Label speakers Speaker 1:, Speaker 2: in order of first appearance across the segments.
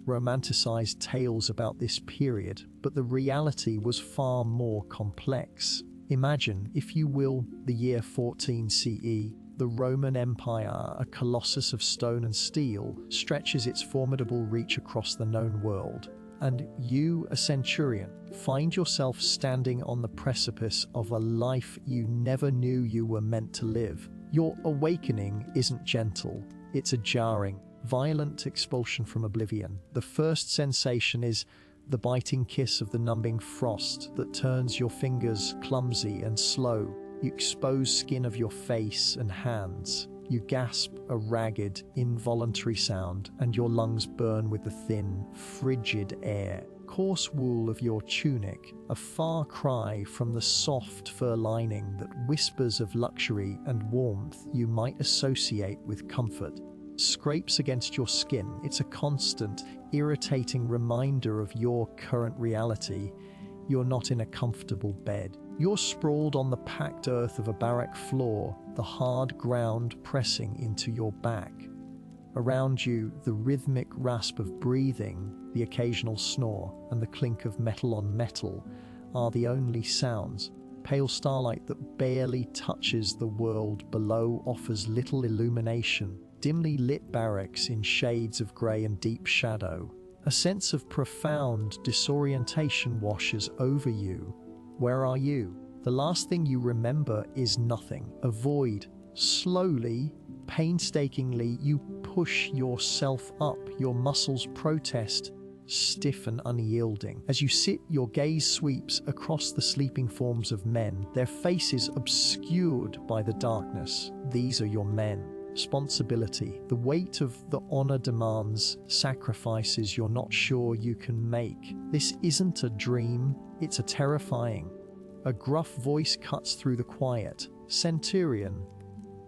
Speaker 1: romanticized tales about this period, but the reality was far more complex. Imagine, if you will, the year 14 CE. The Roman Empire, a colossus of stone and steel, stretches its formidable reach across the known world. And you, a centurion, find yourself standing on the precipice of a life you never knew you were meant to live. Your awakening isn't gentle, it's a jarring, violent expulsion from oblivion. The first sensation is the biting kiss of the numbing frost that turns your fingers clumsy and slow. You expose skin of your face and hands. You gasp a ragged, involuntary sound, and your lungs burn with the thin, frigid air. Coarse wool of your tunic, a far cry from the soft fur lining that whispers of luxury and warmth you might associate with comfort. Scrapes against your skin. It's a constant, irritating reminder of your current reality. You're not in a comfortable bed. You're sprawled on the packed earth of a barrack floor, the hard ground pressing into your back. Around you, the rhythmic rasp of breathing, the occasional snore, and the clink of metal on metal are the only sounds. Pale starlight that barely touches the world below offers little illumination. Dimly lit barracks in shades of grey and deep shadow. A sense of profound disorientation washes over you. Where are you? The last thing you remember is nothing. A void. Slowly, painstakingly, you push yourself up. Your muscles protest, stiff and unyielding. As you sit, your gaze sweeps across the sleeping forms of men, their faces obscured by the darkness. These are your men. Responsibility, the weight of the honor demands, sacrifices you're not sure you can make. This isn't a dream, it's a terrifying. A gruff voice cuts through the quiet. Centurion,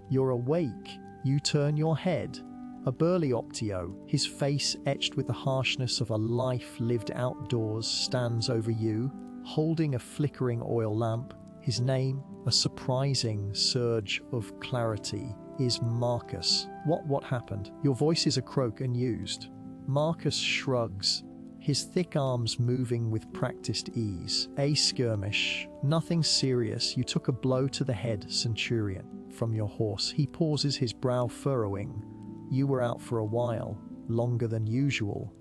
Speaker 1: you're awake. You turn your head. A burly optio, his face etched with the harshness of a life lived outdoors, stands over you, holding a flickering oil lamp. His name, a surprising surge of clarity, is Marcus. What happened? Your voice is a croak unused. Marcus shrugs, his thick arms moving with practiced ease. A skirmish. Nothing serious. You took a blow to the head, Centurion, from your horse. He pauses, his brow furrowing. You were out for a while, longer than usual.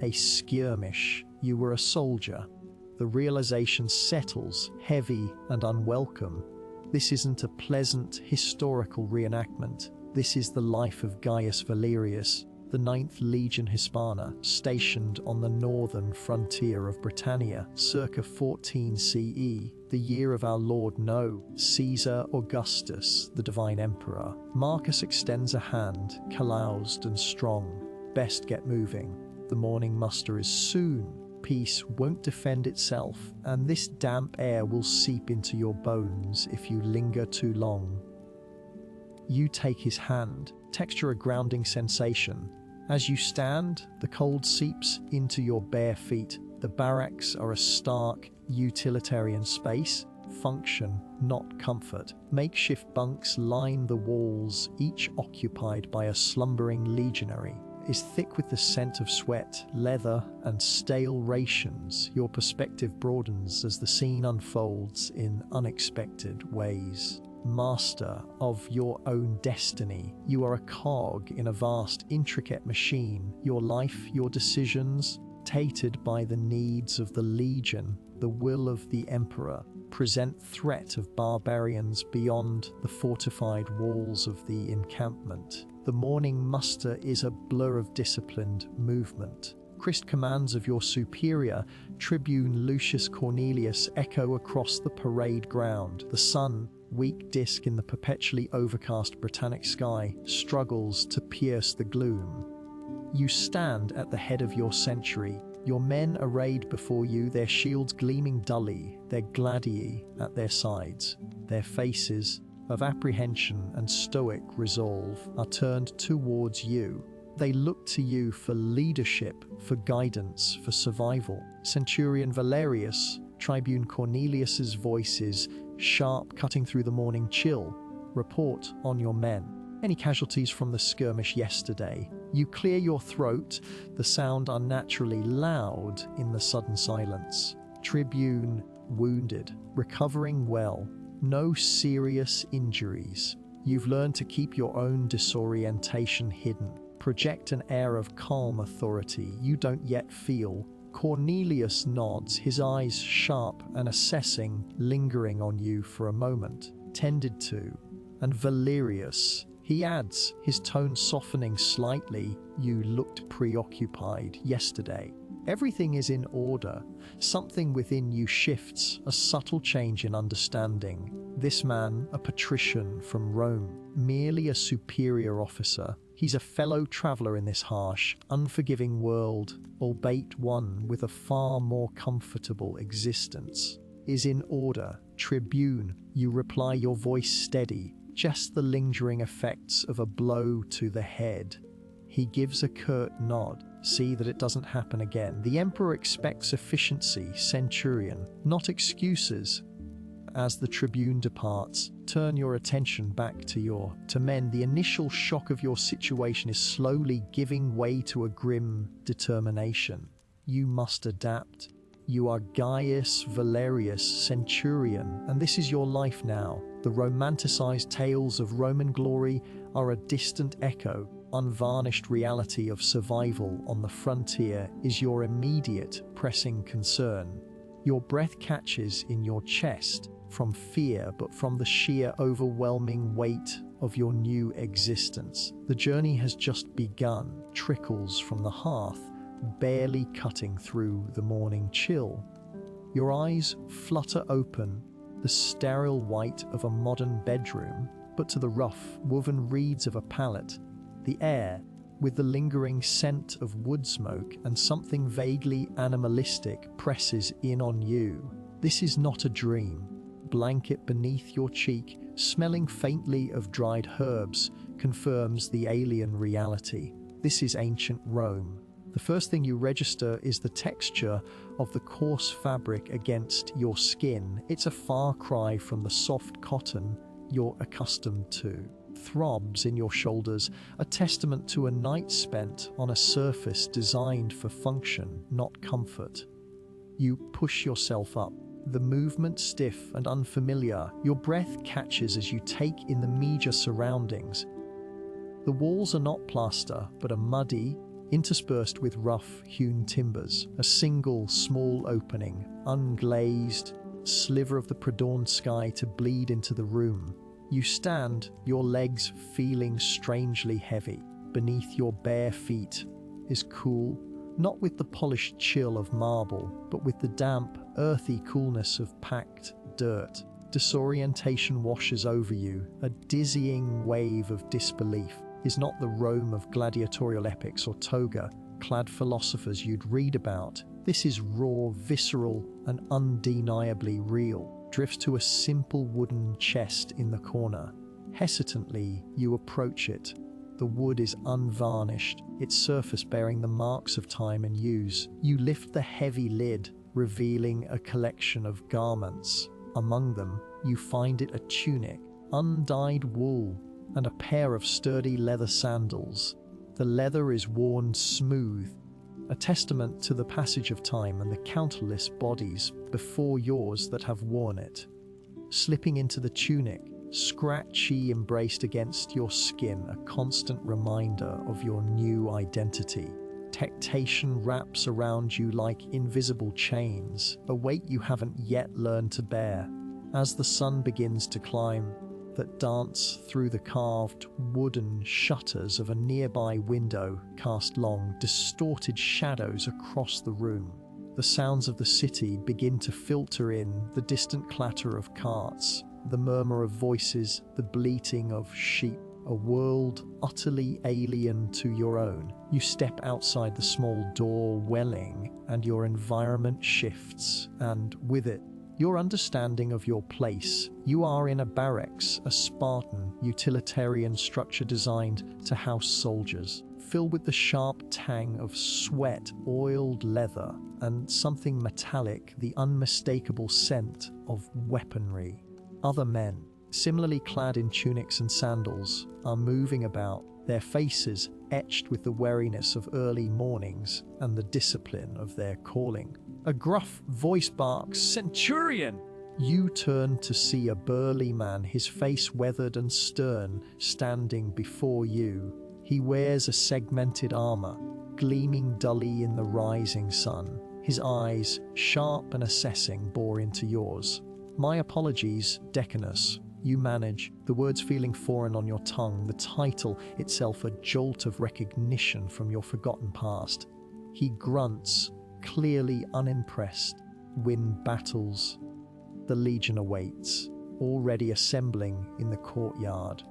Speaker 1: A skirmish. You were a soldier. The realization settles, heavy and unwelcome. This isn't a pleasant historical reenactment. This is the life of Gaius Valerius, the 9th Legion Hispana, stationed on the northern frontier of Britannia, circa 14 CE, the year of our Lord No, Caesar Augustus, the divine emperor. Marcus extends a hand, caroused and strong. Best get moving. The morning muster is soon. Peace won't defend itself, and this damp air will seep into your bones if you linger too long. You take his hand, texture a grounding sensation. As you stand, the cold seeps into your bare feet. The barracks are a stark, utilitarian space, function, not comfort. Makeshift bunks line the walls, each occupied by a slumbering legionary. Is thick with the scent of sweat, leather, and stale rations. Your perspective broadens as the scene unfolds in unexpected ways. Master of your own destiny, you are a cog in a vast, intricate machine. Your life, your decisions, dictated by the needs of the legion, the will of the emperor, present threat of barbarians beyond the fortified walls of the encampment. The morning muster is a blur of disciplined movement. Crisp commands of your superior, Tribune Lucius Cornelius, echo across the parade ground. The sun, weak disk in the perpetually overcast Britannic sky, struggles to pierce the gloom. You stand at the head of your century, your men arrayed before you, their shields gleaming dully, their gladii at their sides. Their faces, of apprehension and stoic resolve, are turned towards you. They look to you for leadership, for guidance, for survival. Centurion Valerius, Tribune Cornelius's voice is sharp, cutting through the morning chill. Report on your men. Any casualties from the skirmish yesterday? You clear your throat, the sound unnaturally loud in the sudden silence. Tribune, wounded, recovering well, no serious injuries. You've learned to keep your own disorientation hidden. Project an air of calm authority you don't yet feel. Cornelius nods, his eyes sharp and assessing, lingering on you for a moment. Tended to. And Valerius, he adds, his tone softening slightly, you looked preoccupied yesterday. Everything is in order. Something within you shifts, a subtle change in understanding. This man, a patrician from Rome, merely a superior officer. He's a fellow traveller in this harsh, unforgiving world, albeit one with a far more comfortable existence. Is in order. Tribune, you reply, your voice steady, just the lingering effects of a blow to the head. He gives a curt nod. See that it doesn't happen again. The Emperor expects efficiency, Centurion, not excuses. As the Tribune departs, turn your attention back to men. The initial shock of your situation is slowly giving way to a grim determination. You must adapt. You are Gaius Valerius Centurion, and this is your life now. The romanticized tales of Roman glory are a distant echo. Unvarnished reality of survival on the frontier is your immediate, pressing concern. Your breath catches in your chest, from fear, but from the sheer overwhelming weight of your new existence. The journey has just begun, trickles from the hearth, barely cutting through the morning chill. Your eyes flutter open, the sterile white of a modern bedroom, but to the rough, woven reeds of a pallet. The air, with the lingering scent of wood smoke and something vaguely animalistic, presses in on you. This is not a dream. Blanket beneath your cheek, smelling faintly of dried herbs, confirms the alien reality. This is ancient Rome. The first thing you register is the texture of the coarse fabric against your skin. It's a far cry from the soft cotton you're accustomed to. Throbs in your shoulders, a testament to a night spent on a surface designed for function, not comfort. You push yourself up, the movement stiff and unfamiliar. Your breath catches as you take in the meager surroundings. The walls are not plaster, but are muddy, interspersed with rough hewn timbers. A single small opening, unglazed, sliver of the pre-dawn sky to bleed into the room. You stand, your legs feeling strangely heavy. Beneath your bare feet is cool, not with the polished chill of marble, but with the damp, earthy coolness of packed dirt. Disorientation washes over you, a dizzying wave of disbelief. Is not the Rome of gladiatorial epics or toga-clad philosophers you'd read about. This is raw, visceral, and undeniably real. Drifts to a simple wooden chest in the corner. Hesitantly, you approach it. The wood is unvarnished, its surface bearing the marks of time and use. You lift the heavy lid, revealing a collection of garments. Among them, you find it a tunic, undyed wool, and a pair of sturdy leather sandals. The leather is worn smooth, a testament to the passage of time and the countless bodies before yours that have worn it. Slipping into the tunic, scratchy embraced against your skin, a constant reminder of your new identity. Tectation wraps around you like invisible chains, a weight you haven't yet learned to bear. As the sun begins to climb, that dance through the carved wooden shutters of a nearby window cast long, distorted shadows across the room. The sounds of the city begin to filter in, the distant clatter of carts, the murmur of voices, the bleating of sheep, a world utterly alien to your own. You step outside the small door welling, and your environment shifts, and with it, your understanding of your place. You are in a barracks, a Spartan, utilitarian structure designed to house soldiers, filled with the sharp tang of sweat, oiled leather, and something metallic, the unmistakable scent of weaponry. Other men, similarly clad in tunics and sandals, are moving about, their faces etched with the wariness of early mornings and the discipline of their calling. A gruff voice barks, "Centurion!" You turn to see a burly man, his face weathered and stern, standing before you. He wears a segmented armor, gleaming dully in the rising sun. His eyes, sharp and assessing, bore into yours. "My apologies, Decanus." You manage, the words feeling foreign on your tongue, the title itself a jolt of recognition from your forgotten past. He grunts, clearly unimpressed. "Win battles." The Legion awaits, already assembling in the courtyard.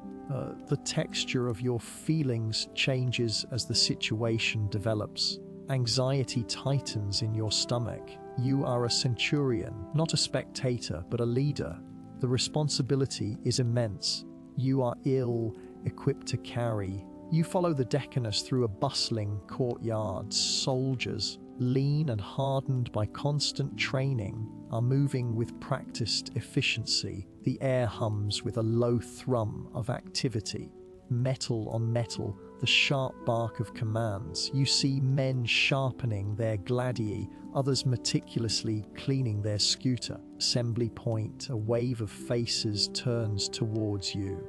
Speaker 1: The texture of your feelings changes as the situation develops. Anxiety tightens in your stomach. You are a centurion, not a spectator, but a leader. The responsibility is immense. You are ill-equipped to carry. You follow the Decanus through a bustling courtyard. Soldiers, lean and hardened by constant training, are moving with practiced efficiency. The air hums with a low thrum of activity. Metal on metal, the sharp bark of commands. You see men sharpening their gladii, others meticulously cleaning their scooter. Assembly point, a wave of faces turns towards you.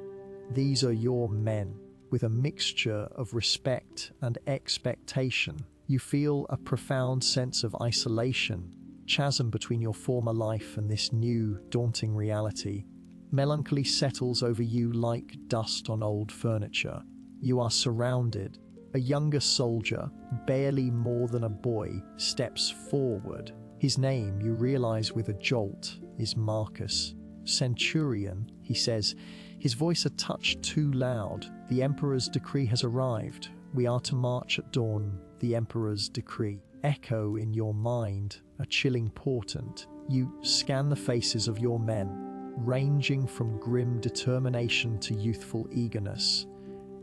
Speaker 1: These are your men. With a mixture of respect and expectation, you feel a profound sense of isolation, chasm between your former life and this new, daunting reality. Melancholy settles over you like dust on old furniture. You are surrounded. A younger soldier, barely more than a boy, steps forward. His name, you realize with a jolt, is Marcus. "Centurion," he says, his voice a touch too loud. "The Emperor's decree has arrived. We are to march at dawn. The Emperor's decree." Echo in your mind, a chilling portent. You scan the faces of your men, ranging from grim determination to youthful eagerness.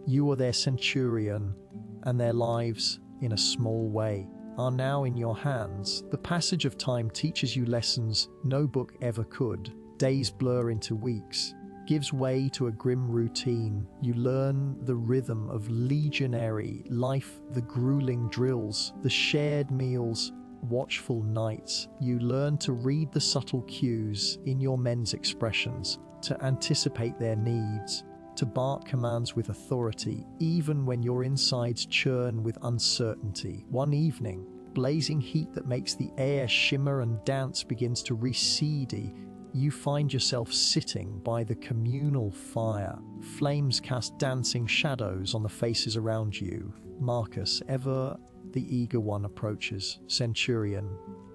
Speaker 1: You are their centurion, and their lives, in a small way, are now in your hands. The passage of time teaches you lessons no book ever could. Days blur into weeks, gives way to a grim routine. You learn the rhythm of legionary life, the grueling drills, the shared meals, watchful nights. You learn to read the subtle cues in your men's expressions, to anticipate their needs, to bark commands with authority, even when your insides churn with uncertainty. One evening, blazing heat that makes the air shimmer and dance begins to recede. You find yourself sitting by the communal fire. Flames cast dancing shadows on the faces around you. Marcus, ever the eager one, approaches. "Centurion."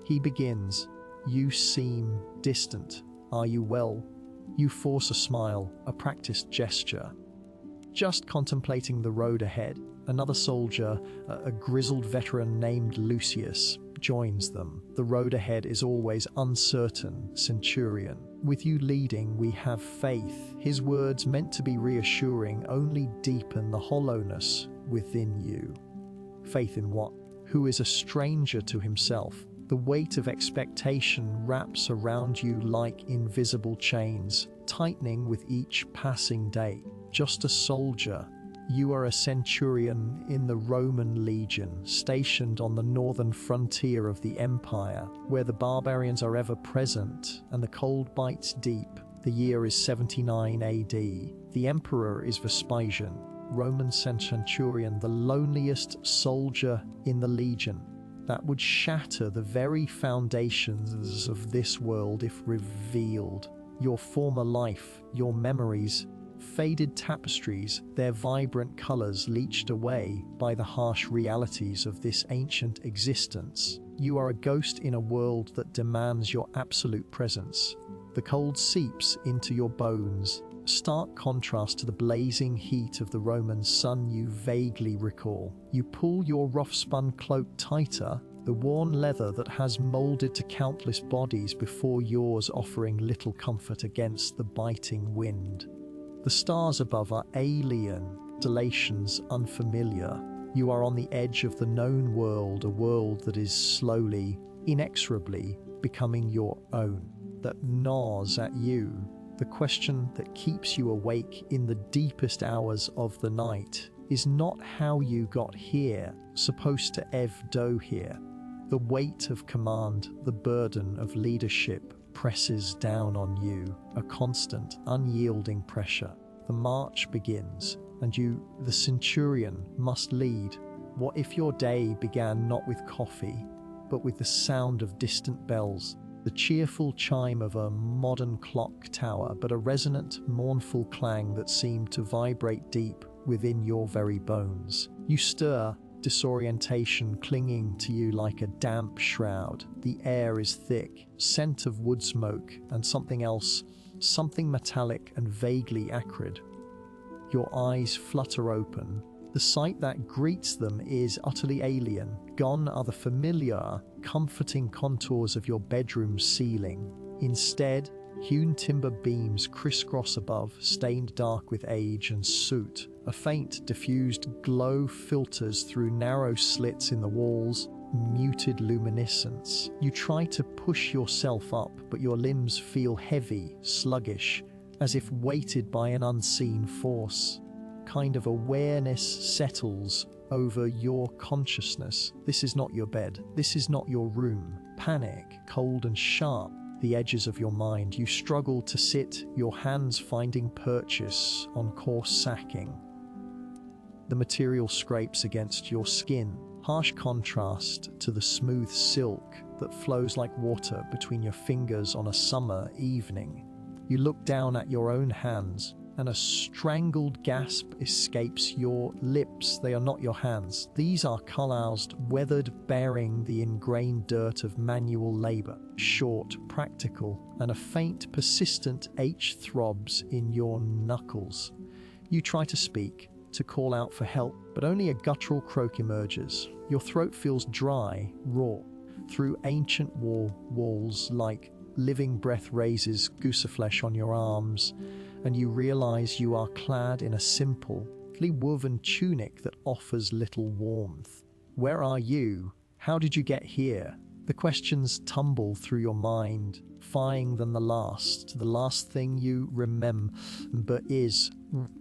Speaker 1: He begins. "You seem distant. Are you well?" You force a smile, a practiced gesture. Just contemplating the road ahead, another soldier, a grizzled veteran named Lucius, joins them. "The road ahead is always uncertain, Centurion. With you leading, we have faith." His words, meant to be reassuring, only deepen the hollowness within you. Faith in what? Who is a stranger to himself? The weight of expectation wraps around you like invisible chains, tightening with each passing day. Just a soldier. You are a centurion in the Roman legion, stationed on the northern frontier of the empire, where the barbarians are ever present and the cold bites deep. The year is 79 AD. The emperor is Vespasian, Roman centurion, the loneliest soldier in the legion. That would shatter the very foundations of this world if revealed. Your former life, your memories, faded tapestries, their vibrant colors leached away by the harsh realities of this ancient existence. You are a ghost in a world that demands your absolute presence. The cold seeps into your bones, stark contrast to the blazing heat of the Roman sun you vaguely recall. You pull your rough-spun cloak tighter, the worn leather that has molded to countless bodies before yours, offering little comfort against the biting wind. The stars above are alien, constellations unfamiliar. You are on the edge of the known world, a world that is slowly, inexorably becoming your own, that gnaws at you. The question that keeps you awake in the deepest hours of the night is not how you got here, supposed to do here. The weight of command, the burden of leadership presses down on you, a constant, unyielding pressure. The march begins, and you, the Centurion, must lead. What if your day began not with coffee, but with the sound of distant bells, the cheerful chime of a modern clock tower, but a resonant, mournful clang that seemed to vibrate deep within your very bones? You stir, disorientation clinging to you like a damp shroud. The air is thick, scent of wood smoke and something else, something metallic and vaguely acrid. Your eyes flutter open. The sight that greets them is utterly alien. Gone are the familiar, comforting contours of your bedroom's ceiling. Instead, hewn timber beams crisscross above, stained dark with age and soot. A faint, diffused glow filters through narrow slits in the walls, muted luminescence. You try to push yourself up, but your limbs feel heavy, sluggish, as if weighted by an unseen force. Kind of awareness settles over your consciousness. This is not your bed. This is not your room. Panic, cold and sharp, the edges of your mind. You struggle to sit, your hands finding purchase on coarse sacking. The material scrapes against your skin, harsh contrast to the smooth silk that flows like water between your fingers on a summer evening. You look down at your own hands, and a strangled gasp escapes your lips. They are not your hands. These are calloused, weathered, bearing the ingrained dirt of manual labor. Short, practical, and a faint, persistent ache throbs in your knuckles. You try to speak, to call out for help, but only a guttural croak emerges. Your throat feels dry, raw. Through ancient walls, like living breath raises gooseflesh on your arms, and you realize you are clad in a simple, woven tunic that offers little warmth. Where are you? How did you get here? The questions tumble through your mind, fying than the last thing you remember is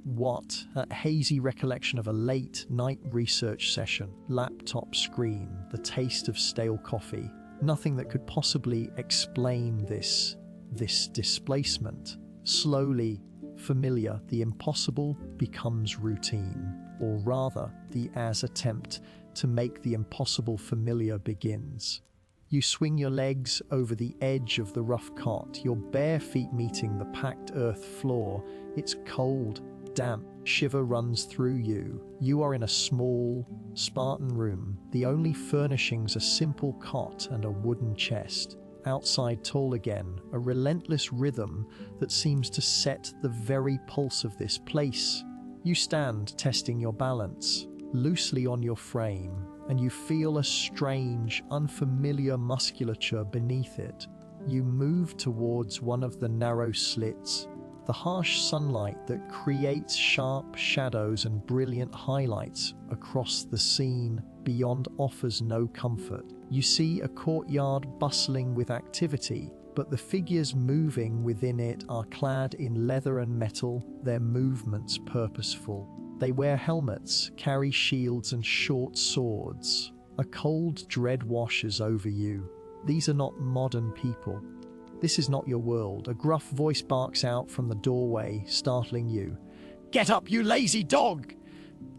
Speaker 1: what? A hazy recollection of a late night research session, laptop screen, the taste of stale coffee. Nothing that could possibly explain this displacement. Slowly, familiar, the impossible becomes routine, or rather, the attempt to make the impossible familiar begins. You swing your legs over the edge of the rough cot, your bare feet meeting the packed earth floor. It's cold, damp, shiver runs through you. You are in a small, Spartan room. The only furnishings a simple cot and a wooden chest. Outside tall again, a relentless rhythm that seems to set the very pulse of this place. You stand, testing your balance, loosely on your frame, and you feel a strange, unfamiliar musculature beneath it. You move towards one of the narrow slits. The harsh sunlight that creates sharp shadows and brilliant highlights across the scene beyond offers no comfort. You see a courtyard bustling with activity, but the figures moving within it are clad in leather and metal, their movements purposeful. They wear helmets, carry shields and short swords. A cold dread washes over you. These are not modern people. This is not your world. A gruff voice barks out from the doorway, startling you. "Get up, you lazy dog!"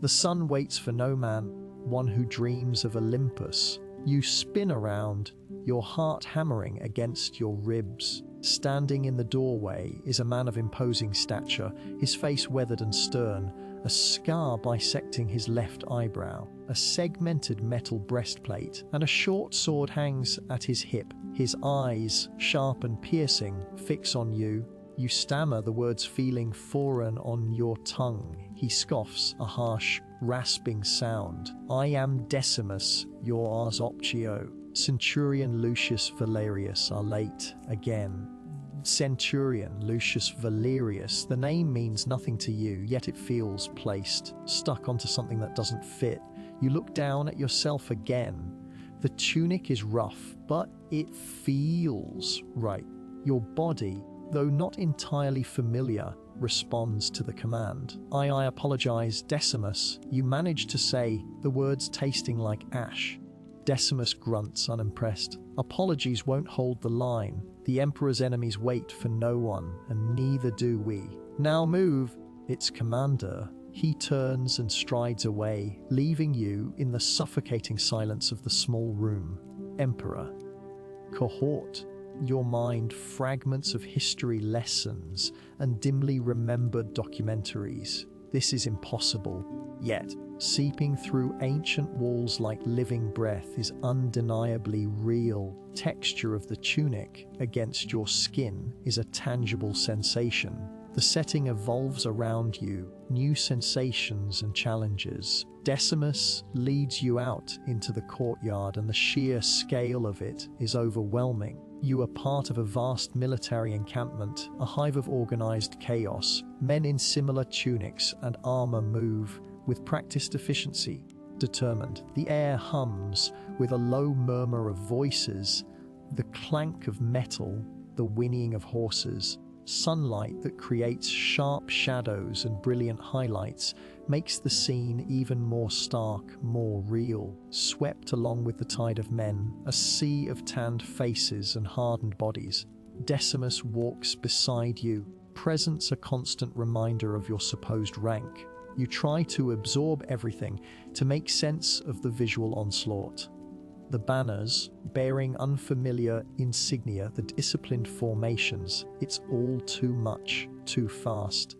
Speaker 1: The sun waits for no man, one who dreams of Olympus. You spin around, your heart hammering against your ribs. Standing in the doorway is a man of imposing stature, his face weathered and stern, a scar bisecting his left eyebrow. A segmented metal breastplate and a short sword hangs at his hip. His eyes, sharp and piercing, fix on you. You stammer the words feeling foreign on your tongue. He scoffs, a harsh, rasping sound. "I am Decimus, your Ars Optio." Centurion Lucius Valerius are late again. Centurion Lucius Valerius. The name means nothing to you, yet it feels placed, stuck onto something that doesn't fit. You look down at yourself again. The tunic is rough, but it feels right. Your body, though not entirely familiar, responds to the command. I apologize, Decimus. You managed to say the words tasting like ash. Decimus grunts, unimpressed. Apologies won't hold the line. The Emperor's enemies wait for no one, and neither do we. Now move. It's Commander. He turns and strides away, leaving you in the suffocating silence of the small room. Emperor. Cohort. Your mind fragments of history lessons and dimly remembered documentaries. This is impossible. Yet, seeping through ancient walls like living breath is undeniably real. Texture of the tunic against your skin is a tangible sensation. The setting evolves around you, new sensations and challenges. Decimus leads you out into the courtyard, and the sheer scale of it is overwhelming. You are part of a vast military encampment, a hive of organized chaos. Men in similar tunics and armor move with practiced efficiency, determined. The air hums with a low murmur of voices, the clank of metal, the whinnying of horses. Sunlight that creates sharp shadows and brilliant highlights makes the scene even more stark, more real. Swept along with the tide of men, a sea of tanned faces and hardened bodies. Decimus walks beside you, presence a constant reminder of your supposed rank. You try to absorb everything, to make sense of the visual onslaught. The banners, bearing unfamiliar insignia, the disciplined formations, it's all too much, too fast.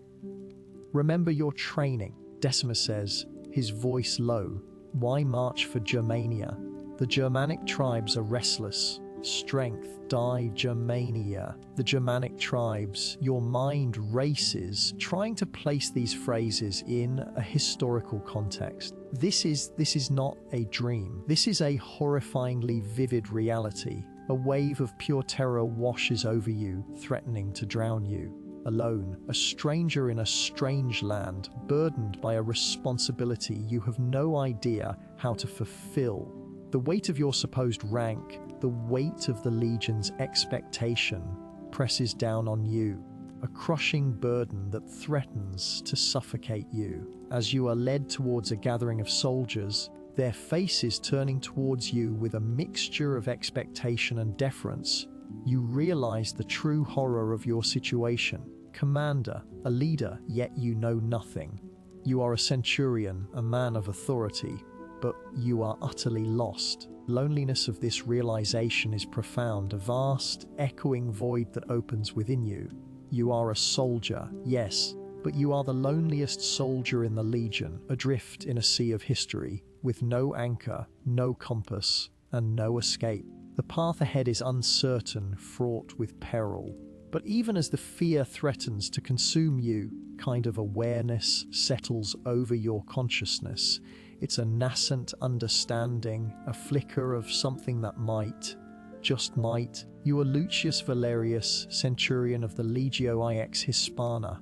Speaker 1: Remember your training, Decimus says, his voice low. Why march for Germania? The Germanic tribes are restless. Strength, die Germania. The Germanic tribes. Your mind races, trying to place these phrases in a historical context. This is not a dream. This is a horrifyingly vivid reality. A wave of pure terror washes over you, threatening to drown you. Alone, a stranger in a strange land, burdened by a responsibility you have no idea how to fulfill. The weight of your supposed rank, the weight of the Legion's expectation, presses down on you, a crushing burden that threatens to suffocate you. As you are led towards a gathering of soldiers, their faces turning towards you with a mixture of expectation and deference, you realize the true horror of your situation. Commander, a leader, yet you know nothing. You are a Centurion, a man of authority, but you are utterly lost. Loneliness of this realization is profound, a vast, echoing void that opens within you. You are a soldier, yes, but you are the loneliest soldier in the Legion, adrift in a sea of history, with no anchor, no compass, and no escape. The path ahead is uncertain, fraught with peril. But even as the fear threatens to consume you, kind of awareness settles over your consciousness. It's a nascent understanding, a flicker of something that might, just might. You are Lucius Valerius, Centurion of the Legio IX Hispana,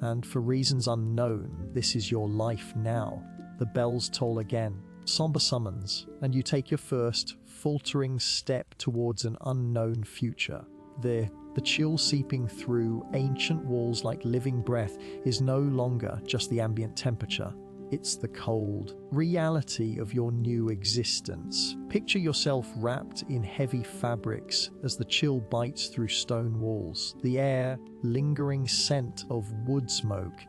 Speaker 1: and for reasons unknown, this is your life now. The bells toll again, somber summons, and you take your first, faltering step towards an unknown future. The chill seeping through ancient walls like living breath is no longer just the ambient temperature. It's the cold reality of your new existence. Picture yourself wrapped in heavy fabrics as the chill bites through stone walls. The air, lingering scent of wood smoke,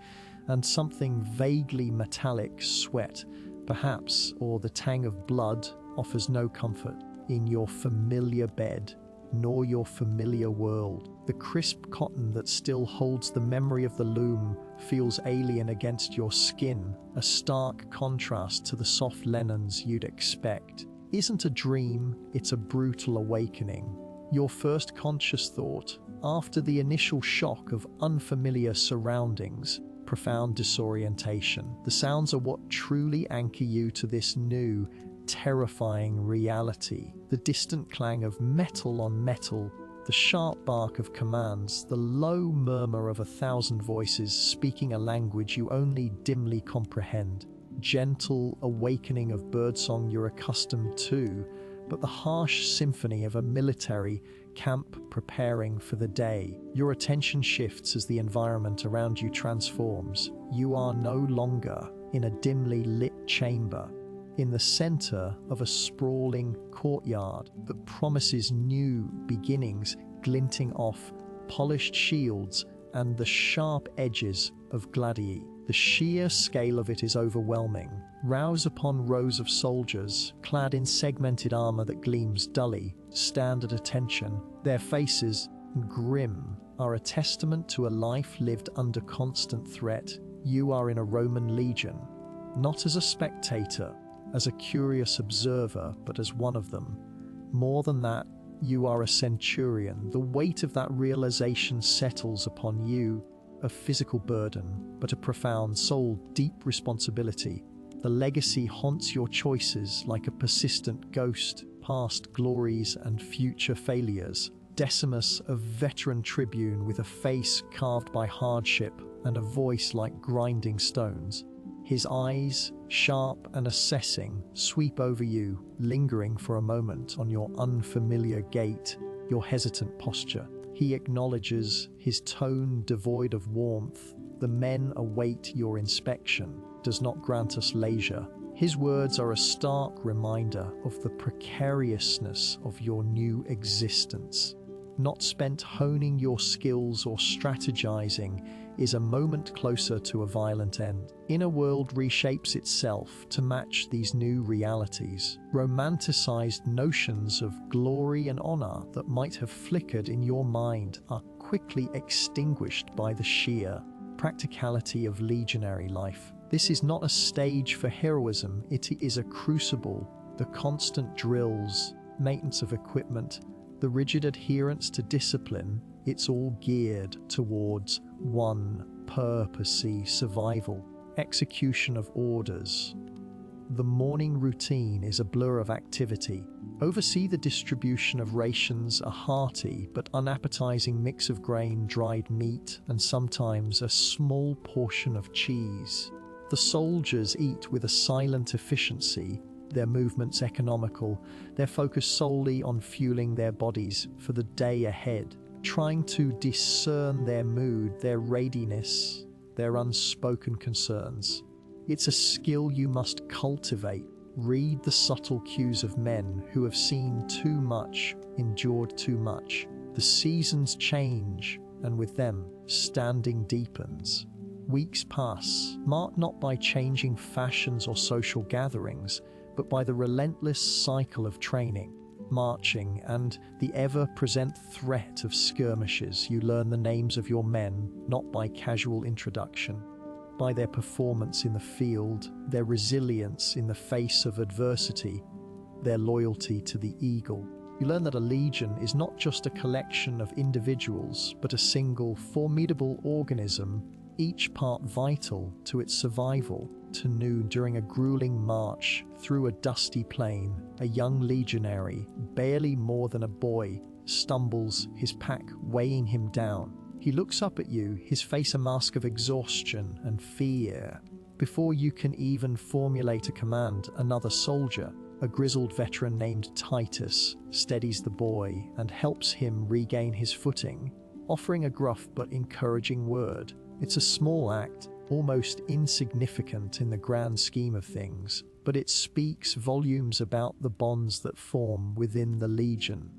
Speaker 1: and something vaguely metallic, sweat, perhaps, or the tang of blood, offers no comfort in your familiar bed, nor your familiar world. The crisp cotton that still holds the memory of the loom feels alien against your skin, a stark contrast to the soft linens you'd expect. Isn't a dream, it's a brutal awakening. Your first conscious thought, after the initial shock of unfamiliar surroundings, profound disorientation. The sounds are what truly anchor you to this new, terrifying reality. The distant clang of metal on metal, the sharp bark of commands, the low murmur of 1,000 voices speaking a language you only dimly comprehend. Gentle awakening of birdsong you're accustomed to, but the harsh symphony of a military camp preparing for the day. Your attention shifts as the environment around you transforms. You are no longer in a dimly lit chamber, in the center of a sprawling courtyard that promises new beginnings, glinting off polished shields and the sharp edges of gladiator. The sheer scale of it is overwhelming. Rows upon rows of soldiers, clad in segmented armor that gleams dully, stand at attention. Their faces, grim, are a testament to a life lived under constant threat. You are in a Roman legion, not as a spectator, as a curious observer, but as one of them. More than that, you are a centurion. The weight of that realization settles upon you, a physical burden, but a profound, soul-deep responsibility. The legacy haunts your choices like a persistent ghost, past glories and future failures. Decimus, a veteran tribune with a face carved by hardship and a voice like grinding stones. His eyes, sharp and assessing, sweep over you, lingering for a moment on your unfamiliar gait, your hesitant posture. He acknowledges, his tone devoid of warmth. The men await your inspection, does not grant us leisure. His words are a stark reminder of the precariousness of your new existence. Not spent honing your skills or strategizing is a moment closer to a violent end. Inner world reshapes itself to match these new realities. Romanticized notions of glory and honor that might have flickered in your mind are quickly extinguished by the sheer practicality of legionary life. This is not a stage for heroism, it is a crucible. The constant drills, maintenance of equipment, the rigid adherence to discipline, it's all geared towards one purpose: survival, execution of orders. The morning routine is a blur of activity. Oversee the distribution of rations, a hearty but unappetizing mix of grain, dried meat, and sometimes a small portion of cheese. The soldiers eat with a silent efficiency, their movements economical, their focus solely on fueling their bodies for the day ahead, trying to discern their mood, their readiness, their unspoken concerns. It's a skill you must cultivate. Read the subtle cues of men who have seen too much, endured too much. The seasons change, and with them, standing deepens. Weeks pass, marked not by changing fashions or social gatherings, but by the relentless cycle of training, marching, and the ever-present threat of skirmishes. You learn the names of your men, not by casual introduction, by their performance in the field, their resilience in the face of adversity, their loyalty to the eagle. You learn that a legion is not just a collection of individuals, but a single, formidable organism, each part vital to its survival. To noon, during a grueling march through a dusty plain, a young legionary, barely more than a boy, stumbles, his pack weighing him down. He looks up at you, his face a mask of exhaustion and fear. Before you can even formulate a command, another soldier, a grizzled veteran named Titus, steadies the boy and helps him regain his footing, offering a gruff but encouraging word. It's a small act, almost insignificant in the grand scheme of things, but it speaks volumes about the bonds that form within the legion.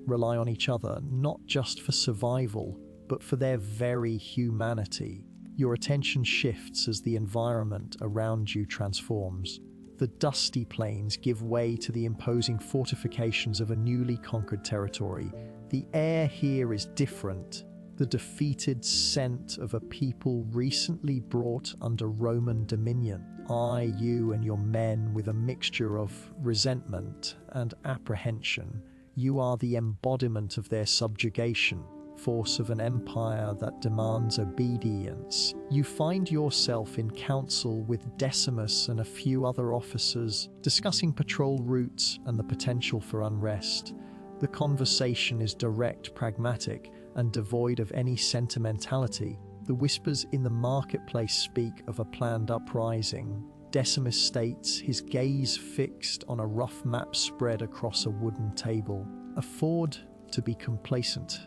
Speaker 1: Rely on each other, not just for survival, but for their very humanity. Your attention shifts as the environment around you transforms. The dusty plains give way to the imposing fortifications of a newly conquered territory. The air here is different. The defeated scent of a people recently brought under Roman dominion. You and your men with a mixture of resentment and apprehension. You are the embodiment of their subjugation, force of an empire that demands obedience. You find yourself in council with Decimus and a few other officers, discussing patrol routes and the potential for unrest. The conversation is direct, pragmatic, and devoid of any sentimentality. The whispers in the marketplace speak of a planned uprising, Decimus states, his gaze fixed on a rough map spread across a wooden table. Afford to be complacent.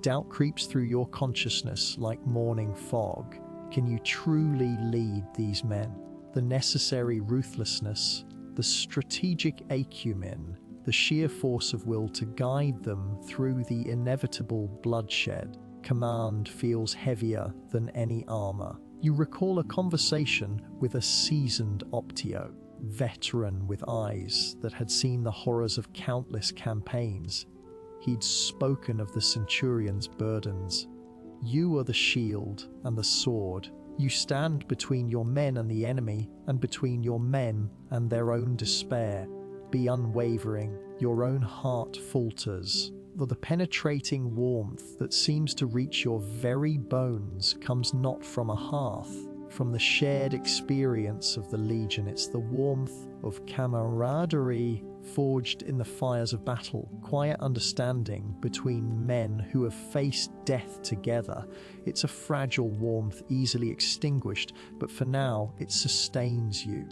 Speaker 1: Doubt creeps through your consciousness like morning fog. Can you truly lead these men? The necessary ruthlessness, the strategic acumen, the sheer force of will to guide them through the inevitable bloodshed. Command feels heavier than any armor. You recall a conversation with a seasoned Optio, veteran with eyes that had seen the horrors of countless campaigns. He'd spoken of the Centurion's burdens. You are the shield and the sword. You stand between your men and the enemy, and between your men and their own despair. Be unwavering. Your own heart falters. For the penetrating warmth that seems to reach your very bones comes not from a hearth, from the shared experience of the Legion. It's the warmth of camaraderie forged in the fires of battle, quiet understanding between men who have faced death together. It's a fragile warmth, easily extinguished, but for now it sustains you.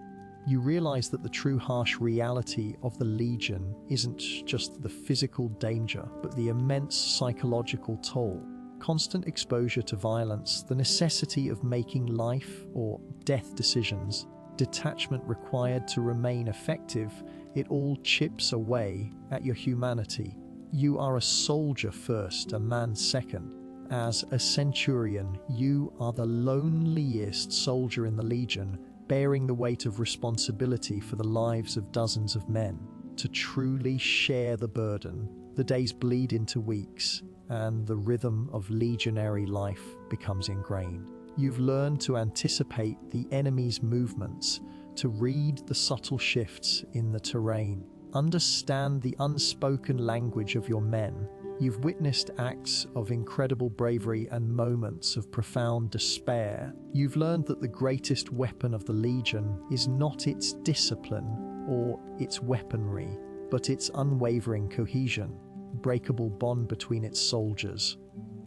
Speaker 1: You realize that the true harsh reality of the Legion isn't just the physical danger, but the immense psychological toll. Constant exposure to violence, the necessity of making life or death decisions, detachment required to remain effective, it all chips away at your humanity. You are a soldier first, a man second. As a Centurion, you are the loneliest soldier in the Legion, bearing the weight of responsibility for the lives of dozens of men. To truly share the burden, the days bleed into weeks, and the rhythm of legionary life becomes ingrained. You've learned to anticipate the enemy's movements, to read the subtle shifts in the terrain, understand the unspoken language of your men. You've witnessed acts of incredible bravery and moments of profound despair. You've learned that the greatest weapon of the Legion is not its discipline or its weaponry, but its unwavering cohesion, breakable bond between its soldiers.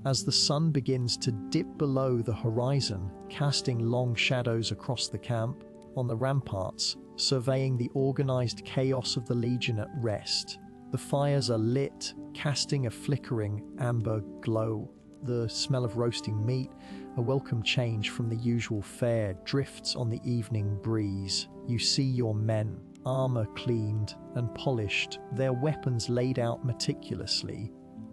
Speaker 1: As the sun begins to dip below the horizon, casting long shadows across the camp, on the ramparts, surveying the organized chaos of the Legion at rest, the fires are lit, casting a flickering amber glow. The smell of roasting meat, a welcome change from the usual fare, drifts on the evening breeze. You see your men, armor cleaned and polished, their weapons laid out meticulously.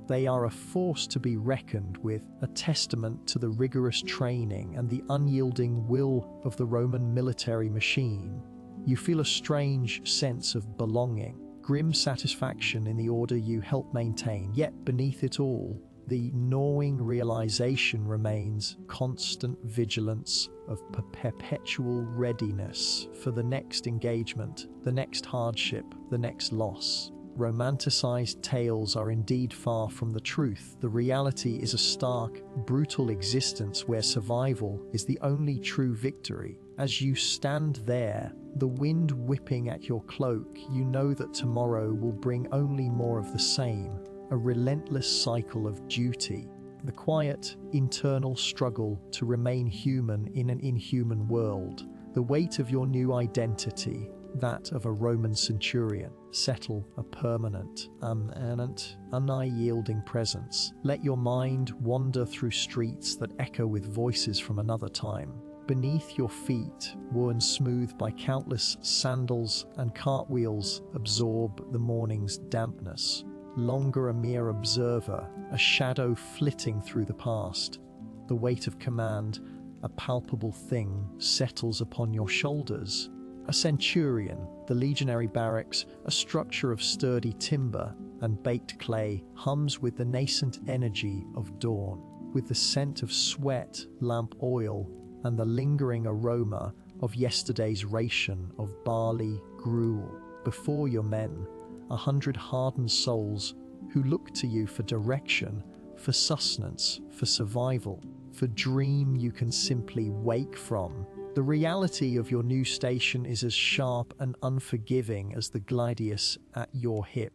Speaker 1: They are a force to be reckoned with, a testament to the rigorous training and the unyielding will of the Roman military machine. You feel a strange sense of belonging, grim satisfaction in the order you help maintain, yet beneath it all, the gnawing realization remains, constant vigilance of perpetual readiness for the next engagement, the next hardship, the next loss. Romanticized tales are indeed far from the truth. The reality is a stark, brutal existence where survival is the only true victory. As you stand there, the wind whipping at your cloak, you know that tomorrow will bring only more of the same, a relentless cycle of duty, the quiet, internal struggle to remain human in an inhuman world, the weight of your new identity, that of a Roman centurion, settle a permanent, unyielding presence. Let your mind wander through streets that echo with voices from another time. Beneath your feet, worn smooth by countless sandals and cartwheels, absorb the morning's dampness. Longer a mere observer, a shadow flitting through the past. The weight of command, a palpable thing, settles upon your shoulders. A centurion, the legionary barracks, a structure of sturdy timber and baked clay, hums with the nascent energy of dawn, with the scent of sweat, lamp oil, and the lingering aroma of yesterday's ration of barley gruel. Before your men, 100 hardened souls who look to you for direction, for sustenance, for survival, for dream you can simply wake from. The reality of your new station is as sharp and unforgiving as the gladius at your hip.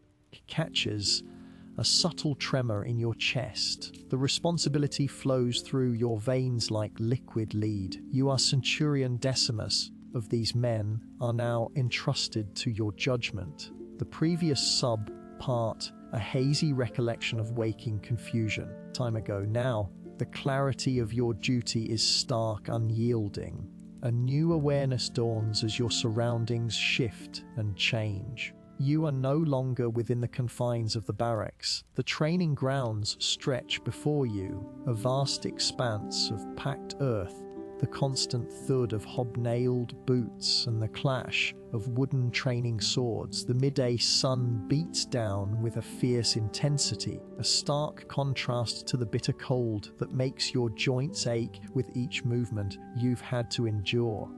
Speaker 1: Catches a subtle tremor in your chest. The responsibility flows through your veins like liquid lead. You are Centurion Decimus, of these men are now entrusted to your judgment. The previous sub-part, a hazy recollection of waking confusion, time ago. Now, the clarity of your duty is stark, unyielding. A new awareness dawns as your surroundings shift and change. You are no longer within the confines of the barracks. The training grounds stretch before you, a vast expanse of packed earth, the constant thud of hobnailed boots and the clash of wooden training swords. The midday sun beats down with a fierce intensity, a stark contrast to the bitter cold that makes your joints ache with each movement you've had to endure.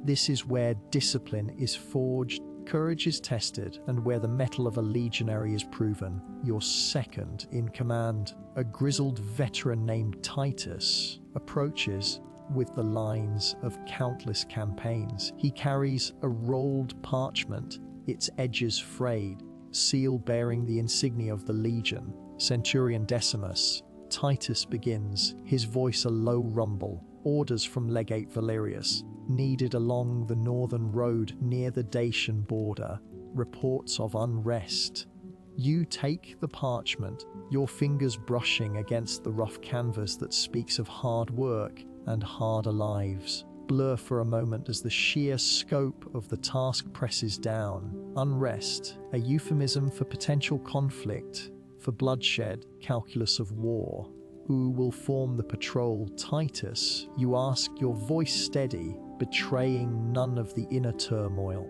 Speaker 1: This is where discipline is forged, courage is tested, and where the mettle of a legionary is proven. Your second in command, a grizzled veteran named Titus, approaches with the lines of countless campaigns. He carries a rolled parchment, its edges frayed, seal bearing the insignia of the legion, Centurion Decimus. Titus begins, his voice a low rumble. Orders from Legate Valerius, needed along the northern road near the Dacian border. Reports of unrest. You take the parchment, your fingers brushing against the rough canvas that speaks of hard work and harder lives. Blur for a moment as the sheer scope of the task presses down. Unrest, a euphemism for potential conflict, for bloodshed, calculus of war. Who will form the patrol? Titus, you ask, your voice steady, betraying none of the inner turmoil.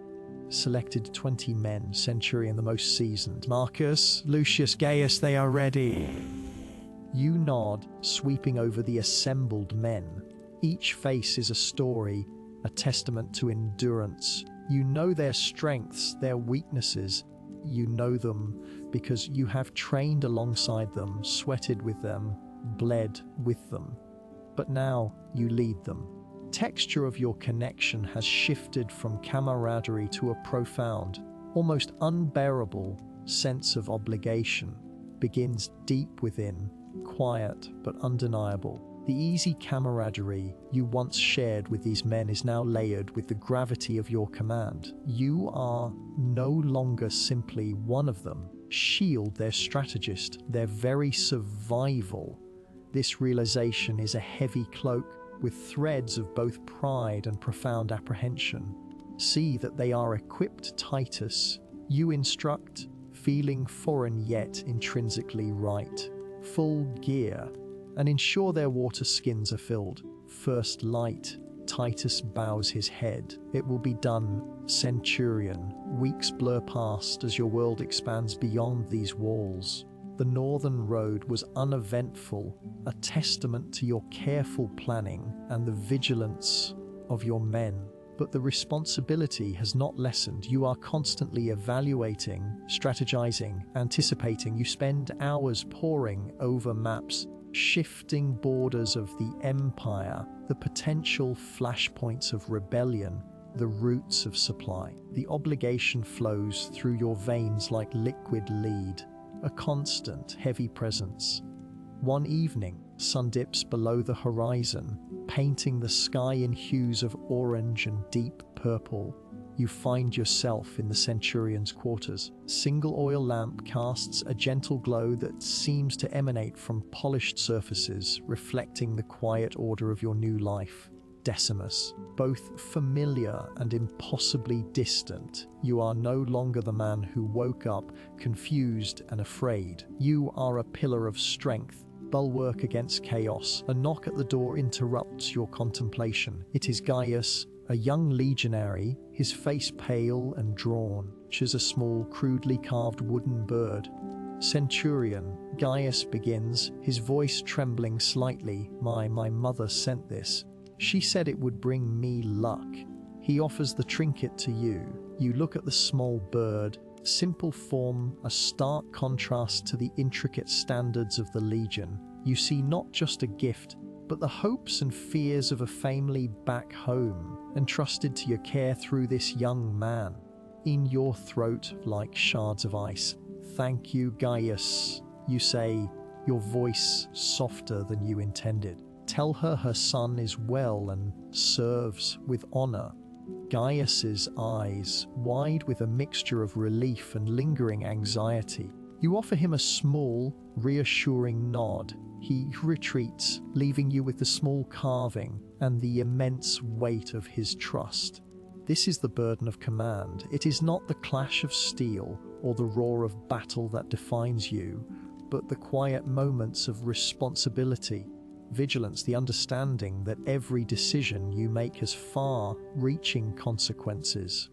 Speaker 1: Selected 20 men, Centurion the most seasoned. Marcus, Lucius, Gaius, they are ready. You nod, sweeping over the assembled men. Each face is a story, a testament to endurance. You know their strengths, their weaknesses. You know them because you have trained alongside them, sweated with them, bled with them. But now you lead them. Texture of your connection has shifted from camaraderie to a profound, almost unbearable sense of obligation. Begins deep within, quiet but undeniable. The easy camaraderie you once shared with these men is now layered with the gravity of your command. You are no longer simply one of them. Shield, their strategist, their very survival. This realization is a heavy cloak with threads of both pride and profound apprehension. See that they are equipped, Titus. You instruct, feeling foreign yet intrinsically right. Full gear, and ensure their water skins are filled. First light. Titus bows his head. It will be done, Centurion. Weeks blur past as your world expands beyond these walls. The northern road was uneventful, a testament to your careful planning and the vigilance of your men. But the responsibility has not lessened. You are constantly evaluating, strategizing, anticipating. You spend hours poring over maps, shifting borders of the empire, the potential flashpoints of rebellion, the routes of supply. The obligation flows through your veins like liquid lead, a constant, heavy presence. One evening, sun dips below the horizon, painting the sky in hues of orange and deep purple. You find yourself in the Centurion's quarters. Single oil lamp casts a gentle glow that seems to emanate from polished surfaces, reflecting the quiet order of your new life. Decimus, both familiar and impossibly distant. You are no longer the man who woke up confused and afraid. You are a pillar of strength, bulwark against chaos. A knock at the door interrupts your contemplation. It is Gaius, a young legionary, his face pale and drawn, as a small, crudely carved wooden bird. Centurion, Gaius begins, his voice trembling slightly. My mother sent this. She said it would bring me luck. He offers the trinket to you. You look at the small bird, simple form, a stark contrast to the intricate standards of the Legion. You see not just a gift, but the hopes and fears of a family back home, entrusted to your care through this young man. In your throat like shards of ice. Thank you, Gaius, you say, your voice softer than you intended. Tell her son is well and serves with honor. Gaius's eyes wide with a mixture of relief and lingering anxiety. You offer him a small, reassuring nod. He retreats, leaving you with the small carving and the immense weight of his trust. This is the burden of command. It is not the clash of steel or the roar of battle that defines you, but the quiet moments of responsibility, vigilance, the understanding that every decision you make has far-reaching consequences.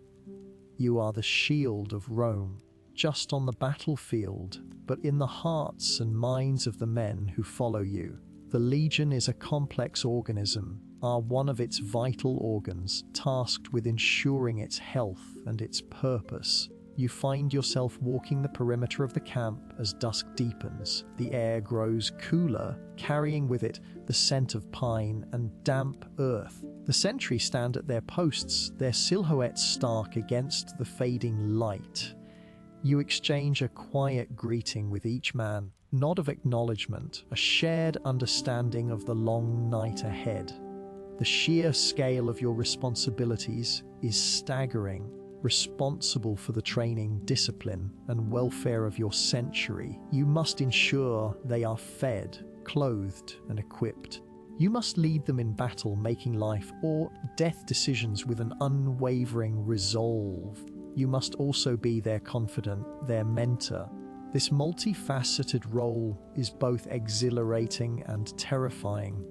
Speaker 1: You are the shield of Rome, just on the battlefield, but in the hearts and minds of the men who follow you. The Legion is a complex organism, are one of its vital organs, tasked with ensuring its health and its purpose. You find yourself walking the perimeter of the camp as dusk deepens. The air grows cooler, carrying with it the scent of pine and damp earth. The sentries stand at their posts, their silhouettes stark against the fading light. You exchange a quiet greeting with each man, nod of acknowledgement, a shared understanding of the long night ahead. The sheer scale of your responsibilities is staggering. Responsible for the training, discipline, and welfare of your century, you must ensure they are fed, clothed, and equipped. You must lead them in battle, making life or death decisions with an unwavering resolve. You must also be their confidant, their mentor. This multifaceted role is both exhilarating and terrifying.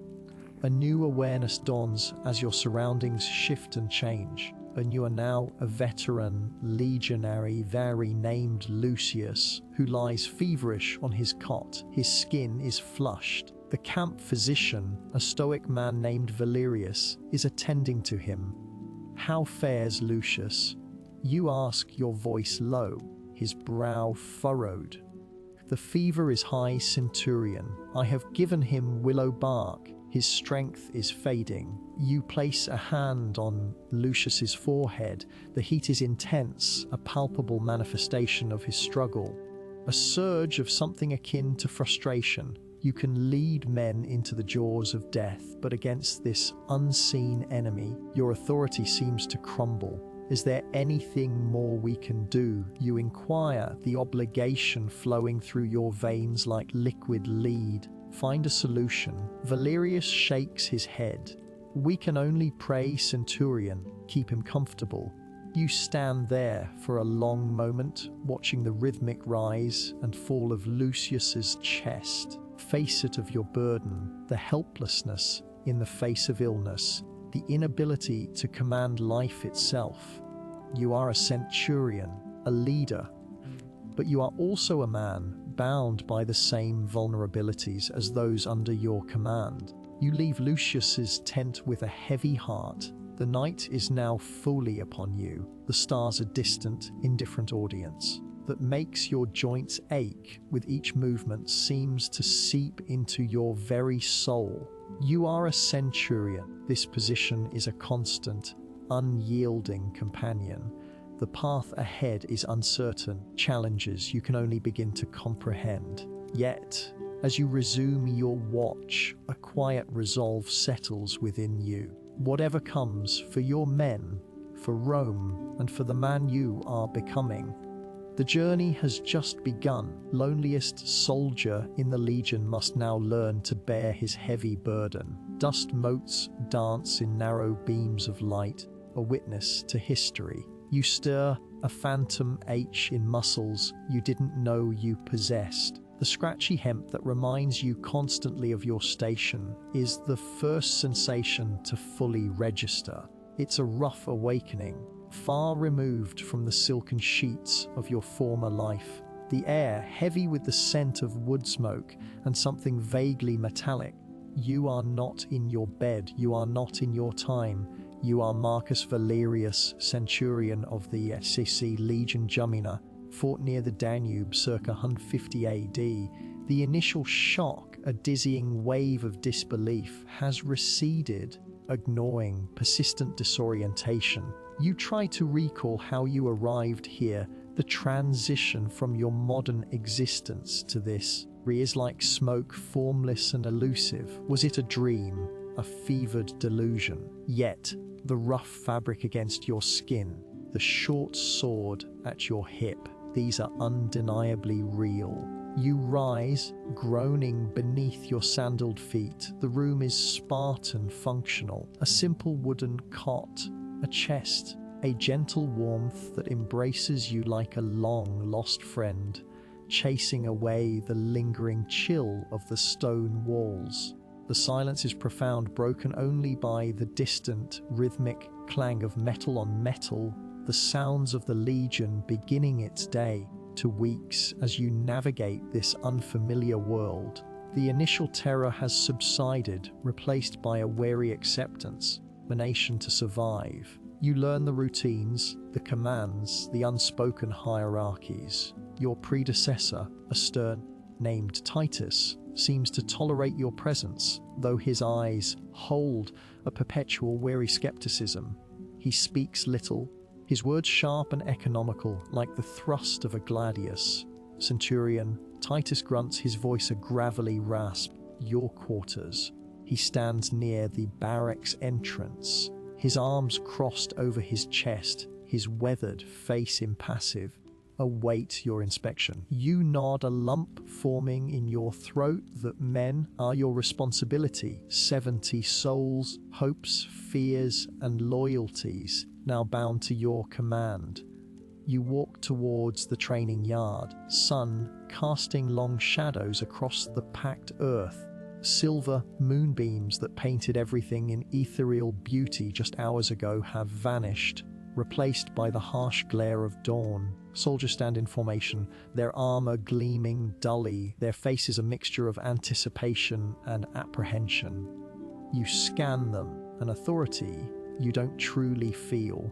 Speaker 1: A new awareness dawns as your surroundings shift and change, and you are now a veteran legionary, very named Lucius, who lies feverish on his cot. His skin is flushed. The camp physician, a stoic man named Valerius, is attending to him. "How fares Lucius?" You ask, your voice low, his brow furrowed. "The fever is high, Centurion. I have given him willow bark. His strength is fading." You place a hand on Lucius's forehead. The heat is intense, a palpable manifestation of his struggle. A surge of something akin to frustration. You can lead men into the jaws of death, but against this unseen enemy, your authority seems to crumble. "Is there anything more we can do?" you inquire, the obligation flowing through your veins like liquid lead. "Find a solution." Valerius shakes his head. "We can only pray, Centurion. Keep him comfortable." You stand there for a long moment, watching the rhythmic rise and fall of Lucius's chest. Face it of your burden, the helplessness in the face of illness, the inability to command life itself. You are a centurion, a leader, but you are also a man bound by the same vulnerabilities as those under your command. You leave Lucius's tent with a heavy heart. The night is now fully upon you. The stars are distant, indifferent audience that makes your joints ache with each movement seems to seep into your very soul. You are a centurion. This position is a constant, unyielding companion. The path ahead is uncertain, challenges you can only begin to comprehend. Yet, as you resume your watch, a quiet resolve settles within you. Whatever comes, for your men, for Rome, and for the man you are becoming. The journey has just begun. Loneliest soldier in the Legion must now learn to bear his heavy burden. Dust motes dance in narrow beams of light, a witness to history. You stir a phantom ache in muscles you didn't know you possessed. The scratchy hemp that reminds you constantly of your station is the first sensation to fully register. It's a rough awakening, far removed from the silken sheets of your former life. The air heavy with the scent of wood smoke and something vaguely metallic. You are not in your bed, you are not in your time. You are Marcus Valerius, centurion of the SCC Legion Jumina, fought near the Danube circa 150 AD. The initial shock, a dizzying wave of disbelief, has receded, ignoring persistent disorientation. You try to recall how you arrived here, the transition from your modern existence to this. Is like smoke, formless and elusive. Was it a dream? A fevered delusion? Yet, the rough fabric against your skin, the short sword at your hip. These are undeniably real. You rise, groaning beneath your sandaled feet. The room is Spartan functional. A simple wooden cot, a chest, a gentle warmth that embraces you like a long-lost friend, chasing away the lingering chill of the stone walls. The silence is profound, broken only by the distant, rhythmic clang of metal on metal, the sounds of the Legion beginning its day to weeks as you navigate this unfamiliar world. The initial terror has subsided, replaced by a wary acceptance, determination to survive. You learn the routines, the commands, the unspoken hierarchies. Your predecessor, a stern, named Titus, seems to tolerate your presence, though his eyes hold a perpetual wary skepticism. He speaks little, his words sharp and economical, like the thrust of a gladius. Centurion, Titus grunts, his voice a gravelly rasp. Your quarters. He stands near the barracks entrance, his arms crossed over his chest, his weathered face impassive. Await your inspection. You nod, a lump forming in your throat that men are your responsibility. 70 souls, hopes, fears, and loyalties now bound to your command. You walk towards the training yard, sun casting long shadows across the packed earth. Silver moonbeams that painted everything in ethereal beauty just hours ago have vanished, replaced by the harsh glare of dawn. Soldiers stand in formation, their armor gleaming dully, their faces a mixture of anticipation and apprehension. You scan them, an authority you don't truly feel.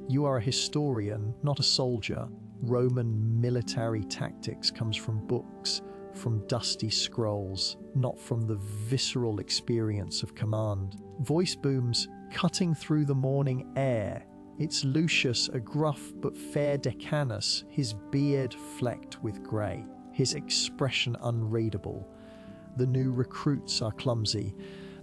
Speaker 1: You are a historian, not a soldier. Roman military tactics comes from books, from dusty scrolls, not from the visceral experience of command. Voice booms cutting through the morning air. It's Lucius, a gruff but fair Decanus, his beard flecked with grey, his expression unreadable. The new recruits are clumsy.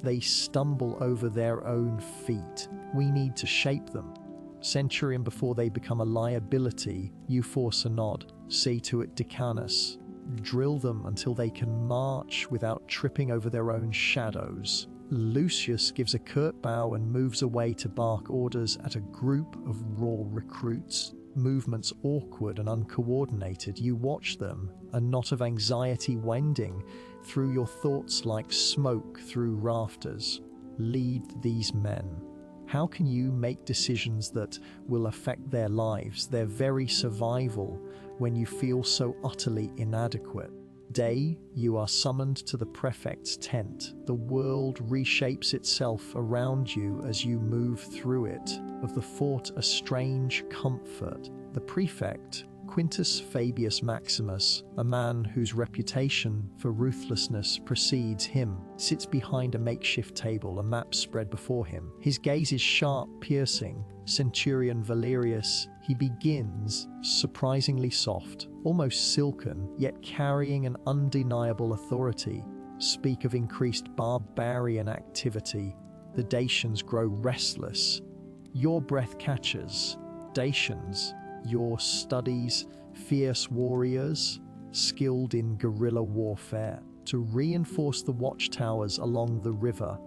Speaker 1: They stumble over their own feet. We need to shape them. Centurion, before they become a liability, you force a nod. Say to it, Decanus. Drill them until they can march without tripping over their own shadows. Lucius gives a curt bow and moves away to bark orders at a group of raw recruits. Movements awkward and uncoordinated, you watch them, a knot of anxiety wending through your thoughts like smoke through rafters. Lead these men. How can you make decisions that will affect their lives, their very survival, when you feel so utterly inadequate? Day, you are summoned to the prefect's tent. The world reshapes itself around you as you move through it. Of the fort, a strange comfort. The prefect, Quintus Fabius Maximus, a man whose reputation for ruthlessness precedes him, sits behind a makeshift table, a map spread before him. His gaze is sharp, piercing. Centurion Valerius, he begins, surprisingly soft, almost silken, yet carrying an undeniable authority. Speak of increased barbarian activity. The Dacians grow restless. Your breath catches. Dacians, your studies, fierce warriors, skilled in guerrilla warfare. To reinforce the watchtowers along the river,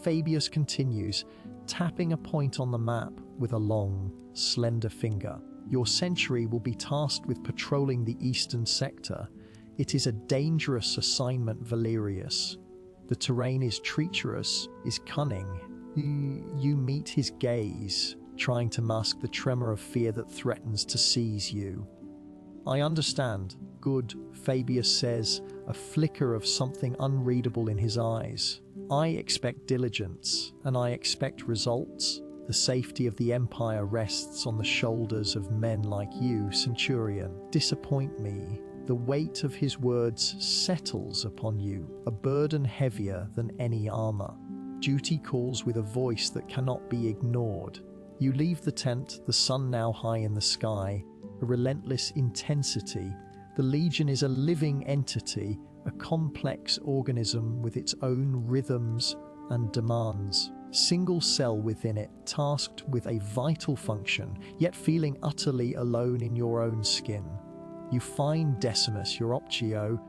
Speaker 1: Fabius continues, tapping a point on the map with a long, slender finger. Your century will be tasked with patrolling the eastern sector. It is a dangerous assignment, Valerius. The terrain is treacherous, is cunning. You meet his gaze, trying to mask the tremor of fear that threatens to seize you. I understand. Good, Fabius says, a flicker of something unreadable in his eyes. I expect diligence, and I expect results. The safety of the Empire rests on the shoulders of men like you, Centurion. Disappoint me. The weight of his words settles upon you, a burden heavier than any armor. Duty calls with a voice that cannot be ignored. You leave the tent, the sun now high in the sky, a relentless intensity. The Legion is a living entity, a complex organism with its own rhythms and demands. single cell within it, tasked with a vital function, yet feeling utterly alone in your own skin. You find Decimus, your optio,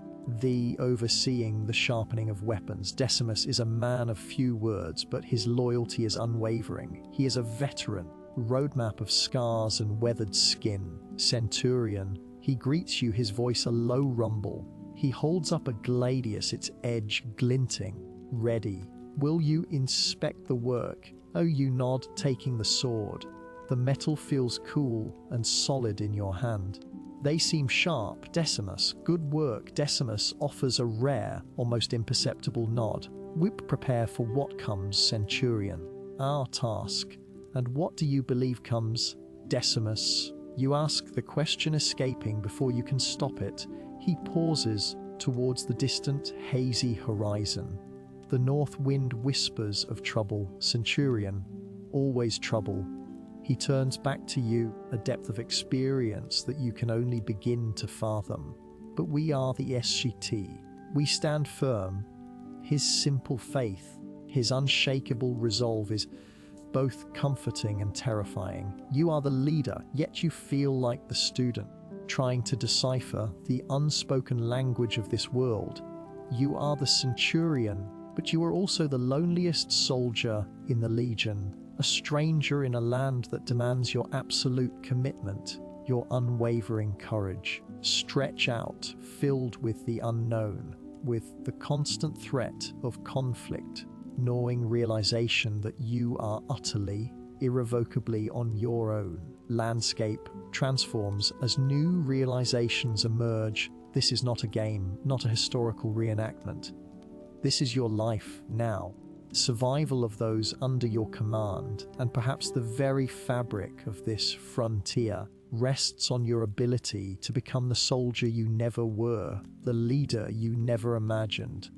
Speaker 1: the overseeing the sharpening of weapons. Decimus is a man of few words, but his loyalty is unwavering. He is a veteran, roadmap of scars and weathered skin. Centurion, he greets you, his voice a low rumble. He holds up a gladius, its edge glinting, ready. Will you inspect the work? Oh, you nod, taking the sword. The metal feels cool and solid in your hand. They seem sharp. Decimus, good work. Decimus offers a rare, almost imperceptible nod. We prepare for what comes, Centurion. Our task. And what do you believe comes? Decimus, you ask, the question escaping before you can stop it. He pauses towards the distant, hazy horizon. The north wind whispers of trouble. Centurion, always trouble. He turns back to you, a depth of experience that you can only begin to fathom. But we are the SGT. We stand firm. His simple faith, his unshakable resolve is both comforting and terrifying. You are the leader, yet you feel like the student, trying to decipher the unspoken language of this world. You are the Centurion, but you are also the loneliest soldier in the Legion, a stranger in a land that demands your absolute commitment, your unwavering courage. Stretch out, filled with the unknown, with the constant threat of conflict, gnawing realization that you are utterly, irrevocably on your own. Landscape transforms as new realizations emerge. This is not a game, not a historical reenactment. This is your life now. Survival of those under your command, and perhaps the very fabric of this frontier, rests on your ability to become the soldier you never were, the leader you never imagined.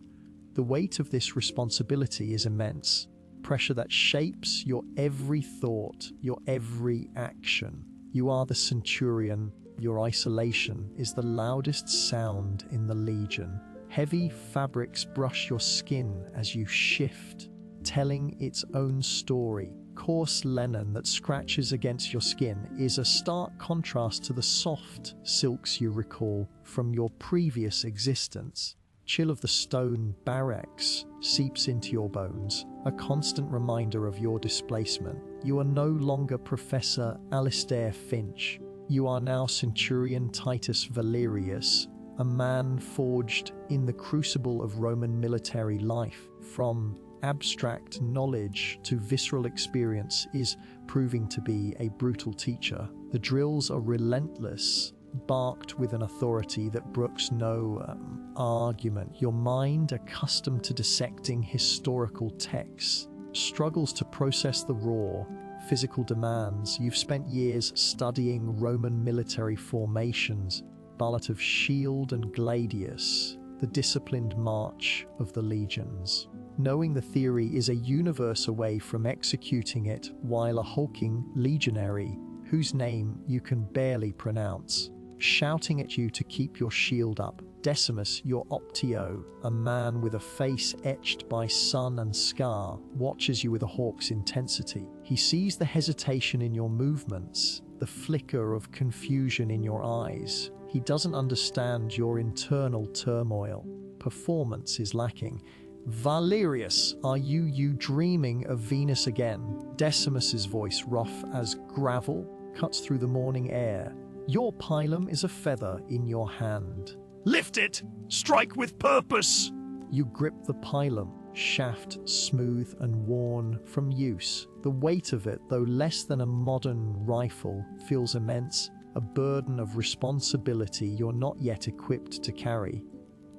Speaker 1: The weight of this responsibility is immense, pressure that shapes your every thought, your every action. You are the Centurion. Your isolation is the loudest sound in the Legion. Heavy fabrics brush your skin as you shift, telling its own story. Coarse linen that scratches against your skin is a stark contrast to the soft silks you recall from your previous existence. Chill of the stone barracks seeps into your bones, a constant reminder of your displacement. You are no longer Professor Alistair Finch. You are now Centurion Titus Valerius, a man forged in the crucible of Roman military life. From abstract knowledge to visceral experience is proving to be a brutal teacher. The drills are relentless, barked with an authority that brooks no argument. Your mind, accustomed to dissecting historical texts, struggles to process the raw, physical demands. You've spent years studying Roman military formations, ballot of shield and gladius, the disciplined march of the legions. Knowing the theory is a universe away from executing it, while a hulking legionary, whose name you can barely pronounce, shouting at you to keep your shield up. Decimus, your optio, a man with a face etched by sun and scar, watches you with a hawk's intensity. He sees the hesitation in your movements, the flicker of confusion in your eyes. He doesn't understand your internal turmoil. Performance is lacking. Valerius, are you dreaming of Venus again? Decimus's voice, rough as gravel, cuts through the morning air. Your pilum is a feather in your hand.
Speaker 2: Lift it! Strike with purpose!
Speaker 1: You grip the pilum, shaft smooth and worn from use. The weight of it, though less than a modern rifle, feels immense, a burden of responsibility you're not yet equipped to carry.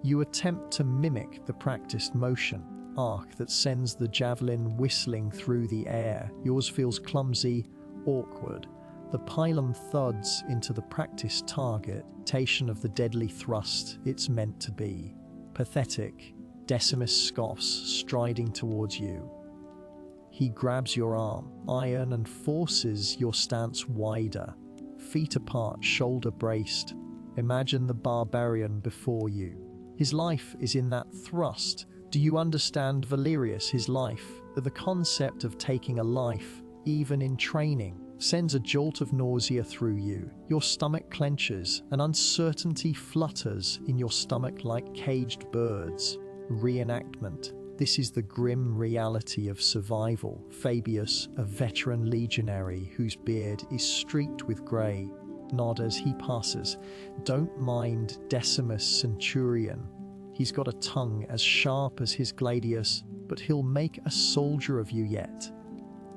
Speaker 1: You attempt to mimic the practiced motion, arc that sends the javelin whistling through the air. Yours feels clumsy, awkward. The pilum thuds into the practiced target, tation of the deadly thrust it's meant to be. Pathetic, Decimus scoffs, striding towards you. He grabs your arm, iron, and forces your stance wider. Feet apart, shoulder braced. Imagine the barbarian before you. His life is in that thrust, Do you understand Valerius, his life? The concept of taking a life, even in training, sends a jolt of nausea through you. Your stomach clenches, and uncertainty flutters in your stomach like caged birds. Reenactment. This is the grim reality of survival. Fabius, a veteran legionary whose beard is streaked with grey, nod as he passes. Don't mind Decimus Centurion. He's got a tongue as sharp as his gladius, but he'll make a soldier of you yet.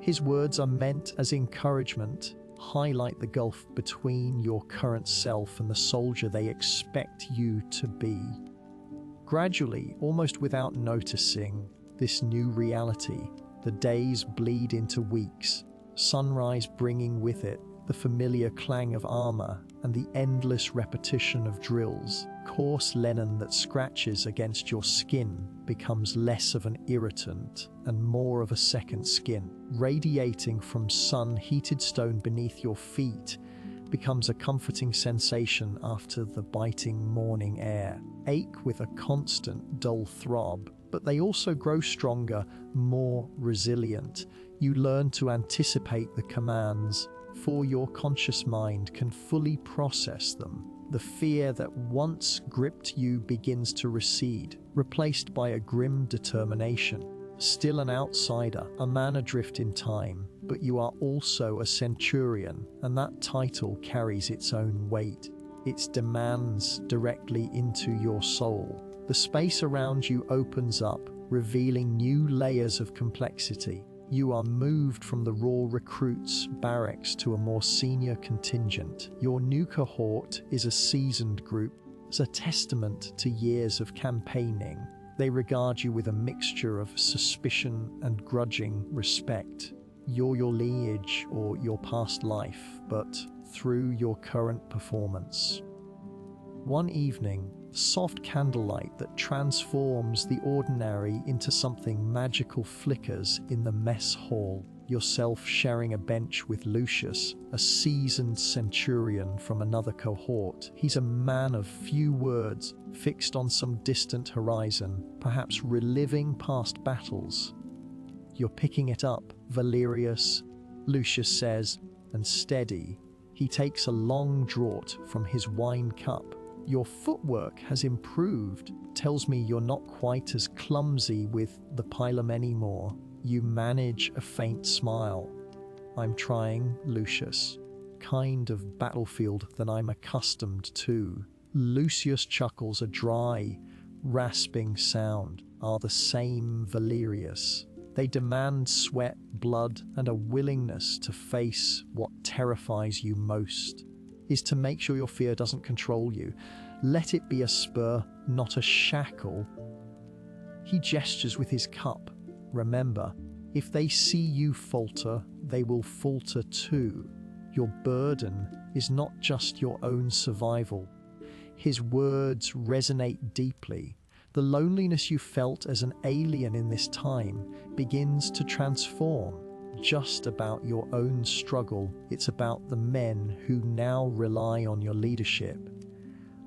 Speaker 1: His words are meant as encouragement, highlight the gulf between your current self and the soldier they expect you to be. Gradually, almost without noticing this new reality, the days bleed into weeks, sunrise bringing with it the familiar clang of armor and the endless repetition of drills. Coarse linen that scratches against your skin becomes less of an irritant and more of a second skin. Radiating from sun-heated stone beneath your feet becomes a comforting sensation after the biting morning air. Ache with a constant dull throb, but they also grow stronger, more resilient. You learn to anticipate the commands, for your conscious mind can fully process them. The fear that once gripped you begins to recede, replaced by a grim determination. Still an outsider, a man adrift in time, but you are also a centurion, and that title carries its own weight. Its demands directly into your soul. The space around you opens up, revealing new layers of complexity. You are moved from the raw recruits' barracks to a more senior contingent. Your new cohort is a seasoned group, as a testament to years of campaigning. They regard you with a mixture of suspicion and grudging respect. You're your lineage or your past life, but through your current performance. One evening, soft candlelight that transforms the ordinary into something magical flickers in the mess hall. Yourself sharing a bench with Lucius, a seasoned centurion from another cohort. He's a man of few words, fixed on some distant horizon, perhaps reliving past battles. You're picking it up, Valerius, Lucius says, and steady. He takes a long draught from his wine cup. Your footwork has improved, tells me you're not quite as clumsy with the pilum anymore. You manage a faint smile. I'm trying, Lucius. Kind of battlefield than I'm accustomed to. Lucius chuckles, a dry, rasping sound. Are the same, Valerius. They demand sweat, blood, and a willingness to face what terrifies you most. Is to make sure your fear doesn't control you. Let it be a spur, not a shackle. He gestures with his cup. Remember, if they see you falter, they will falter too. Your burden is not just your own survival. His words resonate deeply. The loneliness you felt as an alien in this time begins to transform. Just about your own struggle, it's about the men who now rely on your leadership.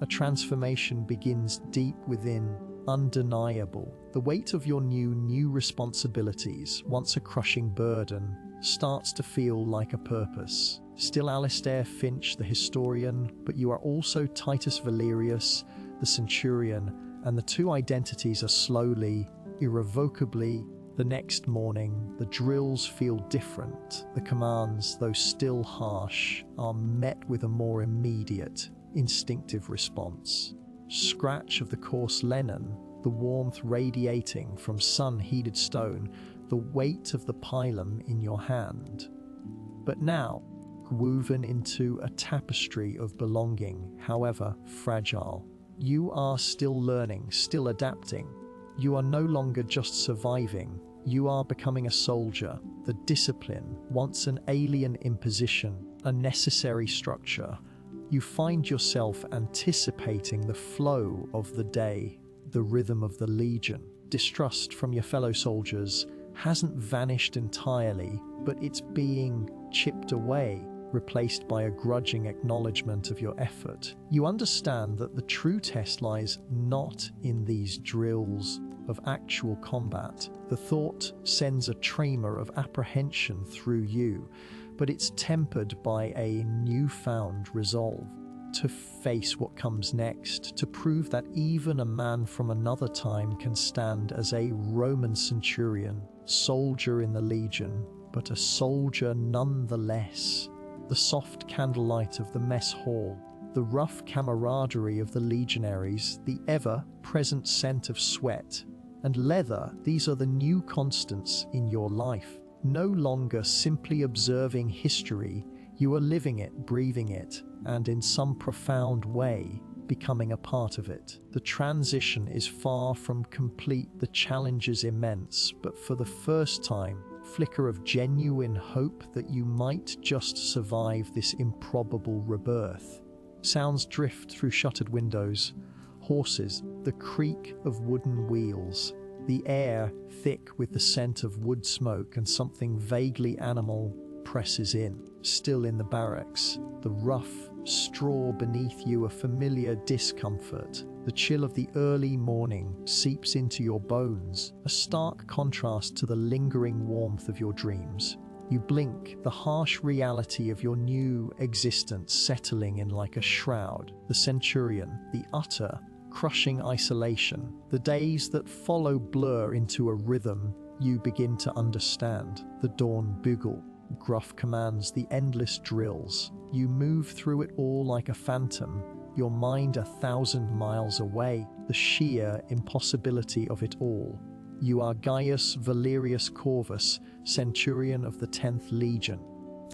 Speaker 1: A transformation begins deep within, undeniable. The weight of your new responsibilities, once a crushing burden, starts to feel like a purpose. Still Alistair Finch, the historian, but you are also Titus Valerius, the centurion, and the two identities are slowly, irrevocably. The next morning, the drills feel different. The commands, though still harsh, are met with a more immediate, instinctive response. Scratch of the coarse linen, the warmth radiating from sun-heated stone, the weight of the pilum in your hand. But now, woven into a tapestry of belonging, however fragile. You are still learning, still adapting. You are no longer just surviving. You are becoming a soldier. The discipline, once an alien imposition, a necessary structure. You find yourself anticipating the flow of the day, the rhythm of the legion. Distrust from your fellow soldiers hasn't vanished entirely, but it's being chipped away, replaced by a grudging acknowledgement of your effort. You understand that the true test lies not in these drills, of actual combat. The thought sends a tremor of apprehension through you, but it's tempered by a newfound resolve to face what comes next, to prove that even a man from another time can stand as a Roman centurion, soldier in the legion, but a soldier nonetheless. The soft candlelight of the mess hall, the rough camaraderie of the legionaries, the ever-present scent of sweat and leather, these are the new constants in your life. No longer simply observing history, you are living it, breathing it, and in some profound way, becoming a part of it. The transition is far from complete, the challenge is immense, but for the first time, flicker of genuine hope that you might just survive this improbable rebirth. Sounds drift through shuttered windows, horses, the creak of wooden wheels, the air thick with the scent of wood smoke, and something vaguely animal presses in. Still in the barracks, the rough straw beneath you, a familiar discomfort. The chill of the early morning seeps into your bones, a stark contrast to the lingering warmth of your dreams. You blink, the harsh reality of your new existence settling in like a shroud. The Centurion, the utter, crushing isolation. The days that follow blur into a rhythm you begin to understand. The dawn bugle, gruff commands, the endless drills. You move through it all like a phantom, your mind 1,000 miles away. The sheer impossibility of it all. You are Gaius Valerius Corvus, Centurion of the 10th Legion,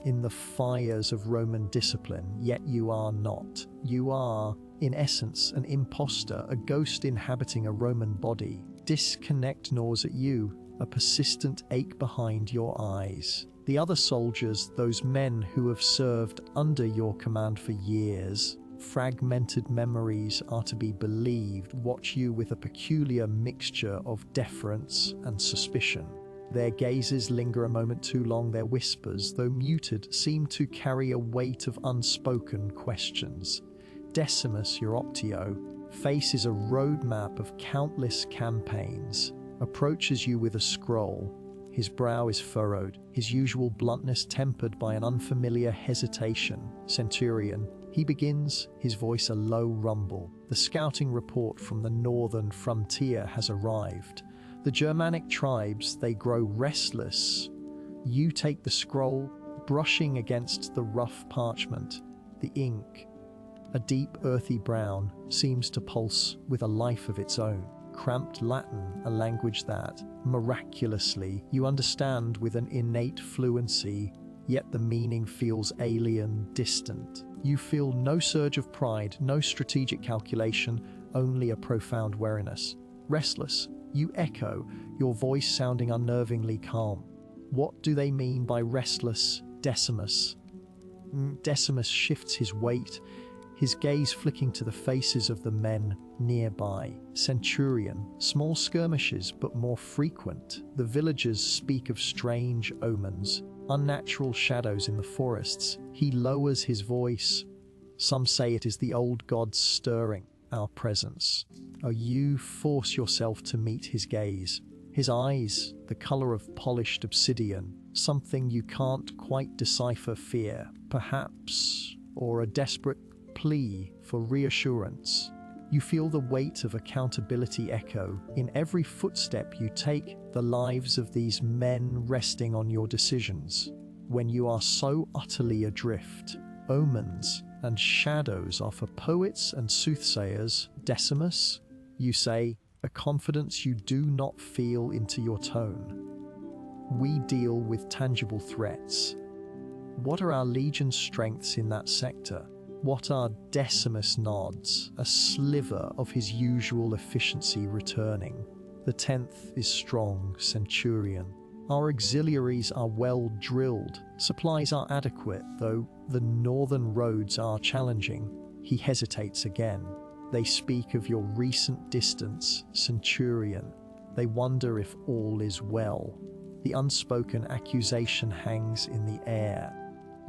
Speaker 1: in the fires of Roman discipline, yet you are not. You are, in essence, an imposter, a ghost inhabiting a Roman body. Disconnect gnaws at you, a persistent ache behind your eyes. The other soldiers, those men who have served under your command for years, fragmented memories are to be believed, watch you with a peculiar mixture of deference and suspicion. Their gazes linger a moment too long, their whispers, though muted, seem to carry a weight of unspoken questions. Decimus, your Optio, faces a roadmap of countless campaigns, approaches you with a scroll. His brow is furrowed, his usual bluntness tempered by an unfamiliar hesitation. Centurion, he begins, his voice a low rumble. The scouting report from the northern frontier has arrived. The Germanic tribes, they grow restless. You take the scroll, brushing against the rough parchment. The ink, a deep earthy brown, seems to pulse with a life of its own. Cramped Latin, a language that, miraculously, you understand with an innate fluency, yet the meaning feels alien, distant. You feel no surge of pride, no strategic calculation, only a profound weariness. Restless, you echo, your voice sounding unnervingly calm. What do they mean by restless, Decimus? Decimus shifts his weight, his gaze flicking to the faces of the men nearby. Centurion, small skirmishes but more frequent. The villagers speak of strange omens, unnatural shadows in the forests. He lowers his voice. Some say it is the old gods stirring our presence. Oh, you force yourself to meet his gaze. His eyes, the color of polished obsidian, something you can't quite decipher, fear, perhaps, or a desperate plea for reassurance. You feel the weight of accountability echo in every footstep you take, the lives of these men resting on your decisions. When you are so utterly adrift, omens and shadows are for poets and soothsayers. Decimus, you say, a confidence you do not feel into your tone. We deal with tangible threats. What are our legion's strengths in that sector? What are Decimus nods, a sliver of his usual efficiency returning? The 10th is strong, Centurion. Our auxiliaries are well drilled. Supplies are adequate, though the northern roads are challenging. He hesitates again. They speak of your recent distance, Centurion. They wonder if all is well. The unspoken accusation hangs in the air.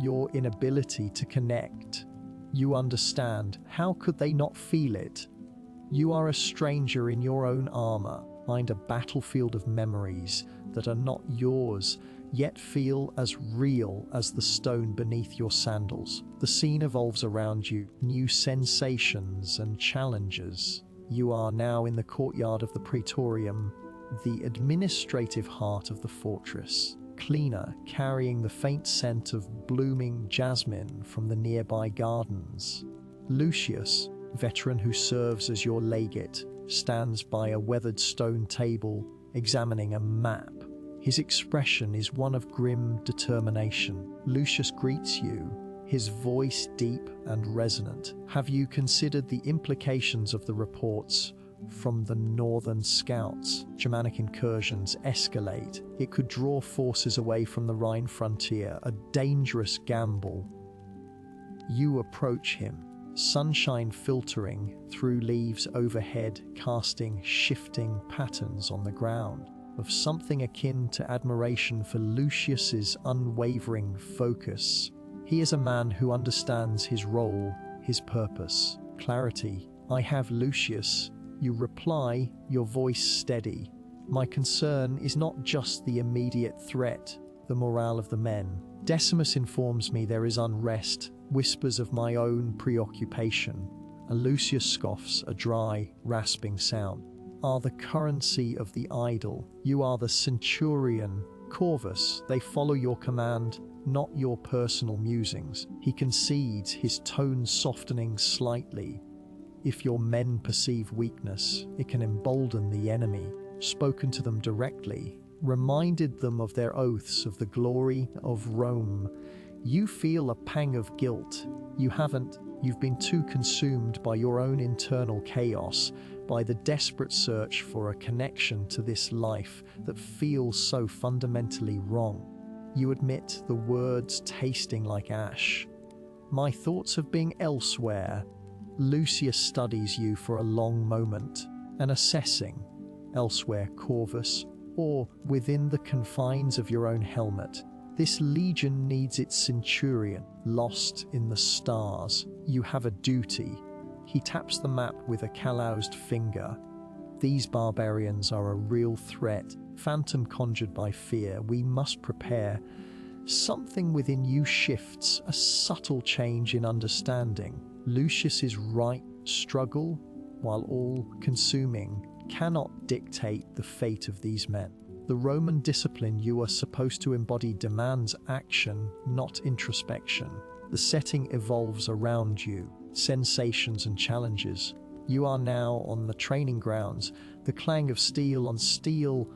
Speaker 1: Your inability to connect. You understand. How could they not feel it? You are a stranger in your own armor. find a battlefield of memories that are not yours, yet feel as real as the stone beneath your sandals. The scene evolves around you, new sensations and challenges. You are now in the courtyard of the Praetorium, the administrative heart of the fortress. Cleaner, carrying the faint scent of blooming jasmine from the nearby gardens. Lucius, veteran who serves as your legate, stands by a weathered stone table, examining a map. His expression is one of grim determination. Lucius greets you, his voice deep and resonant. Have you considered the implications of the reports from the northern scouts? Germanic incursions escalate. It could draw forces away from the Rhine frontier, a dangerous gamble. You approach him, sunshine filtering through leaves overhead, casting shifting patterns on the ground, of something akin to admiration for Lucius's unwavering focus. He is a man who understands his role, his purpose. Clarity. I have Lucius. You reply, your voice steady. My concern is not just the immediate threat, the morale of the men. Decimus informs me there is unrest, whispers of my own preoccupation. And Lucius scoffs, a dry, rasping sound. Are the currency of the idol. You are the Centurion, Corvus. They follow your command, not your personal musings. He concedes, his tone softening slightly. If your men perceive weakness, it can embolden the enemy. Spoken to them directly, reminded them of their oaths of the glory of Rome. You feel a pang of guilt. You've been too consumed by your own internal chaos, by the desperate search for a connection to this life that feels so fundamentally wrong. You admit, the words tasting like ash. My thoughts have been elsewhere. Lucius studies you for a long moment, and assessing, elsewhere, Corvus, or within the confines of your own helmet. This legion needs its centurion, lost in the stars. You have a duty. He taps the map with a calloused finger. These barbarians are a real threat, phantom conjured by fear. We must prepare. Something within you shifts, a subtle change in understanding. Lucius's right struggle, while all-consuming, cannot dictate the fate of these men. The Roman discipline you are supposed to embody demands action, not introspection. The setting evolves around you, sensations and challenges. You are now on the training grounds, the clang of steel on steel,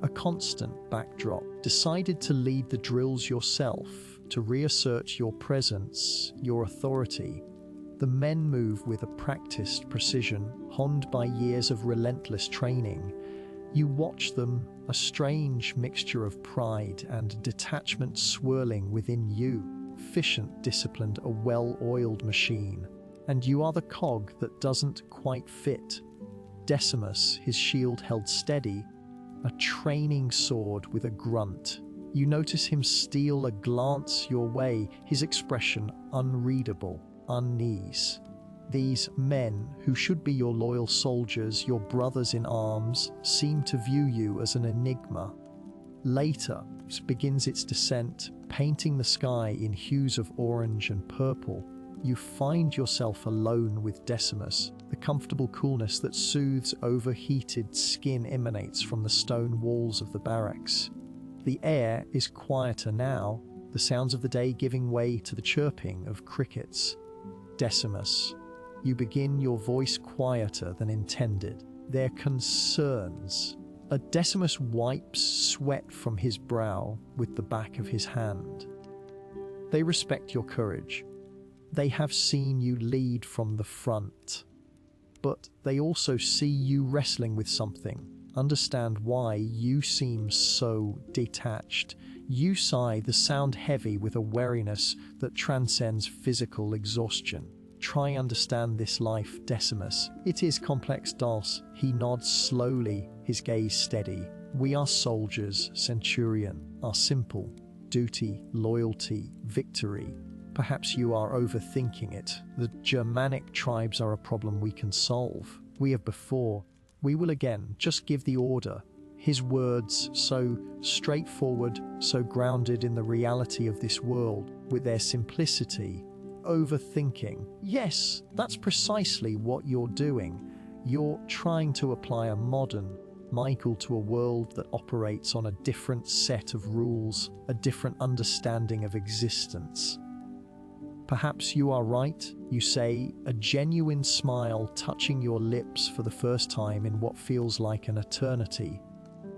Speaker 1: a constant backdrop. Decided to lead the drills yourself, to reassert your presence, your authority. The men move with a practiced precision, honed by years of relentless training. You watch them, a strange mixture of pride and detachment swirling within you. Efficient, disciplined, a well-oiled machine. And you are the cog that doesn't quite fit. Decimus, his shield held steady, a training sword with a grunt. You notice him steal a glance your way, his expression unreadable, unease. These men, who should be your loyal soldiers, your brothers in arms, seem to view you as an enigma. Later begins its descent, painting the sky in hues of orange and purple. You find yourself alone with Decimus. The comfortable coolness that soothes overheated skin emanates from the stone walls of the barracks. The air is quieter now, the sounds of the day giving way to the chirping of crickets. Decimus, you begin, your voice quieter than intended. Their concerns. A Decimus wipes sweat from his brow with the back of his hand. They respect your courage. They have seen you lead from the front. But they also see you wrestling with something. Understand why you seem so detached. You sigh, the sound heavy with a wariness that transcends physical exhaustion. Try understand this life, Decimus. It is complex, Dulce. He nods slowly, his gaze steady. We are soldiers, Centurion, are simple. Duty, loyalty, victory. Perhaps you are overthinking it. The Germanic tribes are a problem we can solve. We have before. We will again just give the order. His words, so straightforward, so grounded in the reality of this world, with their simplicity. Overthinking. Yes, that's precisely what you're doing. You're trying to apply a modern Michael to a world that operates on a different set of rules, a different understanding of existence. Perhaps you are right, you say, a genuine smile touching your lips for the first time in what feels like an eternity.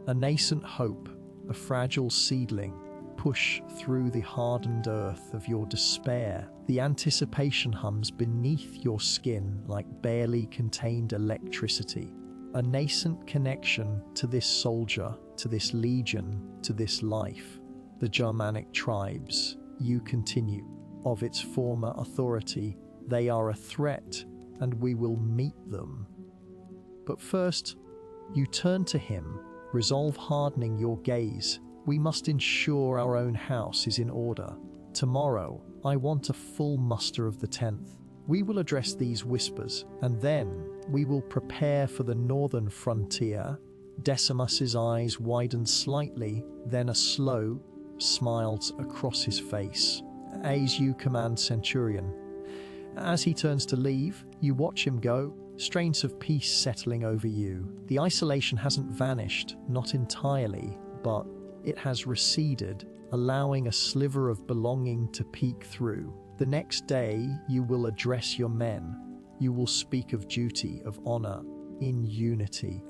Speaker 1: A nascent hope, a fragile seedling, push through the hardened earth of your despair. The anticipation hums beneath your skin like barely contained electricity. A nascent connection to this soldier, to this legion, to this life. The Germanic tribes, you continue, of its former authority, they are a threat, and we will meet them. But first, you turn to him, resolve hardening your gaze. We must ensure our own house is in order. Tomorrow, I want a full muster of the 10th. We will address these whispers, and then we will prepare for the northern frontier. Decimus's eyes widen slightly, then a slow smiles across his face. As you command, Centurion. As he turns to leave, you watch him go, strains of peace settling over you. The isolation hasn't vanished, not entirely, but it has receded, allowing a sliver of belonging to peek through. The next day, you will address your men. You will speak of duty, of honor, in unity.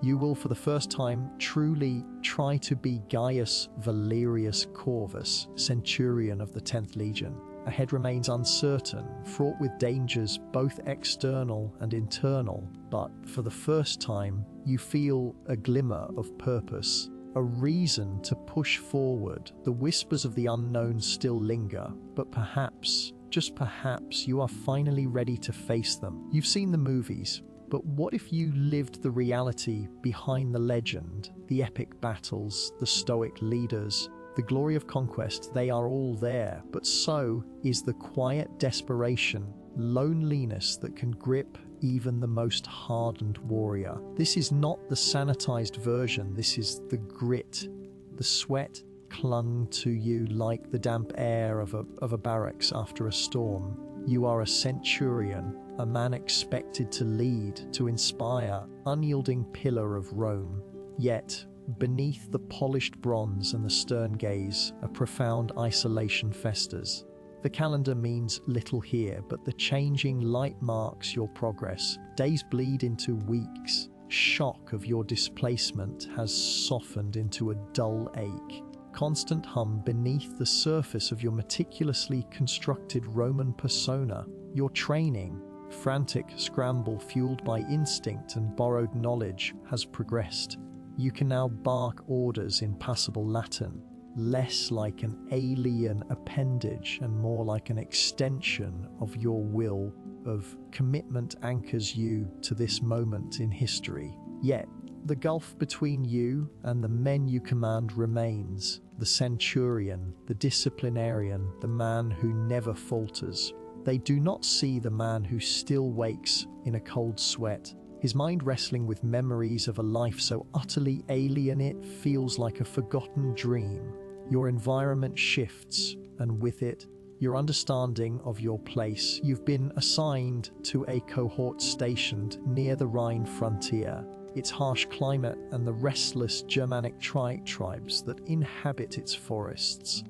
Speaker 1: You will, for the first time, truly try to be Gaius Valerius Corvus, Centurion of the 10th Legion. Ahead remains uncertain, fraught with dangers both external and internal, but for the first time, you feel a glimmer of purpose, a reason to push forward. The whispers of the unknown still linger, but perhaps, just perhaps, you are finally ready to face them. You've seen the movies, but what if you lived the reality behind the legend, the epic battles, the stoic leaders, the glory of conquest? They are all there, but so is the quiet desperation, loneliness that can grip even the most hardened warrior. This is not the sanitized version, this is the grit. The sweat clung to you like the damp air of a barracks after a storm. You are a centurion, a man expected to lead, to inspire, unyielding pillar of Rome. Yet, beneath the polished bronze and the stern gaze, a profound isolation festers. The calendar means little here, but the changing light marks your progress. Days bleed into weeks. Shock of your displacement has softened into a dull ache. Constant hum beneath the surface of your meticulously constructed Roman persona. Your training, frantic scramble fueled by instinct and borrowed knowledge, has progressed. You can now bark orders in passable Latin, less like an alien appendage and more like an extension of your will, of commitment anchors you to this moment in history. Yet, the gulf between you and the men you command remains. The centurion, the disciplinarian, the man who never falters. They do not see the man who still wakes in a cold sweat, his mind wrestling with memories of a life so utterly alien it feels like a forgotten dream. Your environment shifts, and with it, your understanding of your place. You've been assigned to a cohort stationed near the Rhine frontier. Its harsh climate and the restless Germanic tribes that inhabit its forests.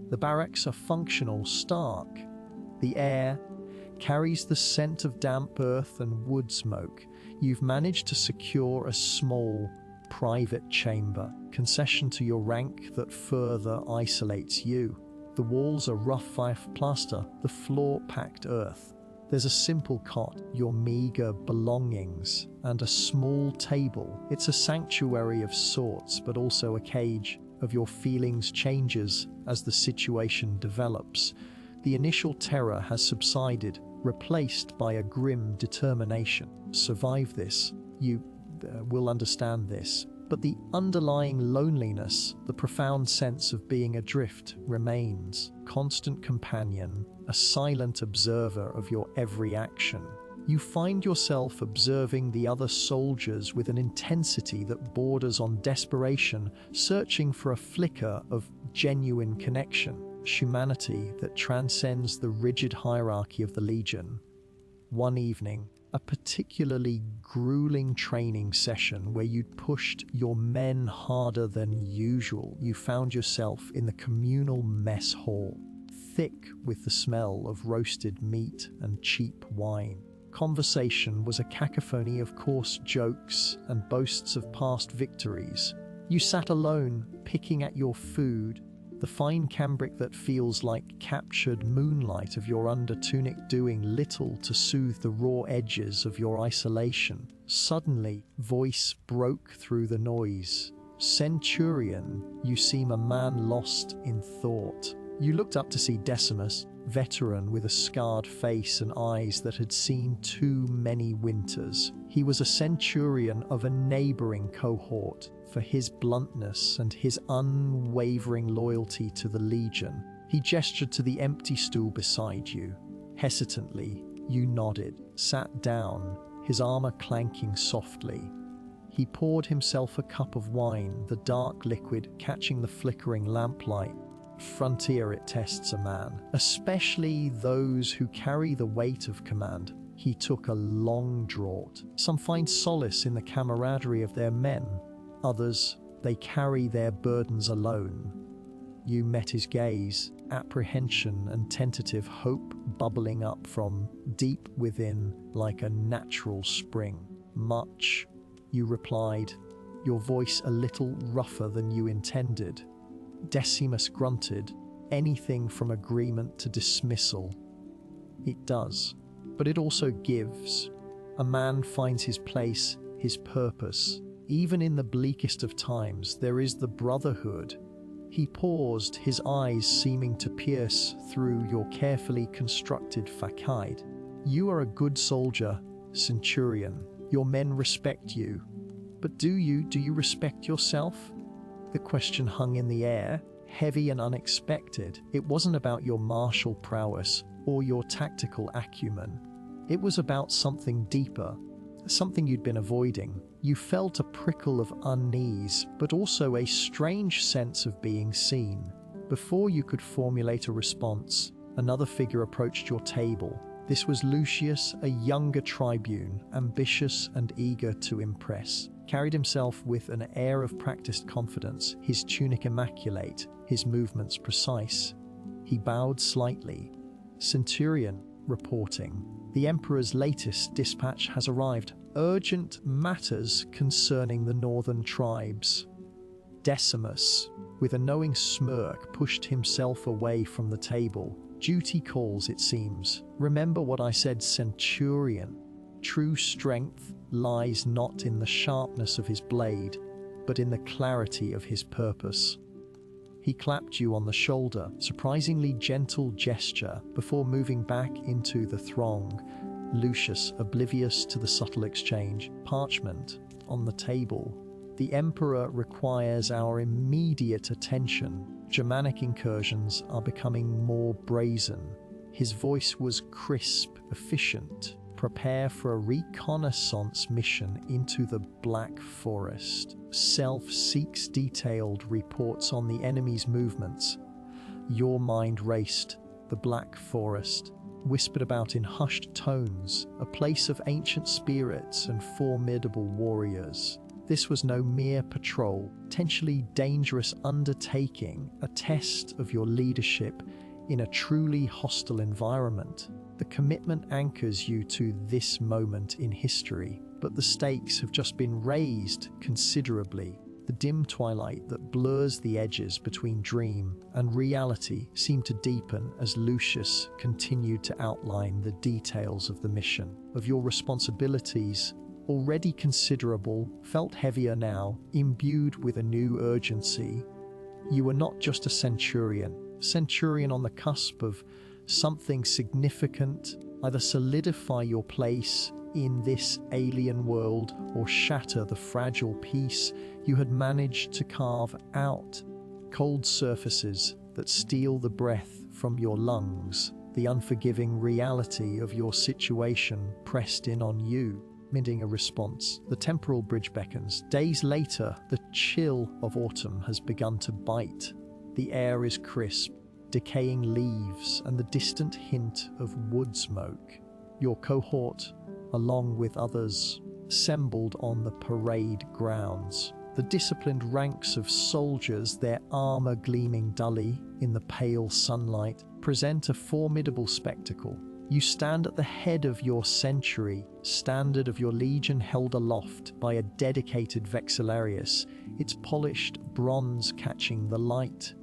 Speaker 1: The barracks are functional, stark. The air carries the scent of damp earth and wood smoke. You've managed to secure a small, private chamber, concession to your rank that further isolates you. The walls are rough five plaster, the floor packed earth. There's a simple cot, your meager belongings, and a small table. It's a sanctuary of sorts, but also a cage of your feelings changes as the situation develops. The initial terror has subsided, replaced by a grim determination. Survive this. You will understand this. But the underlying loneliness, the profound sense of being adrift, remains. Constant companion, a silent observer of your every action. You find yourself observing the other soldiers with an intensity that borders on desperation, searching for a flicker of genuine connection, humanity that transcends the rigid hierarchy of the Legion. One evening, a particularly grueling training session where you'd pushed your men harder than usual, you found yourself in the communal mess hall, thick with the smell of roasted meat and cheap wine. Conversation was a cacophony of coarse jokes and boasts of past victories. You sat alone, picking at your food, the fine cambric that feels like captured moonlight of your under-tunic doing little to soothe the raw edges of your isolation. Suddenly, voice broke through the noise. "Centurion, you seem a man lost in thought." You looked up to see Decimus, veteran with a scarred face and eyes that had seen too many winters. He was a centurion of a neighboring cohort. For his bluntness and his unwavering loyalty to the Legion, he gestured to the empty stool beside you. Hesitantly, you nodded, sat down, his armor clanking softly. He poured himself a cup of wine, the dark liquid catching the flickering lamplight. Frontier it tests a man, especially those who carry the weight of command. He took a long draught. Some find solace in the camaraderie of their men. Others, they carry their burdens alone. You met his gaze, apprehension and tentative hope bubbling up from deep within like a natural spring. "Much," you replied, your voice a little rougher than you intended. Decimus grunted, "Anything from agreement to dismissal." "It does, but it also gives. A man finds his place, his purpose. Even in the bleakest of times, there is the brotherhood." He paused, his eyes seeming to pierce through your carefully constructed facade. "You are a good soldier, Centurion. Your men respect you. But do you respect yourself?" The question hung in the air, heavy and unexpected. It wasn't about your martial prowess or your tactical acumen. It was about something deeper, something you'd been avoiding. You felt a prickle of unease, but also a strange sense of being seen. Before you could formulate a response, another figure approached your table. This was Lucius, a younger tribune, ambitious and eager to impress. Carried himself with an air of practiced confidence, his tunic immaculate, his movements precise. He bowed slightly. "Centurion, reporting. The Emperor's latest dispatch has arrived. Urgent matters concerning the northern tribes." Decimus, with a knowing smirk, pushed himself away from the table. "Duty calls, it seems. Remember what I said, Centurion. True strength lies not in the sharpness of his blade, but in the clarity of his purpose." He clapped you on the shoulder, surprisingly gentle gesture, before moving back into the throng. Lucius, oblivious to the subtle exchange, parchment on the table. "The Emperor requires our immediate attention. Germanic incursions are becoming more brazen." His voice was crisp, efficient. "Prepare for a reconnaissance mission into the Black Forest. Self seeks detailed reports on the enemy's movements." Your mind raced. The Black Forest, whispered about in hushed tones, a place of ancient spirits and formidable warriors. This was no mere patrol, potentially dangerous undertaking, a test of your leadership in a truly hostile environment. The commitment anchors you to this moment in history, but the stakes have just been raised considerably. The dim twilight that blurs the edges between dream and reality seemed to deepen as Lucius continued to outline the details of the mission. Of your responsibilities, already considerable, felt heavier now, imbued with a new urgency. You were not just a centurion on the cusp of something significant. Either solidify your place in this alien world or shatter the fragile peace you had managed to carve out. Cold surfaces that steal the breath from your lungs. the unforgiving reality of your situation pressed in on you, demanding a response. The temporal bridge beckons. Days later, the chill of autumn has begun to bite. The air is crisp, decaying leaves and the distant hint of wood smoke. Your cohort, along with others, assembled on the parade grounds. The disciplined ranks of soldiers, their armor gleaming dully in the pale sunlight, present a formidable spectacle. You stand at the head of your century, standard of your legion held aloft by a dedicated vexillarius, its polished bronze catching the light.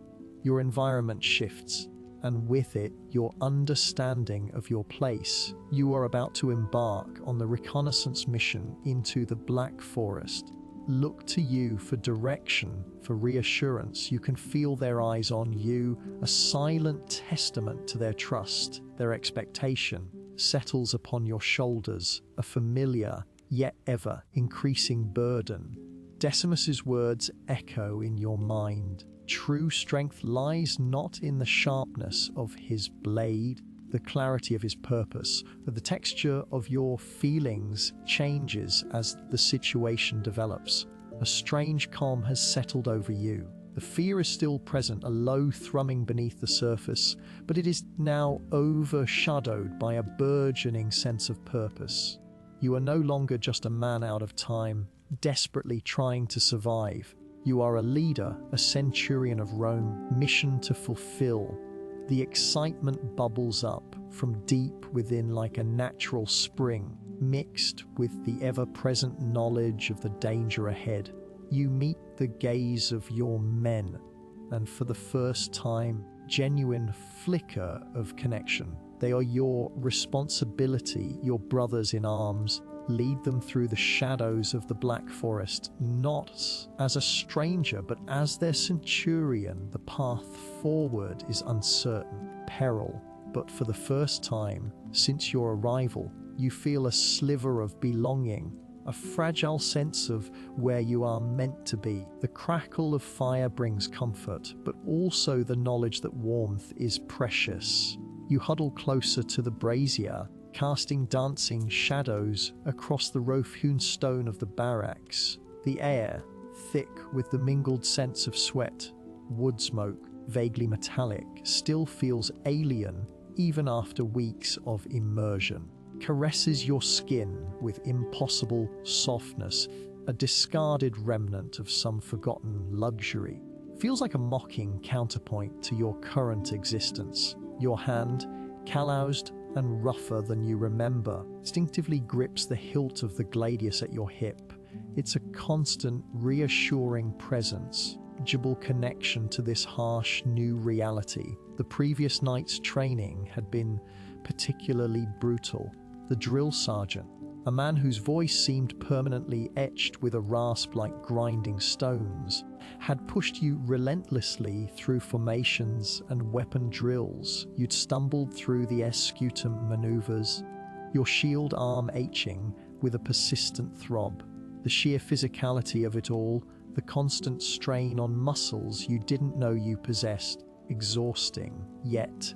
Speaker 1: Your environment shifts, and with it, your understanding of your place. You are about to embark on the reconnaissance mission into the Black Forest. Look to you for direction, for reassurance. You can feel their eyes on you, a silent testament to their trust. Their expectation settles upon your shoulders, a familiar, yet ever increasing burden. Decimus's words echo in your mind. True strength lies not in the sharpness of his blade, the clarity of his purpose, but the texture of your feelings changes as the situation develops. A strange calm has settled over you. The fear is still present, a low thrumming beneath the surface, but it is now overshadowed by a burgeoning sense of purpose. You are no longer just a man out of time, desperately trying to survive. You are a leader, a centurion of Rome, mission to fulfill. The excitement bubbles up from deep within like a natural spring, mixed with the ever-present knowledge of the danger ahead. You meet the gaze of your men, and for the first time, genuine flicker of connection. They are your responsibility, your brothers in arms. Lead them through the shadows of the Black Forest, not as a stranger, but as their centurion. The path forward is uncertain, peril, but for the first time since your arrival, you feel a sliver of belonging, a fragile sense of where you are meant to be. The crackle of fire brings comfort, but also the knowledge that warmth is precious. You huddle closer to the brazier, casting dancing shadows across the rough-hewn stone of the barracks. The air, thick with the mingled scents of sweat, wood smoke, vaguely metallic, still feels alien even after weeks of immersion. Caresses your skin with impossible softness, a discarded remnant of some forgotten luxury. Feels like a mocking counterpoint to your current existence. Your hand, calloused and rougher than you remember, instinctively grips the hilt of the gladius at your hip. It's a constant, reassuring presence, tangible connection to this harsh new reality. The previous night's training had been particularly brutal. The drill sergeant, a man whose voice seemed permanently etched with a rasp like grinding stones, had pushed you relentlessly through formations and weapon drills. You'd stumbled through the escutum maneuvers, your shield arm aching with a persistent throb. The sheer physicality of it all, the constant strain on muscles you didn't know you possessed, exhausting. Yet,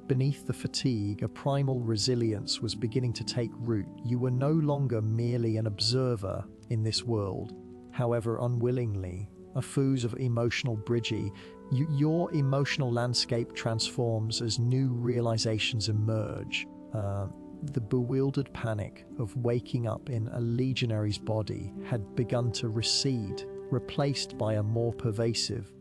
Speaker 1: beneath the fatigue, a primal resilience was beginning to take root. You were no longer merely an observer in this world, however unwillingly, a foos of emotional bridgie. Your emotional landscape transforms as new realizations emerge. The bewildered panic of waking up in a legionary's body had begun to recede, replaced by a more pervasive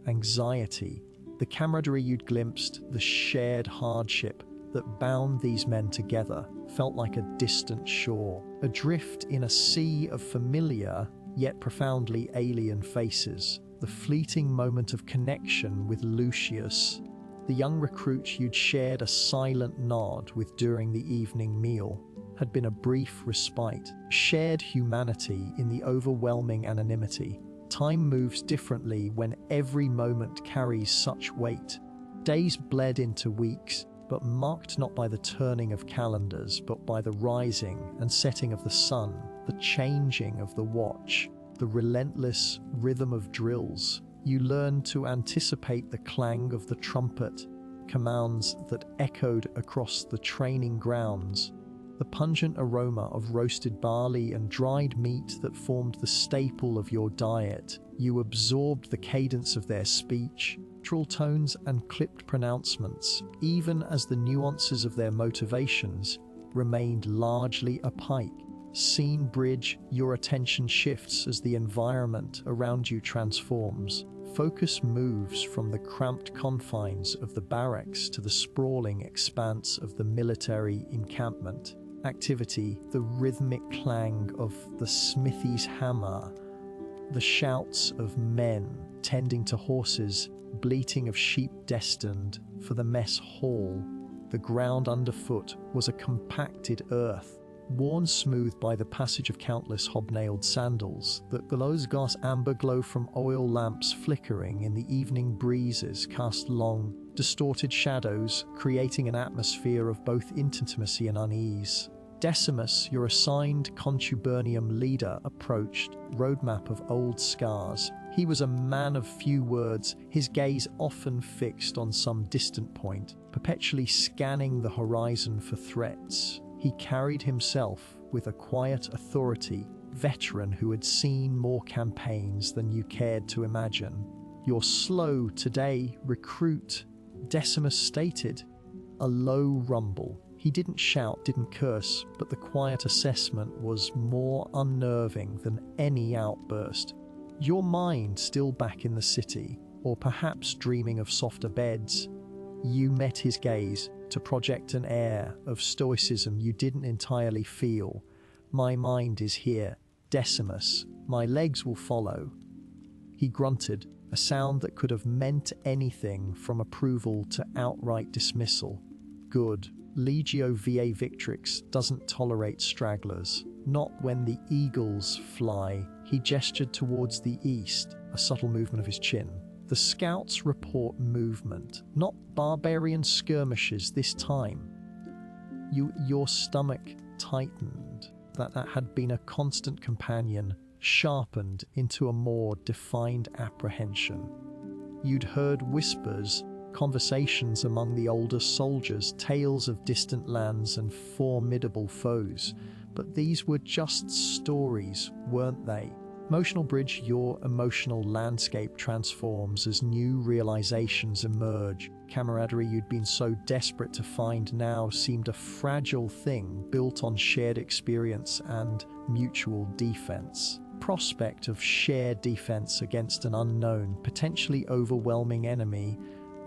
Speaker 1: anxiety. The camaraderie you'd glimpsed, the shared hardship that bound these men together, felt like a distant shore, adrift in a sea of familiar yet profoundly alien faces. The fleeting moment of connection with Lucius, the young recruit you'd shared a silent nod with during the evening meal, had been a brief respite. Shared humanity in the overwhelming anonymity. Time moves differently when every moment carries such weight. Days bled into weeks, but marked not by the turning of calendars, but by the rising and setting of the sun, the changing of the watch, the relentless rhythm of drills. You learn to anticipate the clang of the trumpet, commands that echoed across the training grounds. The pungent aroma of roasted barley and dried meat that formed the staple of your diet. You absorbed the cadence of their speech, neutral tones and clipped pronouncements, even as the nuances of their motivations remained largely opaque. Scene bridge, your attention shifts as the environment around you transforms. Focus moves from the cramped confines of the barracks to the sprawling expanse of the military encampment. Activity, the rhythmic clang of the smithy's hammer, the shouts of men tending to horses, bleating of sheep destined for the mess hall. The ground underfoot was a compacted earth, worn smooth by the passage of countless hobnailed sandals. The glass amber glow from oil lamps flickering in the evening breezes cast long, distorted shadows, creating an atmosphere of both intimacy and unease. Decimus, your assigned contubernium leader, approached, roadmap of old scars. He was a man of few words, his gaze often fixed on some distant point, perpetually scanning the horizon for threats. He carried himself with a quiet authority, veteran who had seen more campaigns than you cared to imagine. "You're slow today, recruit," Decimus stated. A low rumble. He didn't shout, didn't curse, but the quiet assessment was more unnerving than any outburst. Your mind still back in the city, or perhaps dreaming of softer beds. You met his gaze to project an air of stoicism you didn't entirely feel. "My mind is here, Decimus. My legs will follow." He grunted, a sound that could have meant anything from approval to outright dismissal. "Good. Legio VA Victrix doesn't tolerate stragglers. Not when the eagles fly." He gestured towards the east, a subtle movement of his chin. "The scouts report movement, not barbarian skirmishes this time." Your stomach tightened. That had been a constant companion, sharpened into a more defined apprehension. You'd heard whispers, conversations among the older soldiers, tales of distant lands and formidable foes, but these were just stories, weren't they? Emotional bridge, your emotional landscape transforms as new realizations emerge. Camaraderie you'd been so desperate to find now seemed a fragile thing built on shared experience and mutual defense. Prospect of shared defense against an unknown, potentially overwhelming enemy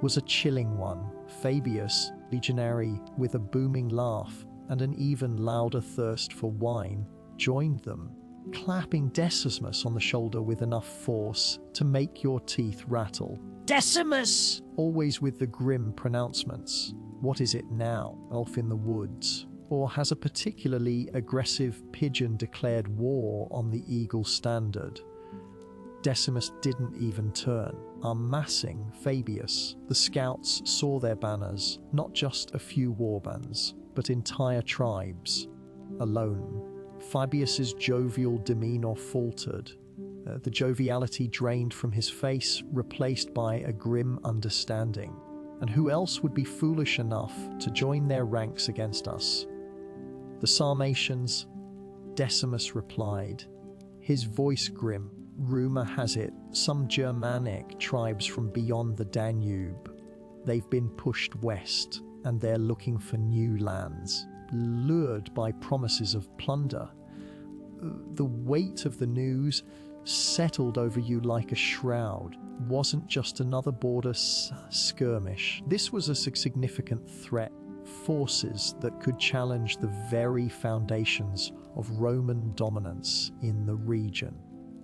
Speaker 1: was a chilling one. Fabius, legionary with a booming laugh and an even louder thirst for wine, joined them, clapping Decimus on the shoulder with enough force to make your teeth rattle.
Speaker 2: Decimus!
Speaker 1: Always with the grim pronouncements. What is it now? Elf in the woods? Or has a particularly aggressive pigeon declared war on the eagle standard? Decimus didn't even turn. Unmassing Fabius, the scouts saw their banners, not just a few warbands, but entire tribes. Alone. Fabius's jovial demeanor faltered. The joviality drained from his face, replaced by a grim understanding. And who else would be foolish enough to join their ranks against us? "The Sarmatians," Decimus replied, his voice grim. "Rumor has it, some Germanic tribes from beyond the Danube. They've been pushed west, and they're looking for new lands, lured by promises of plunder." The weight of the news settled over you like a shroud. Wasn't just another border skirmish. This was a significant threat. Forces that could challenge the very foundations of Roman dominance in the region.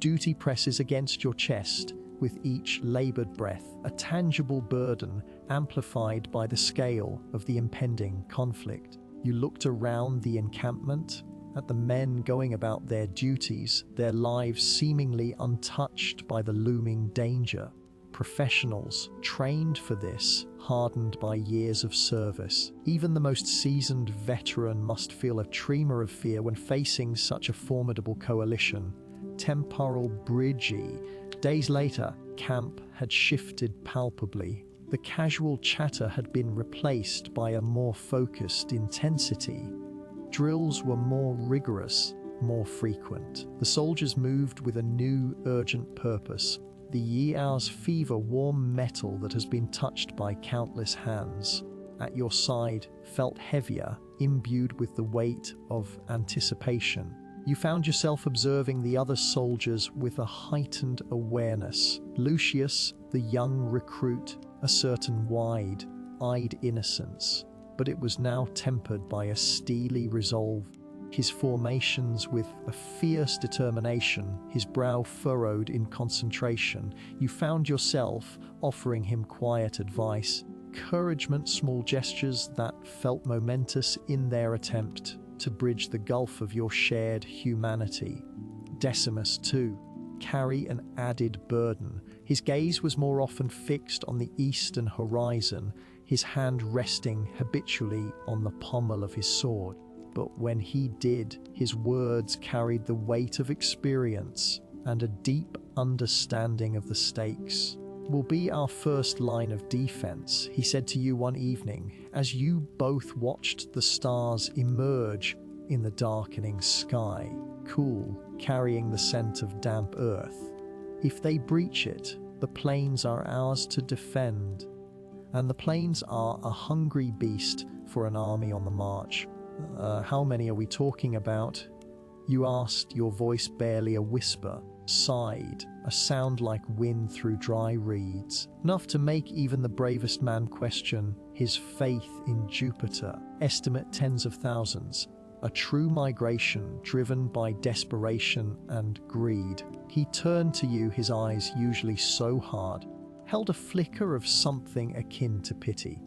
Speaker 1: Duty presses against your chest with each labored breath, a tangible burden amplified by the scale of the impending conflict. You looked around the encampment, at the men going about their duties, their lives seemingly untouched by the looming danger. Professionals, trained for this, hardened by years of service. Even the most seasoned veteran must feel a tremor of fear when facing such a formidable coalition. Temporal bridgey. Days later, camp had shifted palpably. The casual chatter had been replaced by a more focused intensity. Drills were more rigorous, more frequent. The soldiers moved with a new, urgent purpose. The year's fever warm metal that has been touched by countless hands at your side felt heavier, imbued with the weight of anticipation. You found yourself observing the other soldiers with a heightened awareness. Lucius, the young recruit, a certain wide-eyed innocence, but it was now tempered by a steely resolve. His formations with a fierce determination, his brow furrowed in concentration. You found yourself offering him quiet advice, encouragement, small gestures that felt momentous in their attempt to bridge the gulf of your shared humanity. Decimus, too, carry an added burden. His gaze was more often fixed on the eastern horizon, his hand resting habitually on the pommel of his sword. But when he did, his words carried the weight of experience and a deep understanding of the stakes. "Will be our first line of defense," he said to you one evening, as you both watched the stars emerge in the darkening sky, cool, carrying the scent of damp earth. "If they breach it, the plains are ours to defend." And the plains are a hungry beast for an army on the march. How many are we talking about?" You asked, your voice barely a whisper, sighed, a sound like wind through dry reeds, enough to make even the bravest man question his faith in Jupiter. Estimate tens of thousands, a true migration driven by desperation and greed. He turned to you, his eyes, usually so hard, held a flicker of something akin to pity.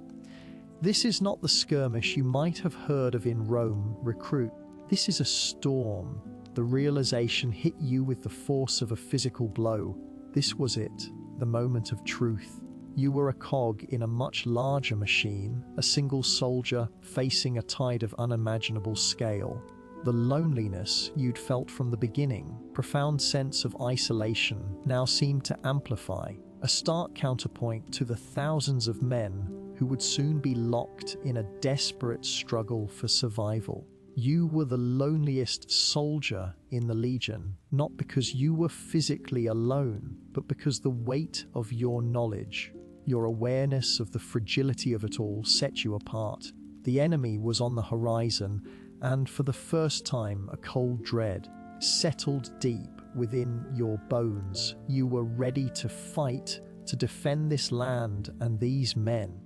Speaker 1: "This is not the skirmish you might have heard of in Rome, recruit. This is a storm." The realization hit you with the force of a physical blow. This was it, the moment of truth. You were a cog in a much larger machine, a single soldier facing a tide of unimaginable scale. The loneliness you'd felt from the beginning, profound sense of isolation, now seemed to amplify, a stark counterpoint to the thousands of men who would soon be locked in a desperate struggle for survival. You were the loneliest soldier in the Legion, not because you were physically alone, but because the weight of your knowledge, your awareness of the fragility of it all set you apart. The enemy was on the horizon, and for the first time a cold dread settled deep within your bones. You were ready to fight, to defend this land and these men.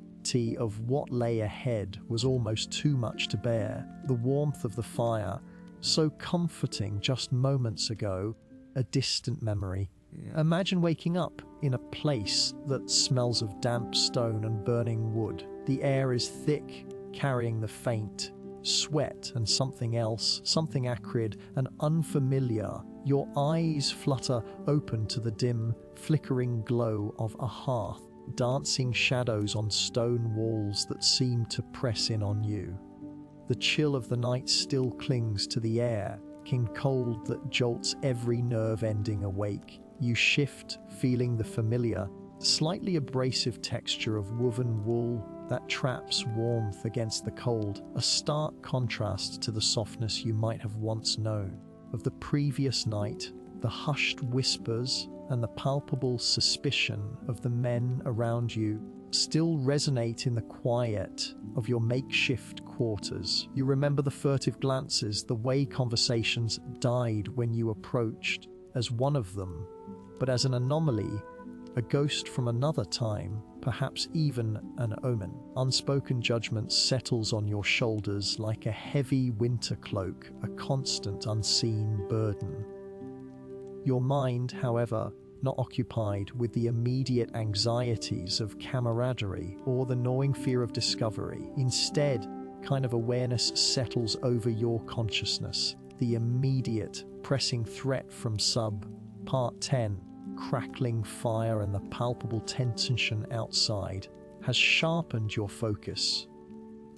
Speaker 1: Of what lay ahead was almost too much to bear. The warmth of the fire, so comforting just moments ago, a distant memory. Imagine waking up in a place that smells of damp stone and burning wood. The air is thick, carrying the faint sweat and something else, something acrid and unfamiliar. Your eyes flutter open to the dim, flickering glow of a hearth. Dancing shadows on stone walls that seem to press in on you. The chill of the night still clings to the air, king cold that jolts every nerve ending awake. You shift, feeling the familiar, slightly abrasive texture of woven wool that traps warmth against the cold, a stark contrast to the softness you might have once known. Of the previous night, the hushed whispers and the palpable suspicion of the men around you still resonate in the quiet of your makeshift quarters. You remember the furtive glances, the way conversations died when you approached, as one of them, but as an anomaly, a ghost from another time, perhaps even an omen. Unspoken judgment settles on your shoulders like a heavy winter cloak, a constant unseen burden. Your mind, however, not occupied with the immediate anxieties of camaraderie or the gnawing fear of discovery. Instead, kind of awareness settles over your consciousness. The immediate, pressing threat from Part 10, crackling fire and the palpable tension outside, has sharpened your focus.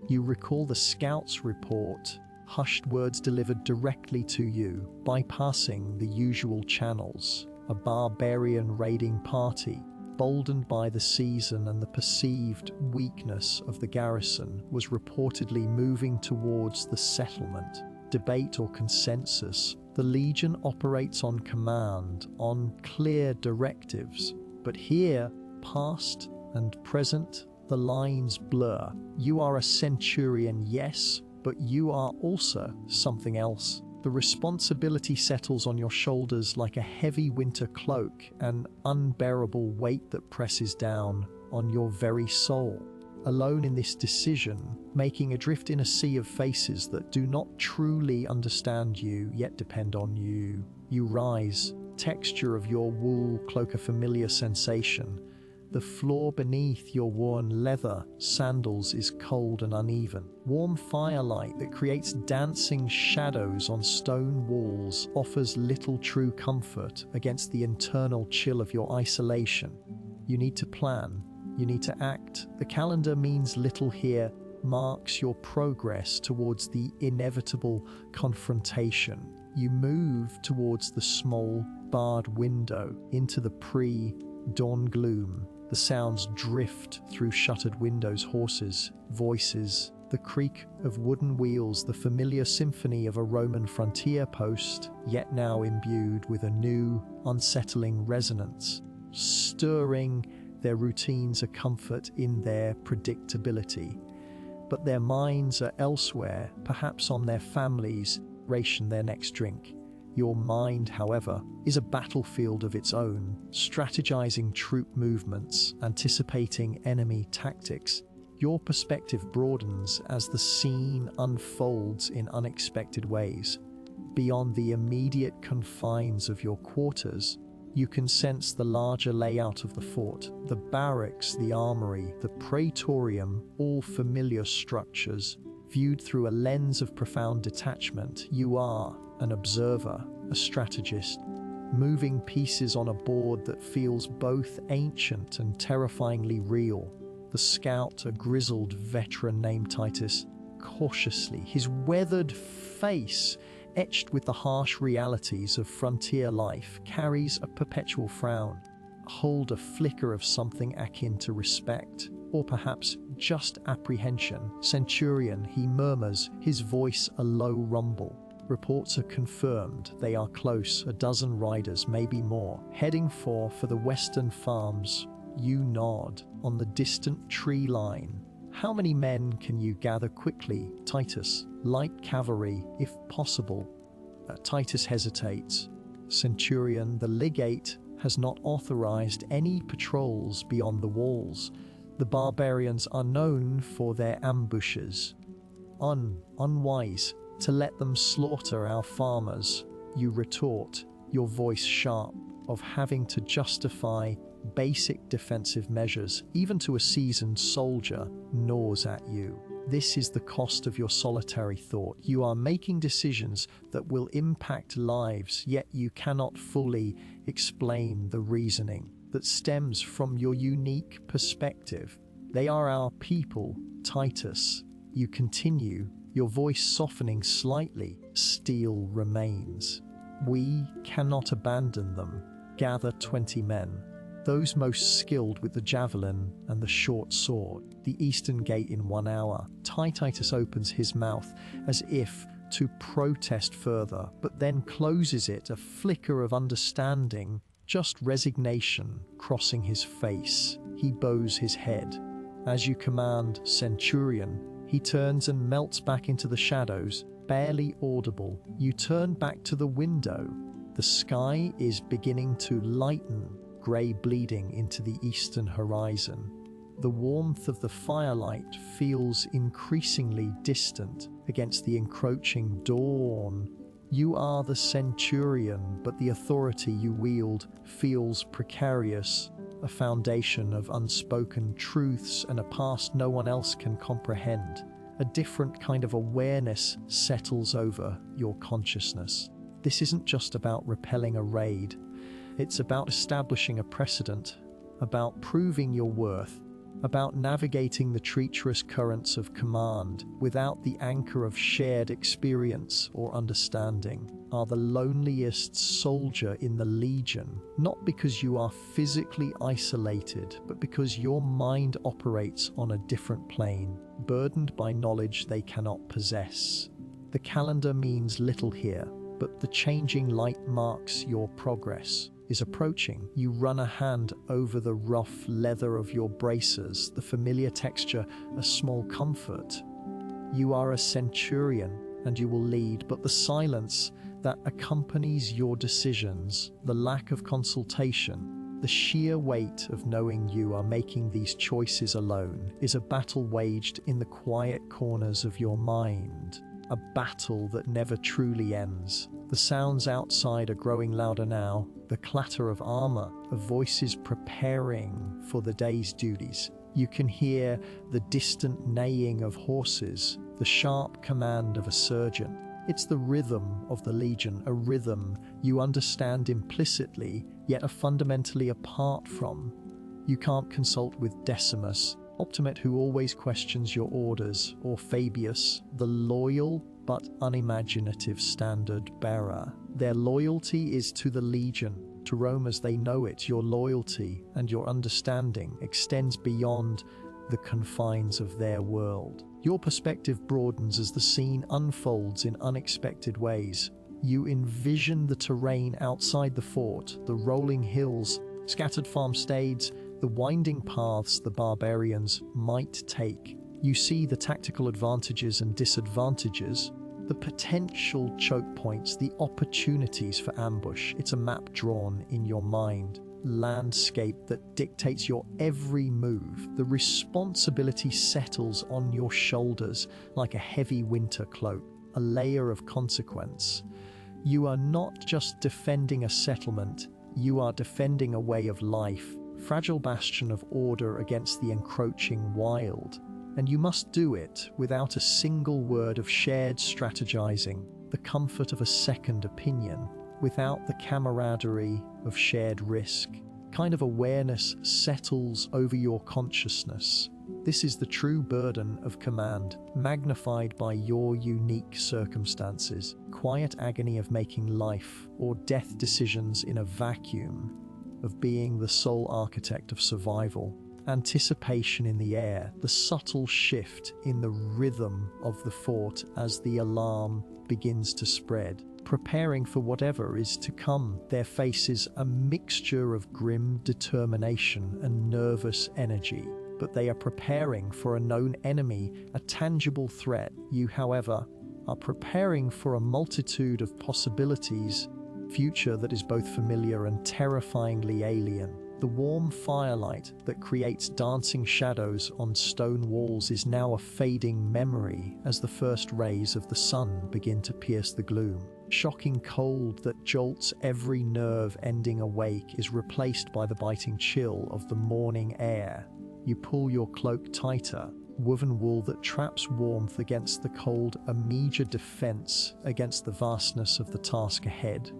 Speaker 1: You recall the scout's report, hushed words delivered directly to you, bypassing the usual channels. A barbarian raiding party, emboldened by the season and the perceived weakness of the garrison, was reportedly moving towards the settlement. Debate or consensus, the Legion operates on command, on clear directives. But here, past and present, the lines blur. You are a Centurion, yes, but you are also something else. The responsibility settles on your shoulders like a heavy winter cloak, an unbearable weight that presses down on your very soul. Alone in this decision, making adrift in a sea of faces that do not truly understand you, yet depend on you. You rise, texture of your wool cloak a familiar sensation. The floor beneath your worn leather sandals is cold and uneven. Warm firelight that creates dancing shadows on stone walls offers little true comfort against the internal chill of your isolation. You need to plan. You need to act. The calendar means little here, marks your progress towards the inevitable confrontation. You move towards the small, barred window into the pre-dawn gloom. The sounds drift through shuttered windows, horses, voices, the creak of wooden wheels, the familiar symphony of a Roman frontier post, yet now imbued with a new, unsettling resonance, stirring their routines a comfort in their predictability. But their minds are elsewhere, perhaps on their families, ration their next drink. Your mind, however, is a battlefield of its own, strategizing troop movements, anticipating enemy tactics. Your perspective broadens as the scene unfolds in unexpected ways. Beyond the immediate confines of your quarters, you can sense the larger layout of the fort, the barracks, the armory, the praetorium, all familiar structures. Viewed through a lens of profound detachment, you are an observer, a strategist, moving pieces on a board that feels both ancient and terrifyingly real. The scout, a grizzled veteran named Titus, cautiously, his weathered face etched with the harsh realities of frontier life, carries a perpetual frown, hold a flicker of something akin to respect, or perhaps just apprehension. Centurion, he murmurs, his voice a low rumble. Reports are confirmed. They are close, a dozen riders, maybe more, heading for the western farms. You nod. On the distant tree line. How many men can you gather quickly, Titus? Light cavalry, if possible. Titus hesitates. Centurion, the legate, has not authorized any patrols beyond the walls. The barbarians are known for their ambushes. Unwise to let them slaughter our farmers, you retort, your voice sharp, of having to justify basic defensive measures, even to a seasoned soldier, gnaws at you. This is the cost of your solitary thought. You are making decisions that will impact lives, yet you cannot fully explain the reasoning that stems from your unique perspective. They are our people, Titus. You continue, your voice softening slightly. Steel remains. We cannot abandon them. Gather 20 men, those most skilled with the javelin and the short sword. The eastern gate in 1 hour. Titus opens his mouth as if to protest further, but then closes it, a flicker of understanding, just resignation crossing his face. He bows his head. As you command, Centurion, he turns and melts back into the shadows, barely audible. You turn back to the window. The sky is beginning to lighten, grey bleeding into the eastern horizon. The warmth of the firelight feels increasingly distant against the encroaching dawn. You are the Centurion, but the authority you wield feels precarious, a foundation of unspoken truths and a past no one else can comprehend. A different kind of awareness settles over your consciousness. This isn't just about repelling a raid. It's about establishing a precedent, about proving your worth. about navigating the treacherous currents of command without the anchor of shared experience or understanding, are the loneliest soldier in the legion, not because you are physically isolated, but because your mind operates on a different plane, burdened by knowledge they cannot possess. The calendar means little here, but the changing light marks your progress is approaching. You run a hand over the rough leather of your bracers, the familiar texture a small comfort. You are a centurion, and you will lead, but the silence that accompanies your decisions, the lack of consultation, the sheer weight of knowing you are making these choices alone, is a battle waged in the quiet corners of your mind. A battle that never truly ends. The sounds outside are growing louder now, the clatter of armor, of voices preparing for the day's duties. You can hear the distant neighing of horses, the sharp command of a surgeon. It's the rhythm of the legion, a rhythm you understand implicitly, yet are fundamentally apart from. You can't consult with Decimus, Optimate, who always questions your orders, or Fabius, the loyal but unimaginative standard bearer. Their loyalty is to the legion, to Rome as they know it. Your loyalty and your understanding extends beyond the confines of their world. Your perspective broadens as the scene unfolds in unexpected ways. You envision the terrain outside the fort, the rolling hills, scattered farmsteads, the winding paths the barbarians might take. You see the tactical advantages and disadvantages, the potential choke points, the opportunities for ambush. It's a map drawn in your mind, landscape that dictates your every move. The responsibility settles on your shoulders like a heavy winter cloak, a layer of consequence. You are not just defending a settlement, you are defending a way of life, fragile bastion of order against the encroaching wild. And you must do it without a single word of shared strategizing, the comfort of a second opinion, without the camaraderie of shared risk. Kind of awareness settles over your consciousness. This is the true burden of command, magnified by your unique circumstances, quiet agony of making life or death decisions in a vacuum, of being the sole architect of survival, anticipation in the air, the subtle shift in the rhythm of the fort as the alarm begins to spread, preparing for whatever is to come. Their faces a mixture of grim determination and nervous energy, but they are preparing for a known enemy, a tangible threat. You, however, are preparing for a multitude of possibilities, future that is both familiar and terrifyingly alien. The warm firelight that creates dancing shadows on stone walls is now a fading memory as the first rays of the sun begin to pierce the gloom. Shocking cold that jolts every nerve ending awake is replaced by the biting chill of the morning air. You pull your cloak tighter, woven wool that traps warmth against the cold, a meager defense against the vastness of the task ahead.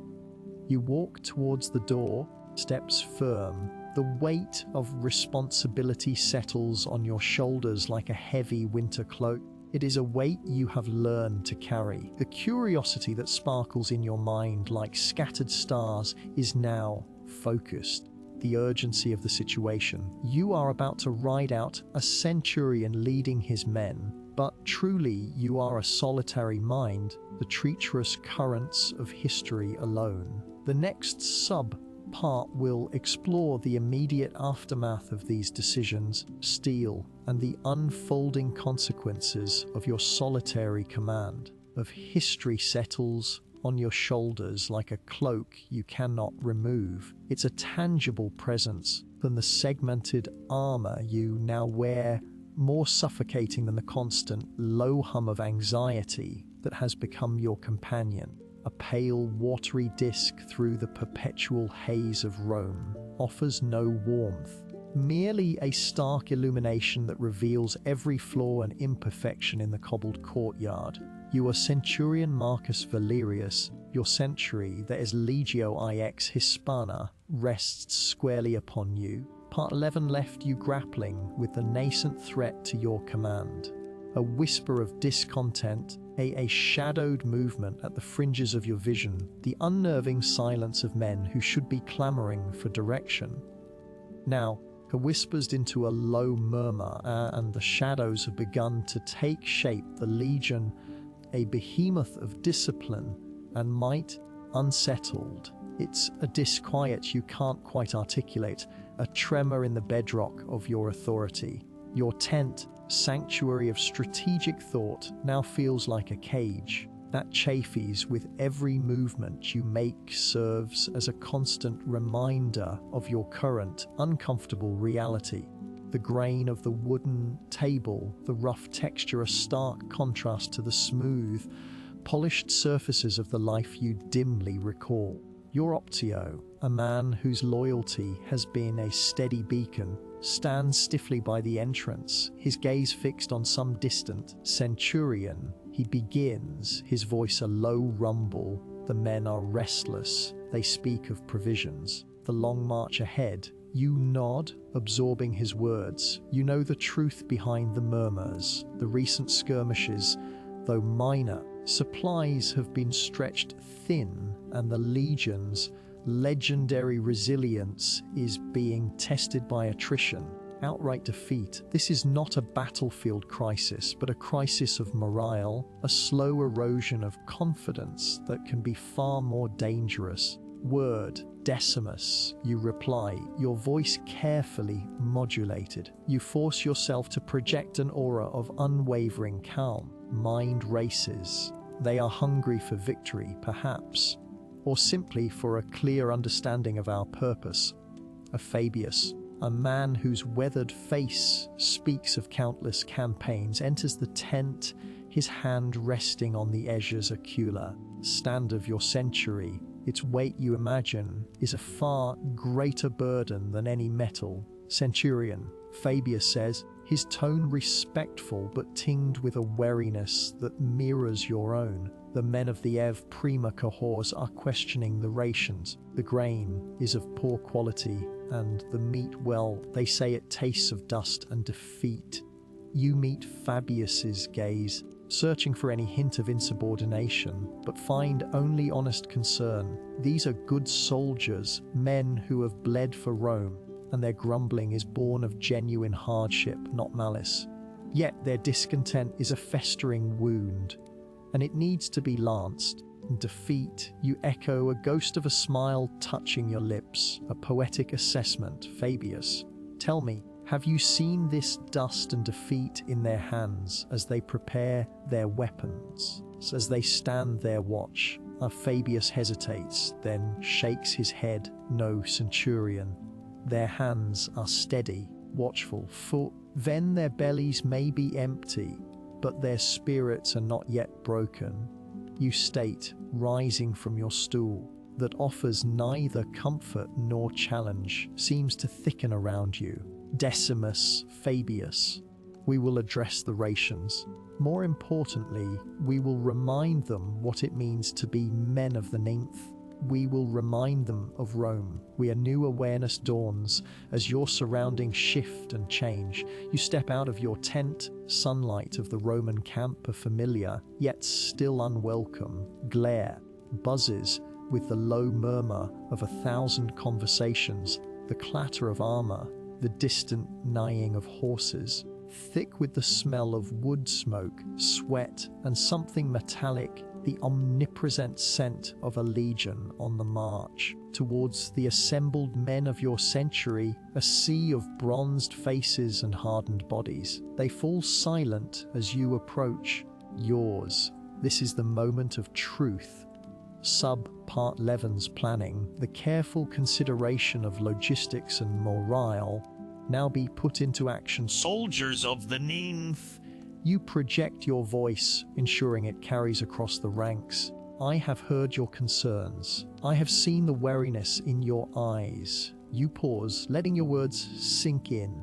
Speaker 1: You walk towards the door, steps firm. The weight of responsibility settles on your shoulders like a heavy winter cloak. It is a weight you have learned to carry. The curiosity that sparkles in your mind like scattered stars is now focused. The urgency of the situation. You are about to ride out a centurion leading his men, but truly you are a solitary mind, the treacherous currents of history alone. The next sub-part will explore the immediate aftermath of these decisions, steel, and the unfolding consequences of your solitary command. Of history settles on your shoulders like a cloak you cannot remove. It's a tangible presence than the segmented armor you now wear, more suffocating than the constant low hum of anxiety that has become your companion. A pale, watery disk through the perpetual haze of Rome offers no warmth, merely a stark illumination that reveals every flaw and imperfection in the cobbled courtyard. You are Centurion Marcus Valerius. Your century, that is Legio IX Hispana, rests squarely upon you. Part 11 left you grappling with the nascent threat to your command. A whisper of discontent, a shadowed movement at the fringes of your vision, the unnerving silence of men who should be clamoring for direction. Now, whispers into a low murmur, and the shadows have begun to take shape. The Legion, a behemoth of discipline and might, unsettled. It's a disquiet you can't quite articulate, a tremor in the bedrock of your authority. Your tent, sanctuary of strategic thought, now feels like a cage that chafes with every movement you make, serves as a constant reminder of your current, uncomfortable reality. The grain of the wooden table, the rough texture, a stark contrast to the smooth, polished surfaces of the life you dimly recall. Your Optio, a man whose loyalty has been a steady beacon, stands stiffly by the entrance, his gaze fixed on some distant Centurion. He begins, his voice a low rumble. The men are restless. They speak of provisions. The long march ahead. You nod, absorbing his words. You know the truth behind the murmurs. The recent skirmishes, though minor, supplies have been stretched thin, and the Legion's legendary resilience is being tested by attrition, outright defeat. This is not a battlefield crisis, but a crisis of morale, a slow erosion of confidence that can be far more dangerous. Word, Decimus, you reply, your voice carefully modulated. You force yourself to project an aura of unwavering calm. Mind races. They are hungry for victory, perhaps, or simply for a clear understanding of our purpose. A Fabius, a man whose weathered face speaks of countless campaigns, enters the tent, his hand resting on the Aegis Ocula, stand of your century. Its weight, you imagine, is a far greater burden than any metal. Centurion, Fabius says, his tone respectful but tinged with a wariness that mirrors your own. The men of the Ev Prima cohorts are questioning the rations. The grain is of poor quality, and the meat, well, they say it tastes of dust and defeat. You meet Fabius's gaze, searching for any hint of insubordination, but find only honest concern. These are good soldiers, men who have bled for Rome, and their grumbling is born of genuine hardship, not malice. Yet their discontent is a festering wound, and it needs to be lanced. In defeat, you echo, a ghost of a smile touching your lips, a poetic assessment. Fabius, tell me, have you seen this dust and defeat in their hands as they prepare their weapons, as they stand their watch? Fabius hesitates, then shakes his head. No, Centurion. Their hands are steady, watchful, full. Then their bellies may be empty, but their spirits are not yet broken. You state, rising from your stool, that offers neither comfort nor challenge, seems to thicken around you. Decimus, Fabius, we will address the rations. More importantly, we will remind them what it means to be men of the ninth. We will remind them of Rome. A new awareness dawns as your surroundings shift and change. You step out of your tent, sunlight of the Roman camp, a familiar, yet still unwelcome glare, buzzes with the low murmur of 1,000 conversations, the clatter of armor, the distant neighing of horses, thick with the smell of wood smoke, sweat, and something metallic, the omnipresent scent of a legion on the march. Towards the assembled men of your century, a sea of bronzed faces and hardened bodies. They fall silent as you approach. Yours. This is the moment of truth. Part 11's planning, the careful consideration of logistics and morale, now be put into action.
Speaker 2: Soldiers of the ninth.
Speaker 1: You project your voice, ensuring it carries across the ranks. I have heard your concerns. I have seen the wariness in your eyes. You pause, letting your words sink in.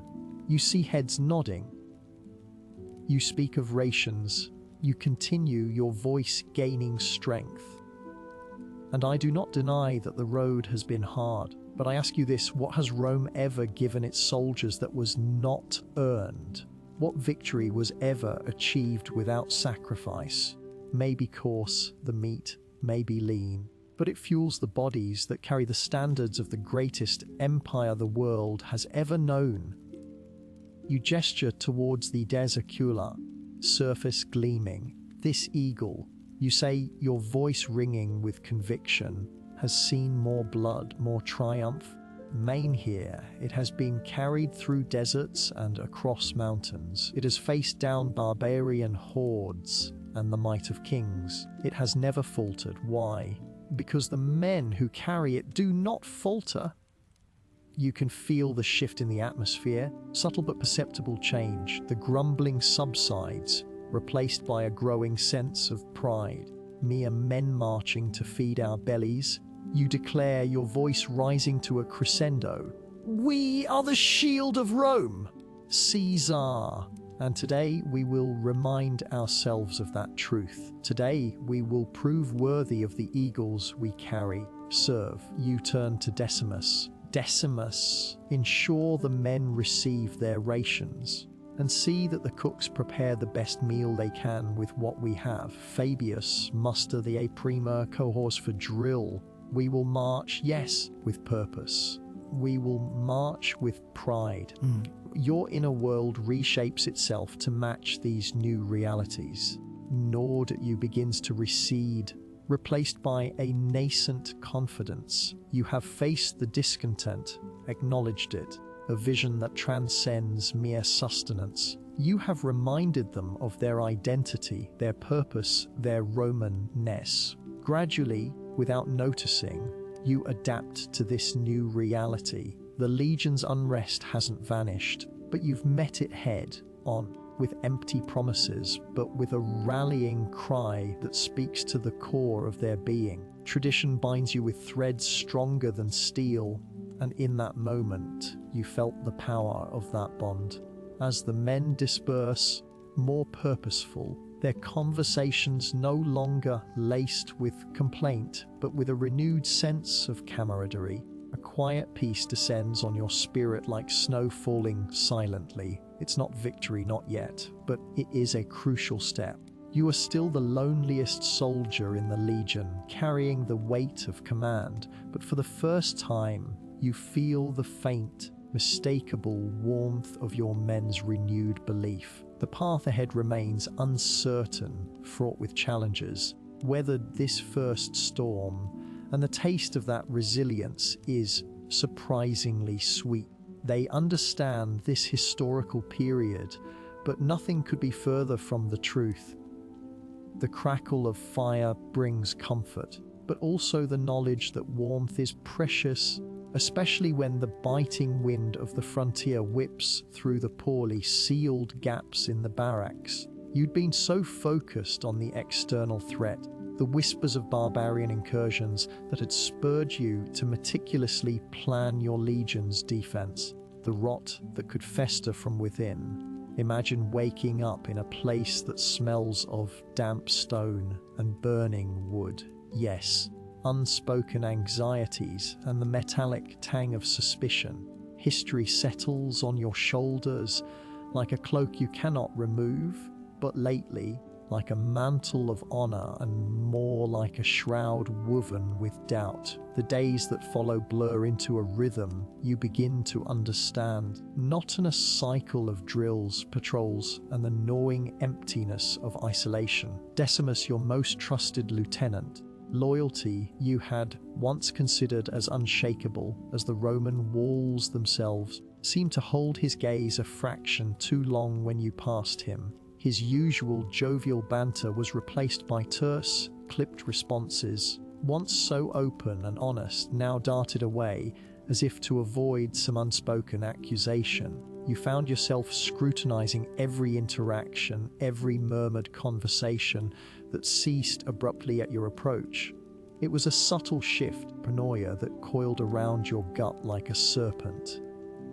Speaker 1: You see heads nodding. You speak of rations. You continue, your voice gaining strength. And I do not deny that the road has been hard. But I ask you this, what has Rome ever given its soldiers that was not earned? What victory was ever achieved without sacrifice? Maybe coarse, the meat, maybe lean, but it fuels the bodies that carry the standards of the greatest empire the world has ever known. You gesture towards the desicula, surface gleaming. This eagle, you say, your voice ringing with conviction, has seen more blood, more triumph. Main here, it has been carried through deserts and across mountains. It has faced down barbarian hordes and the might of kings. It has never faltered. Why? Because the men who carry it do not falter. You can feel the shift in the atmosphere, subtle but perceptible change. The grumbling subsides, replaced by a growing sense of pride. Mere men marching to feed our bellies. You declare, your voice rising to a crescendo. We are the shield of Rome, Caesar. And today we will remind ourselves of that truth. Today we will prove worthy of the eagles we carry. Serve. You turn to Decimus. Decimus, ensure the men receive their rations, and see that the cooks prepare the best meal they can with what we have. Fabius, muster the A prima cohorts for drill. We will march, yes, with purpose. We will march with pride. Your inner world reshapes itself to match these new realities. Gnawed at you begins to recede, replaced by a nascent confidence. You have faced the discontent, acknowledged it, a vision that transcends mere sustenance. You have reminded them of their identity, their purpose, their Roman-ness. Gradually, without noticing, you adapt to this new reality. The legion's unrest hasn't vanished, but you've met it head on, with empty promises, but with a rallying cry that speaks to the core of their being. Tradition binds you with threads stronger than steel, and in that moment, you felt the power of that bond. As the men disperse, more purposeful, their conversations no longer laced with complaint, but with a renewed sense of camaraderie. A quiet peace descends on your spirit like snow falling silently. It's not victory, not yet, but it is a crucial step. You are still the loneliest soldier in the legion, carrying the weight of command, but for the first time, you feel the faint, mistakable warmth of your men's renewed belief. The path ahead remains uncertain, fraught with challenges. Weathered this first storm, and the taste of that resilience is surprisingly sweet. They understand this historical period, but nothing could be further from the truth. The crackle of fire brings comfort, but also the knowledge that warmth is precious, especially when the biting wind of the frontier whips through the poorly sealed gaps in the barracks. You'd been so focused on the external threat, the whispers of barbarian incursions, that had spurred you to meticulously plan your legion's defense, the rot that could fester from within. Imagine waking up in a place that smells of damp stone and burning wood. Yes, unspoken anxieties and the metallic tang of suspicion. History settles on your shoulders like a cloak you cannot remove, but lately, like a mantle of honor and more like a shroud woven with doubt. The days that follow blur into a rhythm you begin to understand, not in a cycle of drills, patrols, and the gnawing emptiness of isolation. Decimus, your most trusted lieutenant, loyalty you had once considered as unshakable as the Roman walls themselves, seemed to hold his gaze a fraction too long when you passed him. His usual jovial banter was replaced by terse, clipped responses. Once so open and honest, now darted away as if to avoid some unspoken accusation. You found yourself scrutinizing every interaction, every murmured conversation that ceased abruptly at your approach. It was a subtle shift, paranoia, that coiled around your gut like a serpent.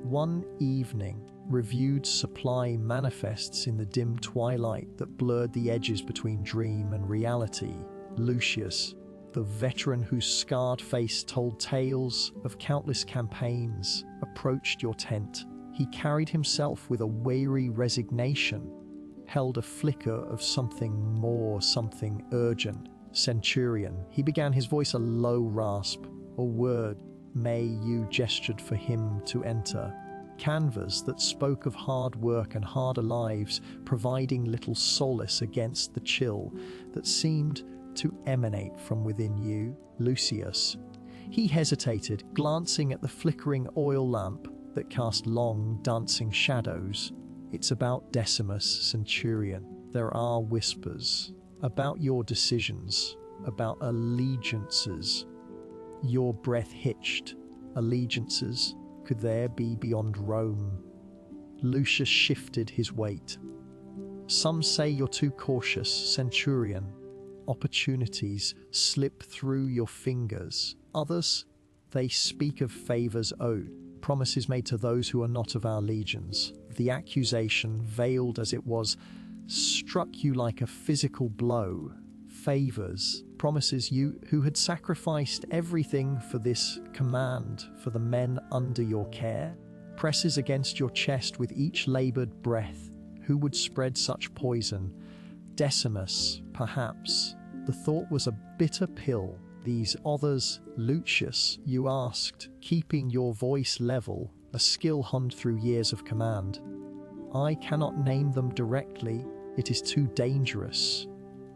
Speaker 1: One evening, reviewed supply manifests in the dim twilight that blurred the edges between dream and reality. Lucius, The veteran whose scarred face told tales of countless campaigns approached your tent. He carried himself with a weary resignation, held a flicker of something more, something urgent. Centurion, he began, his voice a low rasp. A word, may you gestured for him to enter. Canvas that spoke of hard work and harder lives, providing little solace against the chill that seemed to emanate from within you. Lucius. He hesitated, glancing at the flickering oil lamp that cast long, dancing shadows. It's about Decimus, Centurion. There are whispers about your decisions, about allegiances. Your breath hitched. Allegiances? Could there be beyond Rome? Lucius shifted his weight. Some say you're too cautious, Centurion. Opportunities slip through your fingers. Others, they speak of favors owed, promises made to those who are not of our legions. The accusation, veiled as it was, struck you like a physical blow. Favors, promises you who had sacrificed everything for this command, for the men under your care. Presses against your chest with each labored breath. Who would spread such poison? Decimus, perhaps. The thought was a bitter pill. These others, Lucius, you asked, keeping your voice level, a skill honed through years of command. I cannot name them directly, it is too dangerous.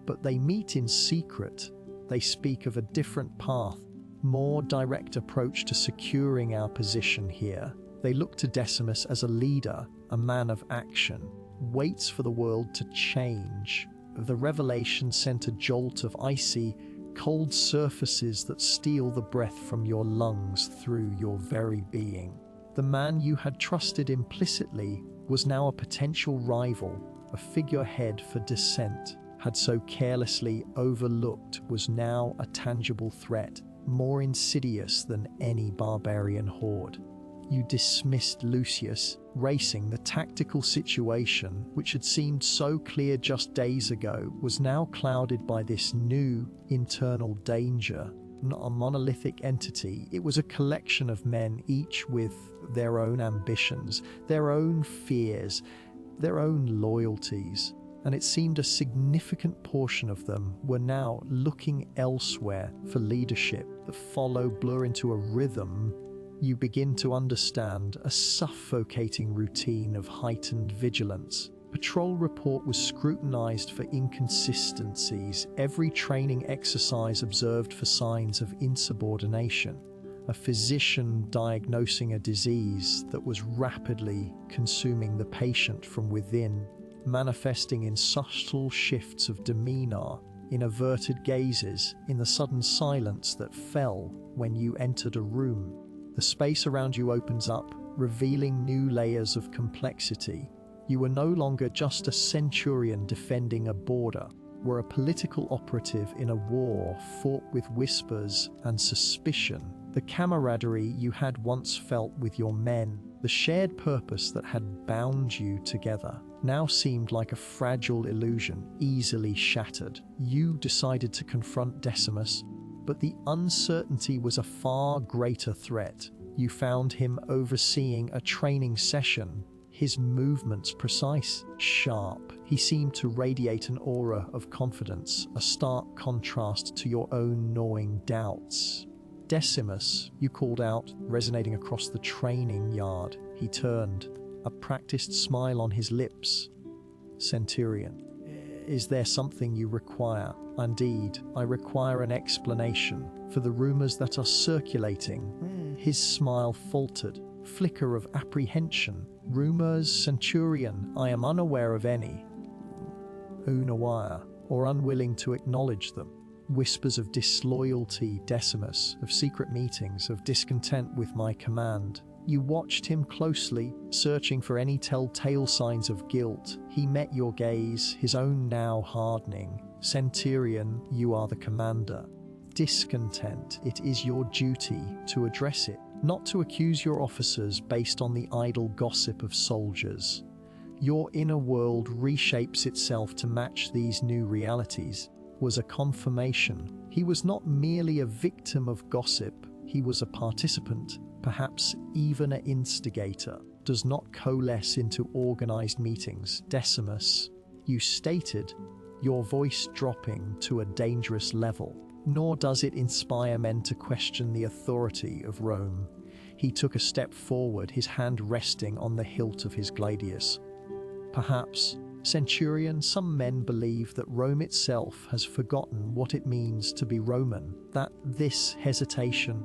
Speaker 1: But they meet in secret. They speak of a different path, more direct approach to securing our position here. They look to Decimus as a leader, a man of action, waits for the world to change. The revelation sent a jolt of icy, cold surfaces that steal the breath from your lungs through your very being. The man you had trusted implicitly was now a potential rival, a figurehead for dissent, had so carelessly overlooked was now a tangible threat, more insidious than any barbarian horde. You dismissed Lucius, racing the tactical situation, which had seemed so clear just days ago, was now clouded by this new internal danger. Not a monolithic entity, it was a collection of men, each with their own ambitions, their own fears, their own loyalties. And it seemed a significant portion of them were now looking elsewhere for leadership that follow blur into a rhythm. You begin to understand a suffocating routine of heightened vigilance. Patrol report was scrutinized for inconsistencies, every training exercise observed for signs of insubordination. A physician diagnosing a disease that was rapidly consuming the patient from within, manifesting in subtle shifts of demeanor, in averted gazes, in the sudden silence that fell when you entered a room. The space around you opens up, revealing new layers of complexity. You were no longer just a centurion defending a border, were a political operative in a war fought with whispers and suspicion. The camaraderie you had once felt with your men, the shared purpose that had bound you together, now seemed like a fragile illusion, easily shattered. You decided to confront Decimus, but the uncertainty was a far greater threat. You found him overseeing a training session, his movements precise, sharp. He seemed to radiate an aura of confidence, a stark contrast to your own gnawing doubts. Decimus, you called out, resonating across the training yard. He turned, a practiced smile on his lips. Centurion, is there something you require? Indeed, I require an explanation for the rumors that are circulating. His smile faltered, flicker of apprehension. Rumors, Centurion, I am unaware of any. Unaware, or unwilling to acknowledge them. Whispers of disloyalty, Decimus, of secret meetings, of discontent with my command. You watched him closely, searching for any telltale signs of guilt. He met your gaze, his own now hardening. Centurion, you are the commander. Discontent, it is your duty to address it, not to accuse your officers based on the idle gossip of soldiers. Your inner world reshapes itself to match these new realities. was a confirmation. He was not merely a victim of gossip, he was a participant, perhaps even an instigator. Does not coalesce into organized meetings. Decimus, you stated, your voice dropping to a dangerous level. Nor does it inspire men to question the authority of Rome. He took a step forward, his hand resting on the hilt of his gladius. Perhaps, Centurion, some men believe that Rome itself has forgotten what it means to be Roman, that this hesitation,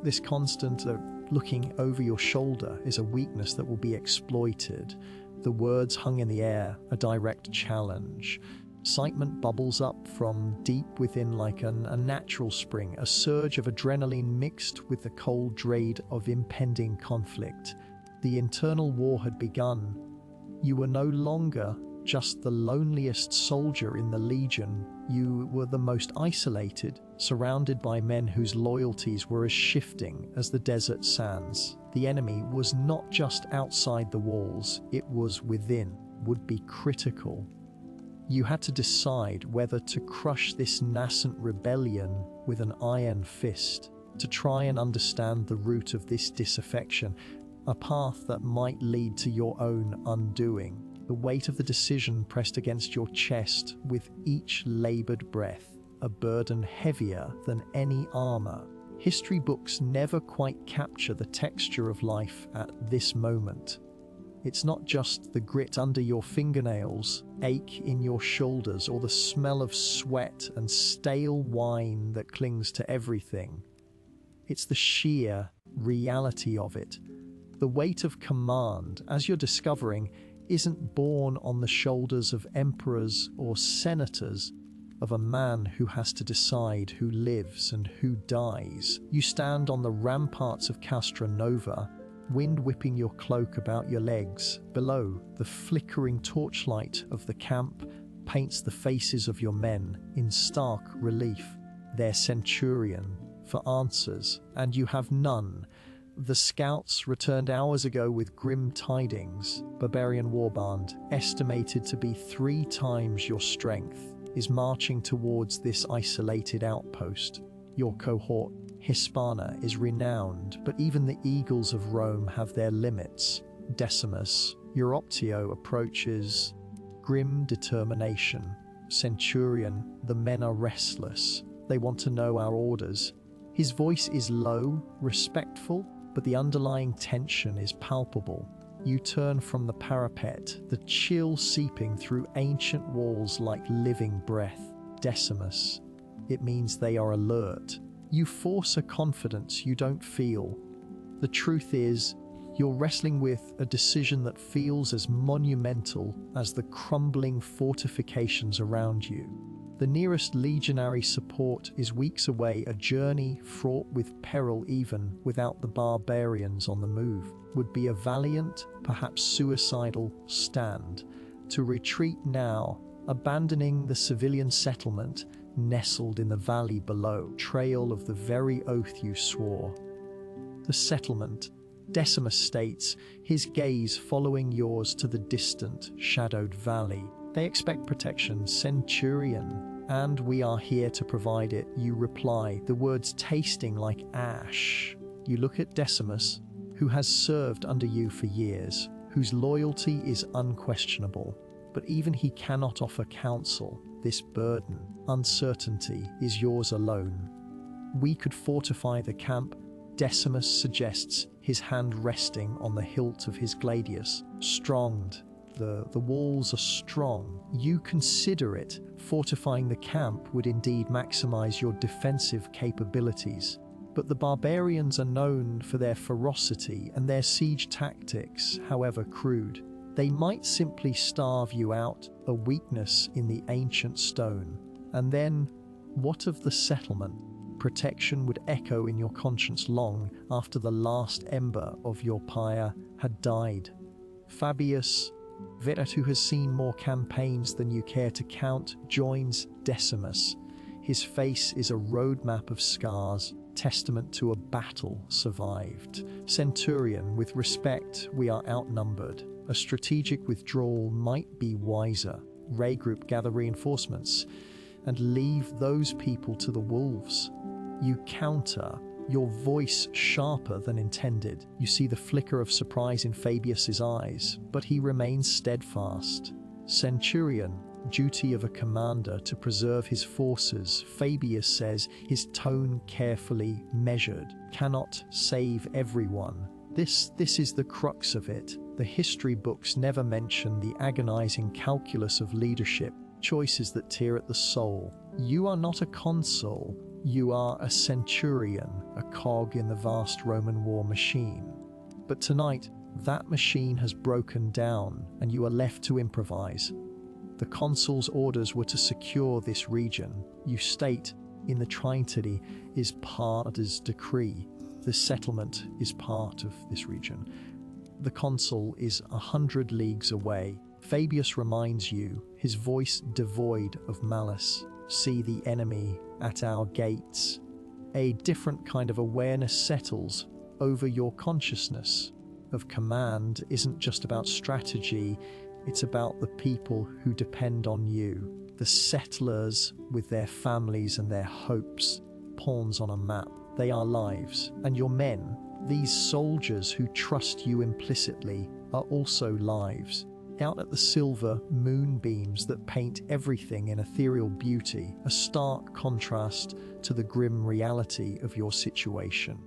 Speaker 1: this constant looking over your shoulder is a weakness that will be exploited. The words hung in the air, a direct challenge. Excitement bubbles up from deep within like a natural spring, a surge of adrenaline mixed with the cold dread of impending conflict. The internal war had begun. You were no longer just the loneliest soldier in the legion. You were the most isolated, surrounded by men whose loyalties were as shifting as the desert sands. The enemy was not just outside the walls, it was within, would be critical. You had to decide whether to crush this nascent rebellion with an iron fist, to try and understand the root of this disaffection, a path that might lead to your own undoing. The weight of the decision pressed against your chest with each labored breath, a burden heavier than any armor. History books never quite capture the texture of life at this moment. It's not just the grit under your fingernails, ache in your shoulders, or the smell of sweat and stale wine that clings to everything. It's the sheer reality of it. The weight of command, as you're discovering, isn't borne on the shoulders of emperors or senators, of a man who has to decide who lives and who dies. You stand on the ramparts of Castronova, wind whipping your cloak about your legs. Below, the flickering torchlight of the camp paints the faces of your men in stark relief. Their Centurion for answers, and you have none. The scouts returned hours ago with grim tidings. Barbarian warband, estimated to be 3 times your strength, is marching towards this isolated outpost. Your cohort, Hispana, is renowned, but even the eagles of Rome have their limits. Decimus, your Optio approaches. Grim determination. Centurion, the men are restless. They want to know our orders. His voice is low, respectful, but the underlying tension is palpable. You turn from the parapet, the chill seeping through ancient walls like living breath. Decimus, it means they are alert. You force a confidence you don't feel. The truth is, you're wrestling with a decision that feels as monumental as the crumbling fortifications around you. The nearest legionary support is weeks away, a journey fraught with peril even without the barbarians on the move. Would be a valiant, perhaps suicidal, stand. To retreat now, abandoning the civilian settlement nestled in the valley below, trail of the very oath you swore. The settlement, Decimus states, his gaze following yours to the distant, shadowed valley. They expect protection, Centurion, and we are here to provide it, you reply, the words tasting like ash. You look at Decimus, who has served under you for years, whose loyalty is unquestionable, but even he cannot offer counsel. This burden, uncertainty, is yours alone. We could fortify the camp, Decimus suggests, his hand resting on the hilt of his gladius. Stronged. The walls are strong. You consider it. Fortifying the camp would indeed maximize your defensive capabilities. But the barbarians are known for their ferocity, and their siege tactics, however crude. They might simply starve you out, a weakness in the ancient stone. And then, what of the settlement? Protection would echo in your conscience long after the last ember of your pyre had died. Fabius, Veteran, who has seen more campaigns than you care to count, joins Decimus. His face is a roadmap of scars, testament to a battle survived. Centurion, with respect, we are outnumbered. A strategic withdrawal might be wiser. Ray Group gather reinforcements. and leave those people to the wolves. You counter, your voice sharper than intended. You see the flicker of surprise in Fabius's eyes, but he remains steadfast. Centurion, duty of a commander to preserve his forces, Fabius says, his tone carefully measured. Cannot save everyone. This is the crux of it. The history books never mention the agonizing calculus of leadership, choices that tear at the soul. You are not a consul. You are a centurion, a cog in the vast Roman war machine. But tonight, that machine has broken down and you are left to improvise. The consul's orders were to secure this region. You state in the Trinity is part of his decree. The settlement is part of this region. The consul is 100 leagues away. Fabius reminds you, his voice devoid of malice. See the enemy at our gates. A different kind of awareness settles over your consciousness of command isn't just about strategy, it's about the people who depend on you. The settlers with their families and their hopes, pawns on a map. They are lives. And your men, these soldiers who trust you implicitly, are also lives. Out at the silver moonbeams that paint everything in ethereal beauty, a stark contrast to the grim reality of your situation.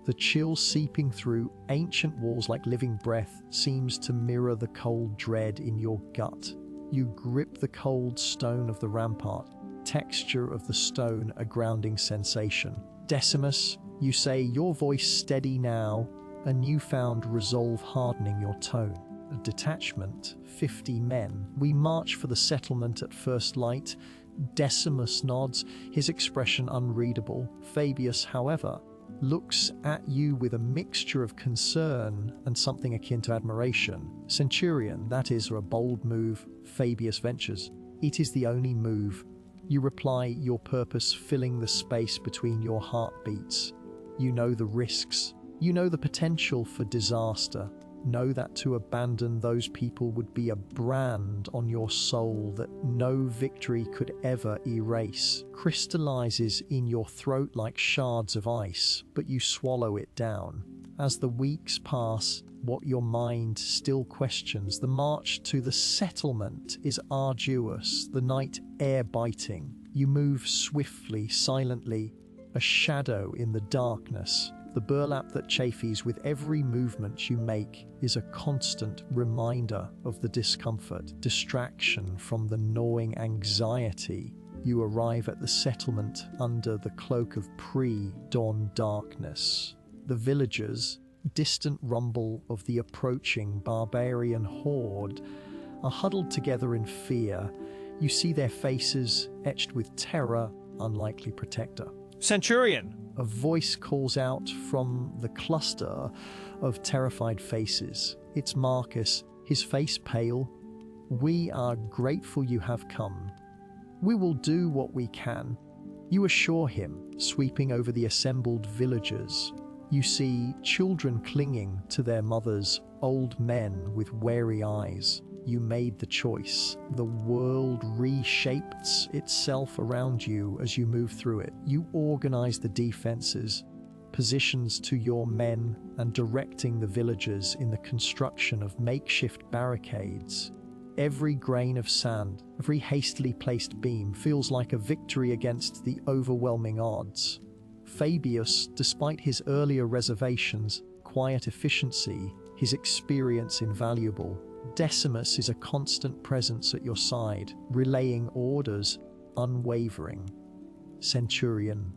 Speaker 1: The chill seeping through ancient walls like living breath seems to mirror the cold dread in your gut. You grip the cold stone of the rampart, texture of the stone a grounding sensation. Decimus, you say, your voice steady now, a newfound resolve hardening your tone. A detachment, 50 men. We march for the settlement at first light. Decimus nods, his expression unreadable. Fabius, however, looks at you with a mixture of concern and something akin to admiration. Centurion, that is a bold move, Fabius ventures. It is the only move. You reply, your purpose filling the space between your heartbeats. You know the risks. You know the potential for disaster. Know that to abandon those people would be a brand on your soul that no victory could ever erase. Crystallizes in your throat like shards of ice, but you swallow it down. As the weeks pass, what your mind still questions, the march to the settlement is arduous, the night air-biting. You move swiftly, silently, a shadow in the darkness. The burlap that chafes with every movement you make is a constant reminder of the discomfort, distraction from the gnawing anxiety. You arrive at the settlement under the cloak of pre-dawn darkness. The villagers, distant rumble of the approaching barbarian horde, are huddled together in fear. You see their faces etched with terror, unlikely protector.
Speaker 2: Centurion!
Speaker 1: A voice calls out from the cluster of terrified faces. It's Marcus, his face pale. We are grateful you have come. We will do what we can. You assure him, sweeping over the assembled villagers. You see children clinging to their mothers, old men with wary eyes. You made the choice. The world reshapes itself around you as you move through it. You organize the defenses, positions to your men, and directing the villagers in the construction of makeshift barricades. Every grain of sand, every hastily placed beam feels like a victory against the overwhelming odds. Fabius, despite his earlier reservations, quiet efficiency, his experience invaluable. Decimus is a constant presence at your side, relaying orders, unwavering. Centurion.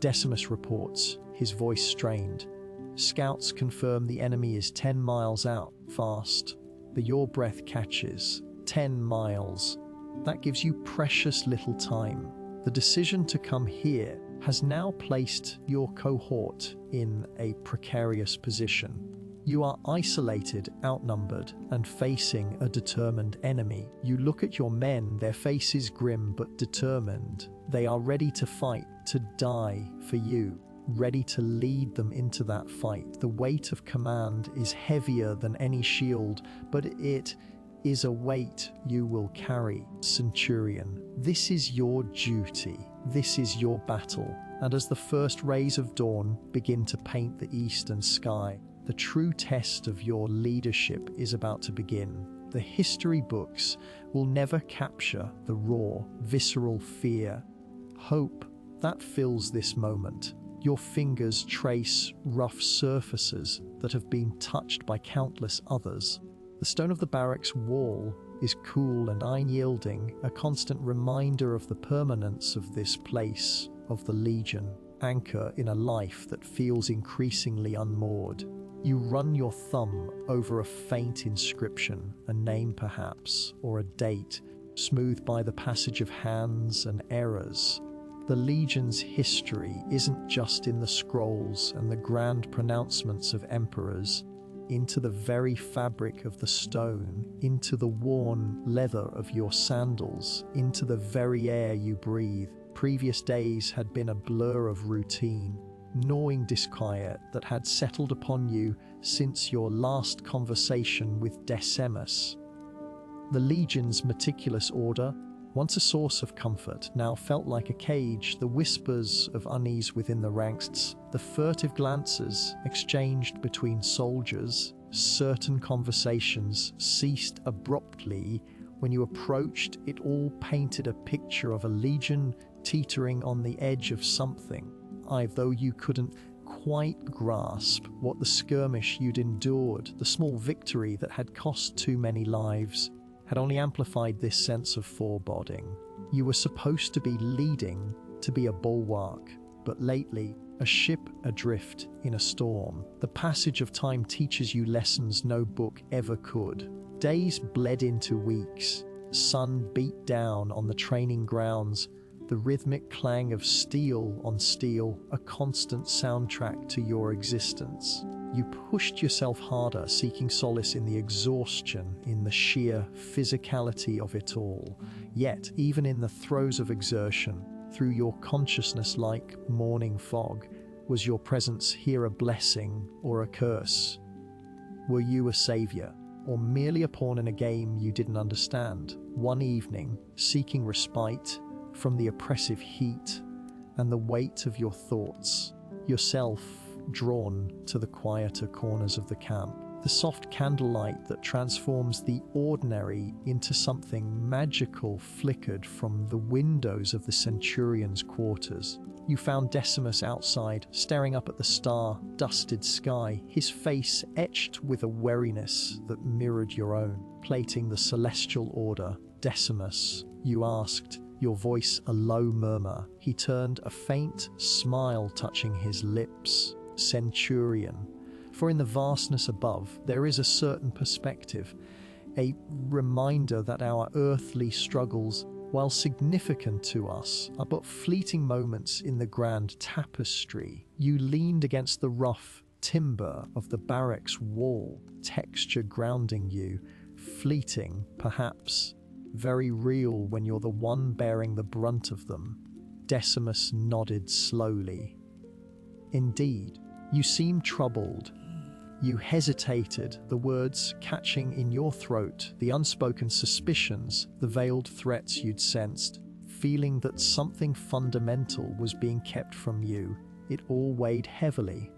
Speaker 1: Decimus reports, his voice strained. Scouts confirm the enemy is 10 miles out, fast. But your breath catches. 10 miles. That gives you precious little time. The decision to come here has now placed your cohort in a precarious position. You are isolated, outnumbered, and facing a determined enemy. You look at your men, their faces grim but determined. They are ready to fight, to die for you, ready to lead them into that fight. The weight of command is heavier than any shield, but it is a weight you will carry, Centurion. This is your duty. This is your battle. And as the first rays of dawn begin to paint the eastern sky, the true test of your leadership is about to begin. The history books will never capture the raw, visceral fear, hope that fills this moment. Your fingers trace rough surfaces that have been touched by countless others. The stone of the barracks wall is cool and unyielding, a constant reminder of the permanence of this place, of the Legion, anchor in a life that feels increasingly unmoored. You run your thumb over a faint inscription, a name perhaps, or a date, smoothed by the passage of hands and errors. The Legion's history isn't just in the scrolls and the grand pronouncements of emperors. Into the very fabric of the stone, into the worn leather of your sandals, into the very air you breathe. Previous days had been a blur of routine, gnawing disquiet that had settled upon you since your last conversation with Decimus. The Legion's meticulous order, once a source of comfort, now felt like a cage. The whispers of unease within the ranks, the furtive glances exchanged between soldiers, certain conversations ceased abruptly when you approached. It all painted a picture of a Legion teetering on the edge of something, though you couldn't quite grasp what the skirmish you'd endured, the small victory that had cost too many lives, had only amplified this sense of foreboding. You were supposed to be leading, to be a bulwark, but lately, a ship adrift in a storm. The passage of time teaches you lessons no book ever could. Days bled into weeks, sun beat down on the training grounds, the rhythmic clang of steel on steel, a constant soundtrack to your existence. You pushed yourself harder, seeking solace in the exhaustion, in the sheer physicality of it all. Yet, even in the throes of exertion, through your consciousness like morning fog, was your presence here a blessing or a curse? Were you a savior, or merely a pawn in a game you didn't understand? One evening, seeking respite from the oppressive heat and the weight of your thoughts, yourself drawn to the quieter corners of the camp. The soft candlelight that transforms the ordinary into something magical flickered from the windows of the Centurion's quarters. You found Decimus outside, staring up at the star-dusted sky, his face etched with a wariness that mirrored your own. Plating the celestial order, "Decimus," you asked, your voice a low murmur. He turned, a faint smile touching his lips. "Centurion." For in the vastness above, there is a certain perspective, a reminder that our earthly struggles, while significant to us, are but fleeting moments in the grand tapestry. You leaned against the rough timber of the barracks wall, texture grounding you, fleeting, perhaps, very real when you're the one bearing the brunt of them. Decimus nodded slowly. "Indeed, you seem troubled." You hesitated, the words catching in your throat, the unspoken suspicions, the veiled threats you'd sensed, feeling that something fundamental was being kept from you. It all weighed heavily.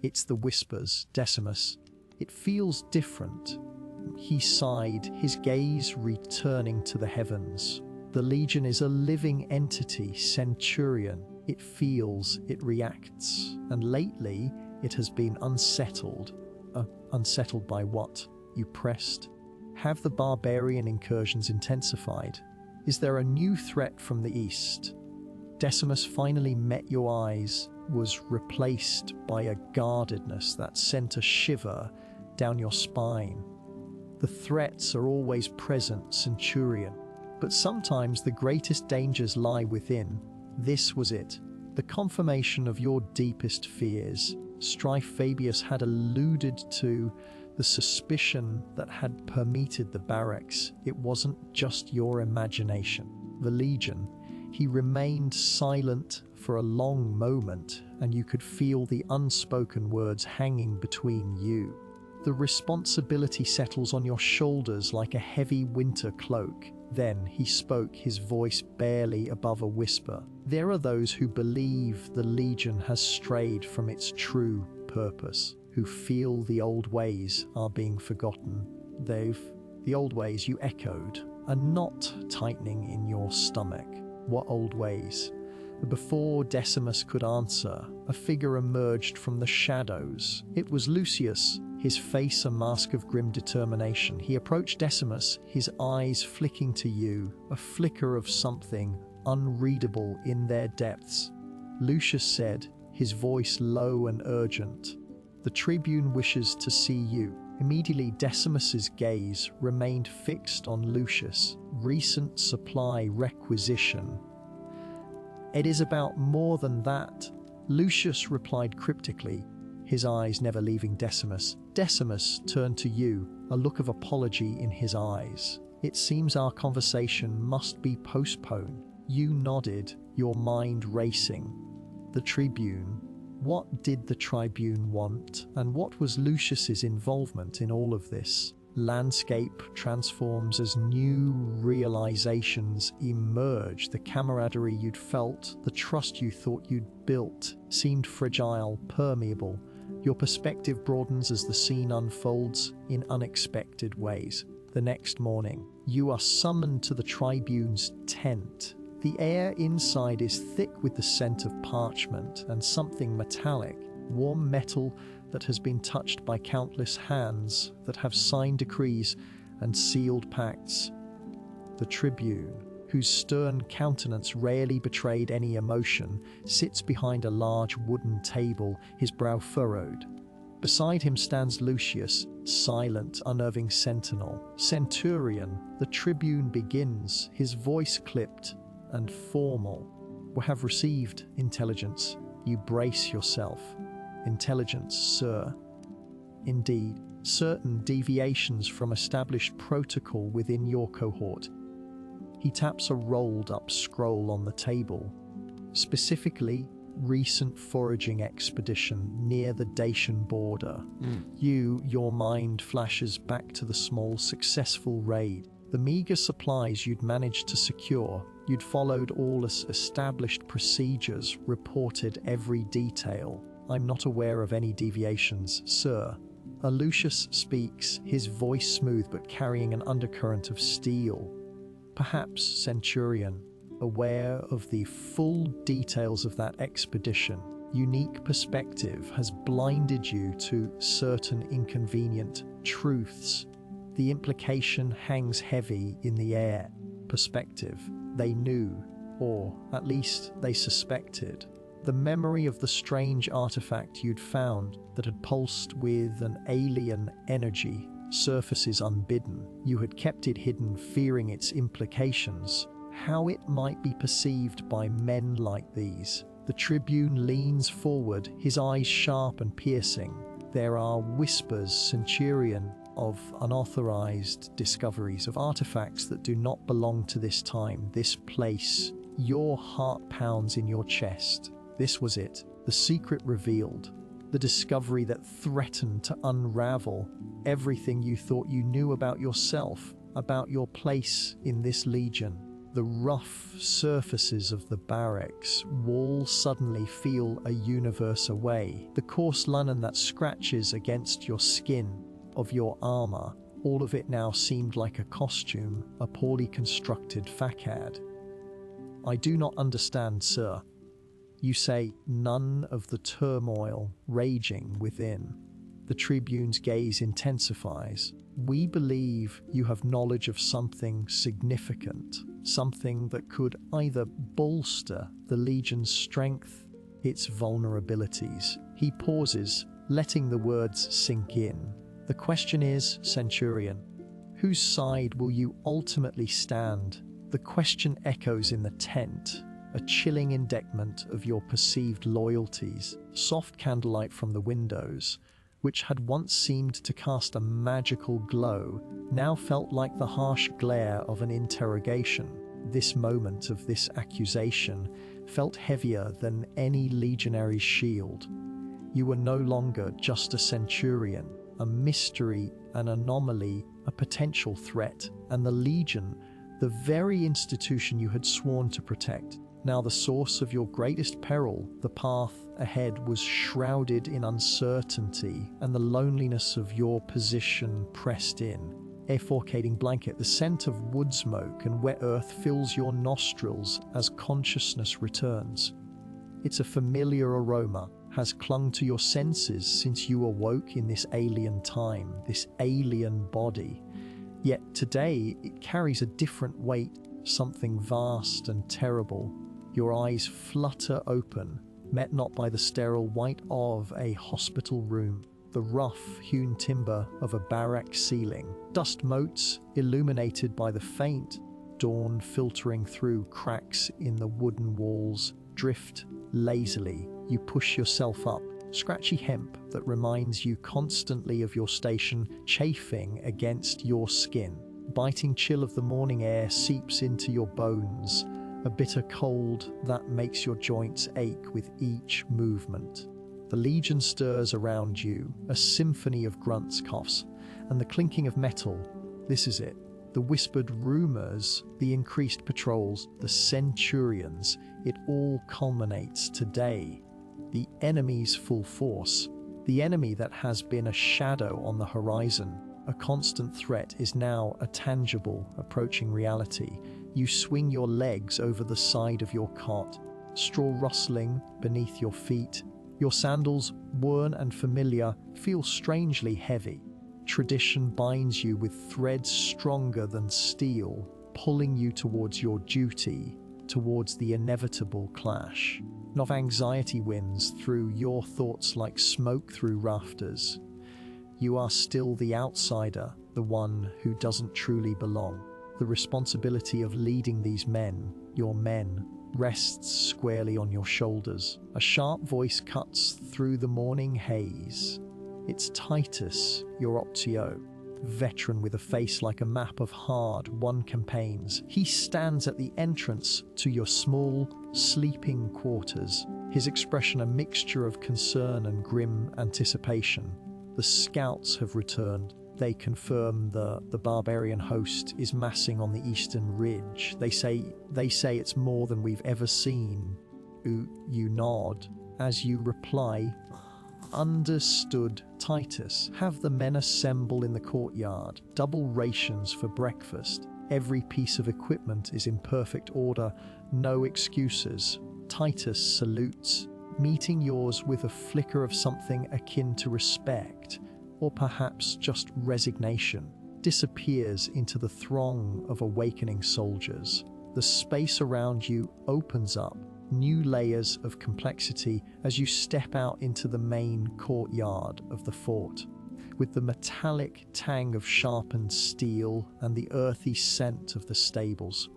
Speaker 1: "It's the whispers, Decimus. It feels different." He sighed, his gaze returning to the heavens. "The Legion is a living entity, Centurion. It feels, it reacts, and lately it has been unsettled." Unsettled by what? You pressed. Have the barbarian incursions intensified? Is there a new threat from the east? Decimus finally met your eyes, was replaced by a guardedness that sent a shiver down your spine. The threats are always present, Centurion, but sometimes the greatest dangers lie within. This was it, the confirmation of your deepest fears. Strife Fabius had alluded to the suspicion that had permeated the barracks. It wasn't just your imagination. The Legion. He remained silent for a long moment, and you could feel the unspoken words hanging between you. The responsibility settles on your shoulders like a heavy winter cloak. Then he spoke, his voice barely above a whisper. There are those who believe the Legion has strayed from its true purpose, who feel the old ways are being forgotten. The old ways, you echoed, a knot tightening in your stomach. What old ways? Before Decimus could answer, a figure emerged from the shadows. It was Lucius, his face a mask of grim determination. He approached Decimus, his eyes flicking to you, a flicker of something unreadable in their depths. Lucius said, his voice low and urgent, "The Tribune wishes to see you." Immediately, Decimus's gaze remained fixed on Lucius. Recent supply requisition. "It is about more than that," Lucius replied cryptically, his eyes never leaving Decimus. Decimus turned to you, a look of apology in his eyes. "It seems our conversation must be postponed." You nodded, your mind racing. The Tribune. What did the Tribune want, and what was Lucius's involvement in all of this? Landscape transforms as new realizations emerge. The camaraderie you'd felt, the trust you thought you'd built, seemed fragile, permeable. Your perspective broadens as the scene unfolds in unexpected ways. The next morning, you are summoned to the Tribune's tent. The air inside is thick with the scent of parchment and something metallic, warm metal that has been touched by countless hands that have signed decrees and sealed pacts. The Tribune, whose stern countenance rarely betrayed any emotion, sits behind a large wooden table, his brow furrowed. Beside him stands Lucius, silent, unnerving sentinel. Centurion, the Tribune begins, his voice clipped and formal. "We have received intelligence. You brace yourself." "Intelligence, sir." "Indeed, certain deviations from established protocol within your cohort." He taps a rolled-up scroll on the table. "Specifically, recent foraging expedition near the Dacian border." Your mind flashes back to the small, successful raid. The meager supplies you'd managed to secure. You'd followed all established procedures, reported every detail. "I'm not aware of any deviations, sir." Lucius speaks, his voice smooth but carrying an undercurrent of steel. "Perhaps, Centurion, aware of the full details of that expedition, unique perspective has blinded you to certain inconvenient truths. The implication hangs heavy in the air. Perspective. They knew, or at least they suspected. The memory of the strange artifact you'd found that had pulsed with an alien energy surfaces unbidden. You had kept it hidden, fearing its implications, how it might be perceived by men like these." The Tribune leans forward, his eyes sharp and piercing. "There are whispers, Centurion, of unauthorized discoveries of artifacts that do not belong to this time, this place." Your heart pounds in your chest. This was it, the secret revealed, the discovery that threatened to unravel everything you thought you knew about yourself, about your place in this Legion. The rough surfaces of the barracks walls suddenly feel a universe away. The coarse linen that scratches against your skin, of your armor, all of it now seemed like a costume, a poorly constructed facade. "I do not understand, sir." You say, none of the turmoil raging within. The Tribune's gaze intensifies. "We believe you have knowledge of something significant, something that could either bolster the Legion's strength, its vulnerabilities." He pauses, letting the words sink in. "The question is, Centurion, whose side will you ultimately stand?" The question echoes in the tent, a chilling indictment of your perceived loyalties. Soft candlelight from the windows, which had once seemed to cast a magical glow, now felt like the harsh glare of an interrogation. This moment of this accusation felt heavier than any legionary's shield. You were no longer just a centurion. a mystery, an anomaly, a potential threat, and the Legion, the very institution you had sworn to protect. Now the source of your greatest peril, the path ahead, was shrouded in uncertainty, and the loneliness of your position pressed in. A forcating blanket, the scent of wood smoke and wet earth fills your nostrils as consciousness returns. It's a familiar aroma, has clung to your senses since you awoke in this alien time, this alien body. Yet today it carries a different weight, something vast and terrible. Your eyes flutter open, met not by the sterile white of a hospital room, the rough-hewn timber of a barrack ceiling, dust motes illuminated by the faint dawn filtering through cracks in the wooden walls. Drift lazily. You push yourself up, scratchy hemp that reminds you constantly of your station chafing against your skin. Biting chill of the morning air seeps into your bones, a bitter cold that makes your joints ache with each movement. The Legion stirs around you, a symphony of grunts, coughs, and the clinking of metal. This is it. The whispered rumors, the increased patrols, the Centurions, it all culminates today. The enemy's full force, the enemy that has been a shadow on the horizon, a constant threat, is now a tangible, approaching reality. You swing your legs over the side of your cot, straw rustling beneath your feet. Your sandals, worn and familiar, feel strangely heavy. Tradition binds you with threads stronger than steel, pulling you towards your duty, towards the inevitable clash. Not anxiety wins through your thoughts like smoke through rafters. You are still the outsider, the one who doesn't truly belong. The responsibility of leading these men, your men, rests squarely on your shoulders. A sharp voice cuts through the morning haze. It's Titus, your Optio, veteran with a face like a map of hard-won campaigns. He stands at the entrance to your small, sleeping quarters, his expression a mixture of concern and grim anticipation. The scouts have returned. They confirm the barbarian host is massing on the eastern ridge. They say it's more than we've ever seen. You nod as you reply, "Understood, Titus. Have the men assemble in the courtyard. Double rations for breakfast. Every piece of equipment is in perfect order. No excuses." Titus salutes, meeting yours with a flicker of something akin to respect, or perhaps just resignation, disappears into the throng of awakening soldiers. The space around you opens up, new layers of complexity as you step out into the main courtyard of the fort. With the metallic tang of sharpened steel and the earthy scent of the stables.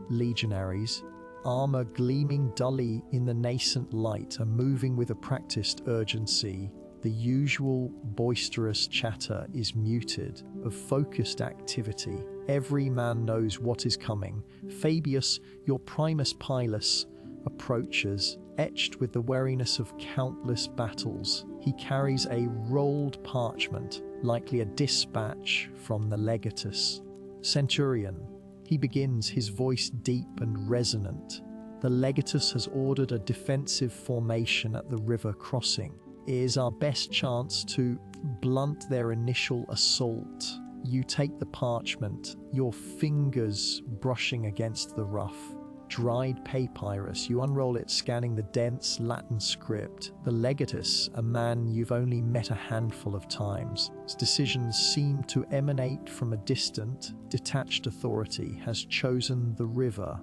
Speaker 1: Legionaries, armor gleaming dully in the nascent light, are moving with a practiced urgency. The usual boisterous chatter is muted, of focused activity. Every man knows what is coming. Fabius, your primus pilus, approaches, etched with the wariness of countless battles. He carries a rolled parchment, likely a dispatch from the legatus. Centurion, he begins, his voice deep and resonant. The legatus has ordered a defensive formation at the river crossing. It is our best chance to blunt their initial assault. You take the parchment, your fingers brushing against the rough, dried papyrus. You unroll it, scanning the dense Latin script. The legatus, a man you've only met a handful of times. His decisions seem to emanate from a distant, detached authority, has chosen the river,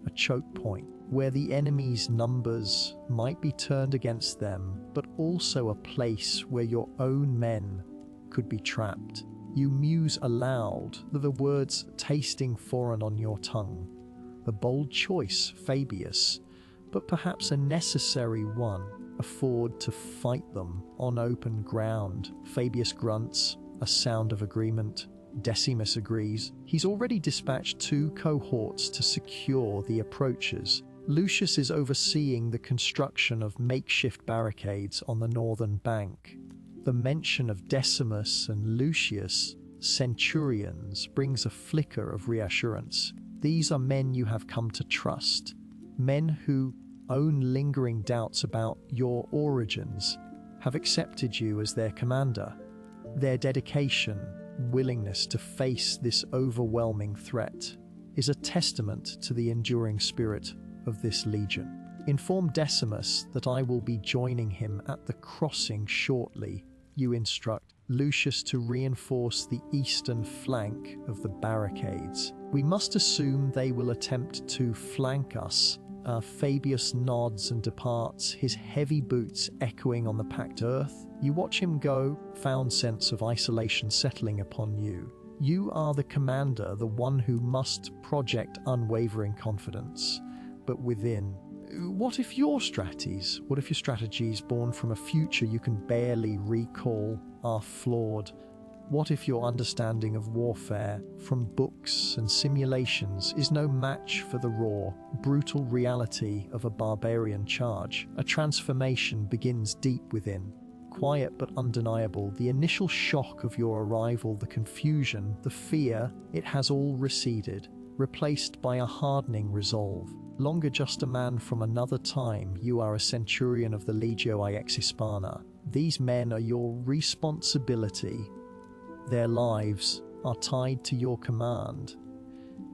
Speaker 1: a choke point, where the enemy's numbers might be turned against them, but also a place where your own men could be trapped. You muse aloud, the words tasting foreign on your tongue. The bold choice, Fabius, but perhaps a necessary one. Afford to fight them on open ground. Fabius grunts, a sound of agreement. Decimus agrees. He's already dispatched 2 cohorts to secure the approaches. Lucius is overseeing the construction of makeshift barricades on the northern bank. The mention of Decimus and Lucius, centurions, brings a flicker of reassurance. These are men you have come to trust, men who own lingering doubts about your origins, have accepted you as their commander. Their dedication, willingness to face this overwhelming threat is a testament to the enduring spirit of this legion. Inform Decimus that I will be joining him at the crossing shortly. You instruct Lucius to reinforce the eastern flank of the barricades. We must assume they will attempt to flank us. Fabius nods and departs, his heavy boots echoing on the packed earth. You watch him go, profound sense of isolation settling upon you. You are the commander, the one who must project unwavering confidence. But within, what if your strategies born from a future you can barely recall are flawed? What if your understanding of warfare from books and simulations is no match for the raw, brutal reality of a barbarian charge? A transformation begins deep within. Quiet but undeniable, the initial shock of your arrival, the confusion, the fear, it has all receded, replaced by a hardening resolve. Longer just a man from another time, you are a centurion of the Legio IX Hispana. These men are your responsibility. Their lives are tied to your command.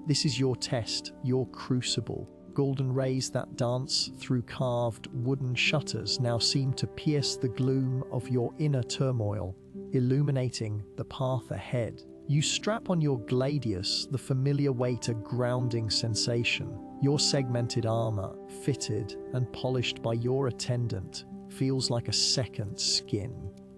Speaker 1: This is your test, your crucible. Golden rays that dance through carved wooden shutters now seem to pierce the gloom of your inner turmoil, illuminating the path ahead. You strap on your gladius, the familiar weight, a grounding sensation. Your segmented armor, fitted and polished by your attendant, feels like a second skin.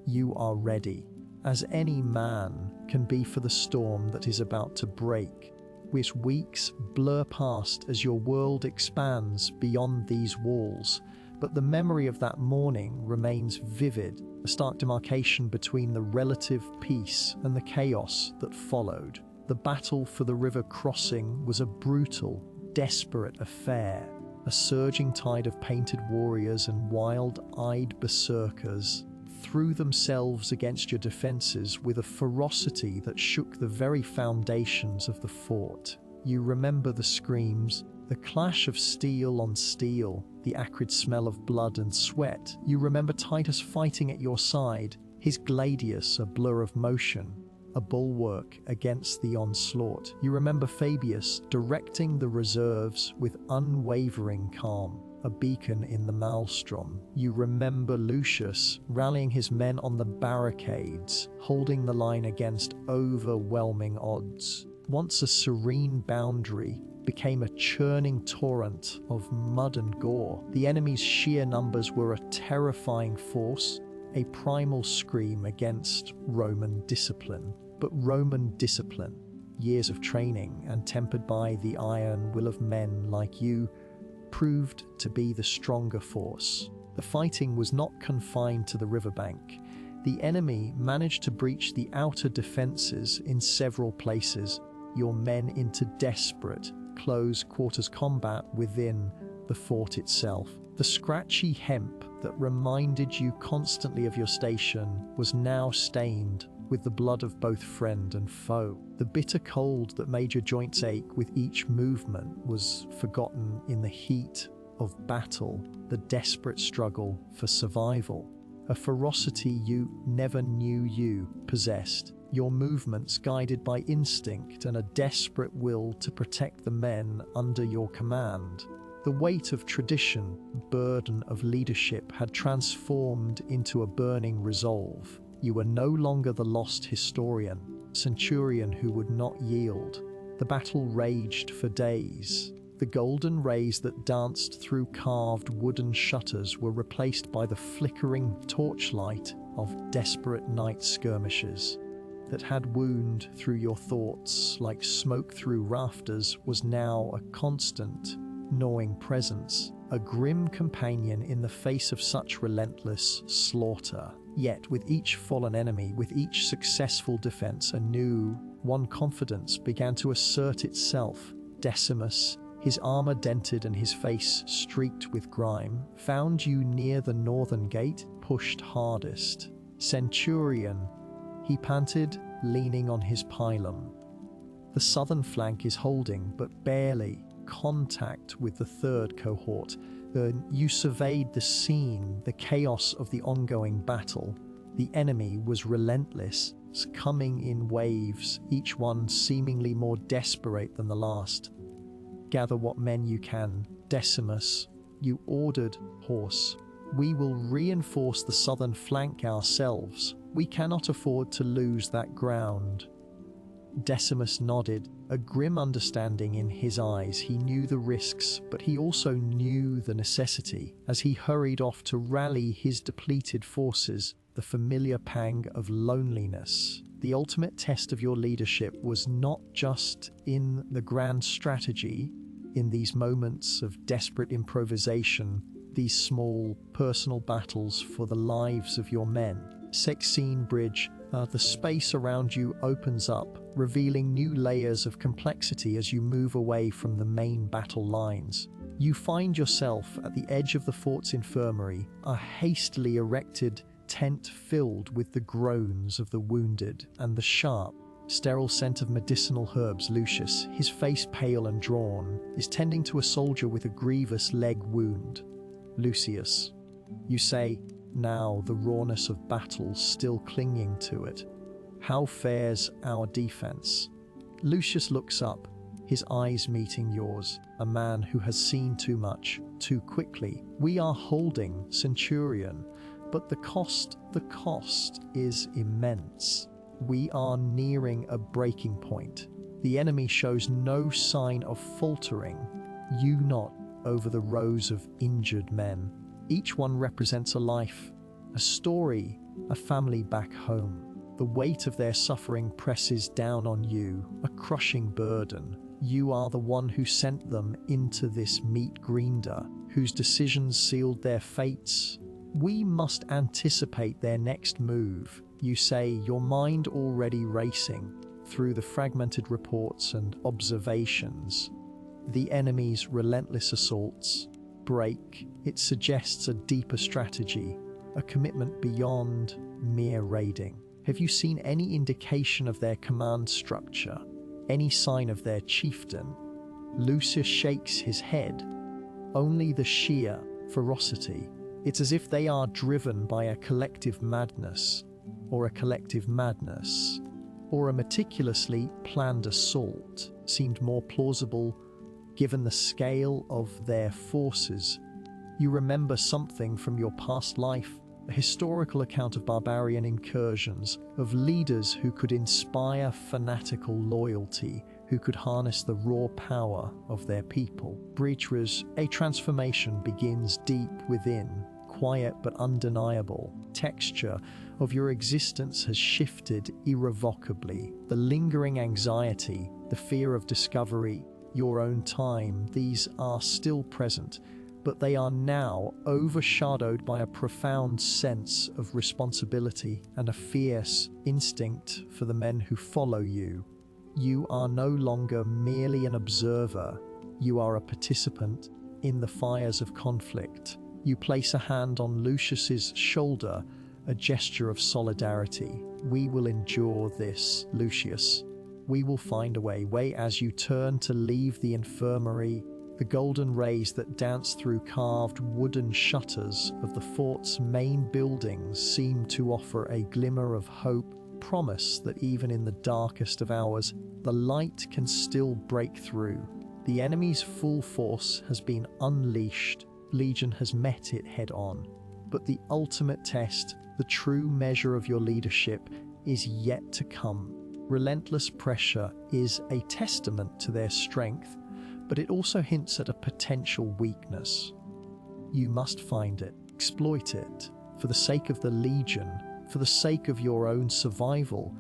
Speaker 1: You are ready, as any man can be for the storm that is about to break. Which weeks blur past as your world expands beyond these walls, but the memory of that morning remains vivid, a stark demarcation between the relative peace and the chaos that followed. The battle for the river crossing was a brutal, desperate affair. A surging tide of painted warriors and wild-eyed berserkers threw themselves against your defenses with a ferocity that shook the very foundations of the fort. You remember the screams, the clash of steel on steel, the acrid smell of blood and sweat. You remember Titus fighting at your side, his gladius a blur of motion, a bulwark against the onslaught. You remember Fabius directing the reserves with unwavering calm, a beacon in the maelstrom. You remember Lucius rallying his men on the barricades, holding the line against overwhelming odds. Once a serene boundary became a churning torrent of mud and gore. The enemy's sheer numbers were a terrifying force, a primal scream against Roman discipline. But Roman discipline, years of training and tempered by the iron will of men like you, proved to be the stronger force. The fighting was not confined to the riverbank. The enemy managed to breach the outer defenses in several places, your men into desperate, close quarters combat within the fort itself. The scratchy hemp that reminded you constantly of your station was now stained with the blood of both friend and foe. The bitter cold that made your joints ache with each movement was forgotten in the heat of battle, the desperate struggle for survival. A ferocity you never knew you possessed, your movements guided by instinct and a desperate will to protect the men under your command. The weight of tradition, burden of leadership had transformed into a burning resolve. You were no longer the lost historian, centurion who would not yield. The battle raged for days. The golden rays that danced through carved wooden shutters were replaced by the flickering torchlight of desperate night skirmishes. That had wound through your thoughts like smoke through rafters was now a constant, gnawing presence, a grim companion in the face of such relentless slaughter. Yet with each fallen enemy, with each successful defense, a new, one confidence began to assert itself. Decimus, his armor dented and his face streaked with grime, found you near the northern gate, pushed hardest. Centurion, he panted, leaning on his pylon. The southern flank is holding, but barely, contact with the third cohort. You surveyed the scene, the chaos of the ongoing battle. The enemy was relentless, coming in waves, each one seemingly more desperate than the last. Gather what men you can. Decimus, you ordered, horse. We will reinforce the southern flank ourselves. We cannot afford to lose that ground. Decimus nodded, a grim understanding in his eyes. He knew the risks, but he also knew the necessity. As he hurried off to rally his depleted forces, the familiar pang of loneliness. The ultimate test of your leadership was not just in the grand strategy, in these moments of desperate improvisation, these small personal battles for the lives of your men. Sexine Bridge, the space around you opens up, revealing new layers of complexity as you move away from the main battle lines. You find yourself at the edge of the fort's infirmary, a hastily erected tent filled with the groans of the wounded and the sharp, sterile scent of medicinal herbs. Lucius, his face pale and drawn, is tending to a soldier with a grievous leg wound. Lucius, you say, now the rawness of battle still clinging to it. How fares our defense? Lucius looks up, his eyes meeting yours, a man who has seen too much, too quickly. We are holding, Centurion, but the cost is immense. We are nearing a breaking point. The enemy shows no sign of faltering. You not over the rows of injured men. Each one represents a life, a story, a family back home. The weight of their suffering presses down on you, a crushing burden. You are the one who sent them into this meat grinder, whose decisions sealed their fates. We must anticipate their next move, you say, your mind already racing through the fragmented reports and observations. The enemy's relentless assaults break. It suggests a deeper strategy, a commitment beyond mere raiding. Have you seen any indication of their command structure? Any sign of their chieftain? Lucius shakes his head. Only the sheer ferocity. It's as if they are driven by a collective madness, or a meticulously planned assault seemed more plausible given the scale of their forces. You remember something from your past life, a historical account of barbarian incursions, of leaders who could inspire fanatical loyalty, who could harness the raw power of their people. Breachers, a transformation begins deep within, quiet but undeniable. Texture of your existence has shifted irrevocably. The lingering anxiety, the fear of discovery, your own time, these are still present, but they are now overshadowed by a profound sense of responsibility and a fierce instinct for the men who follow you. You are no longer merely an observer, you are a participant in the fires of conflict. You place a hand on Lucius's shoulder, a gesture of solidarity. We will endure this, Lucius. We will find a way. As you turn to leave the infirmary, the golden rays that dance through carved wooden shutters of the fort's main buildings seem to offer a glimmer of hope, promise that even in the darkest of hours, the light can still break through. The enemy's full force has been unleashed. Legion has met it head on. But the ultimate test, the true measure of your leadership, is yet to come. Relentless pressure is a testament to their strength, but it also hints at a potential weakness. You must find it, exploit it, for the sake of the Legion, for the sake of your own survival.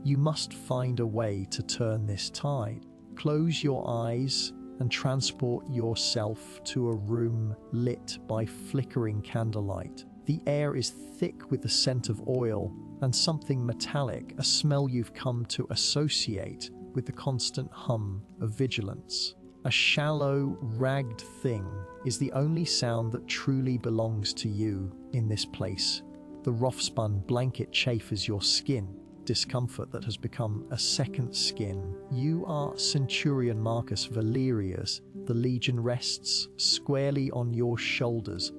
Speaker 1: You must find a way to turn this tide. Close your eyes and transport yourself to a room lit by flickering candlelight. The air is thick with the scent of oil and something metallic, a smell you've come to associate with the constant hum of vigilance. A shallow, ragged thing is the only sound that truly belongs to you in this place. The rough-spun blanket chafes your skin, discomfort that has become a second skin. You are Centurion Marcus Valerius. The legion rests squarely on your shoulders.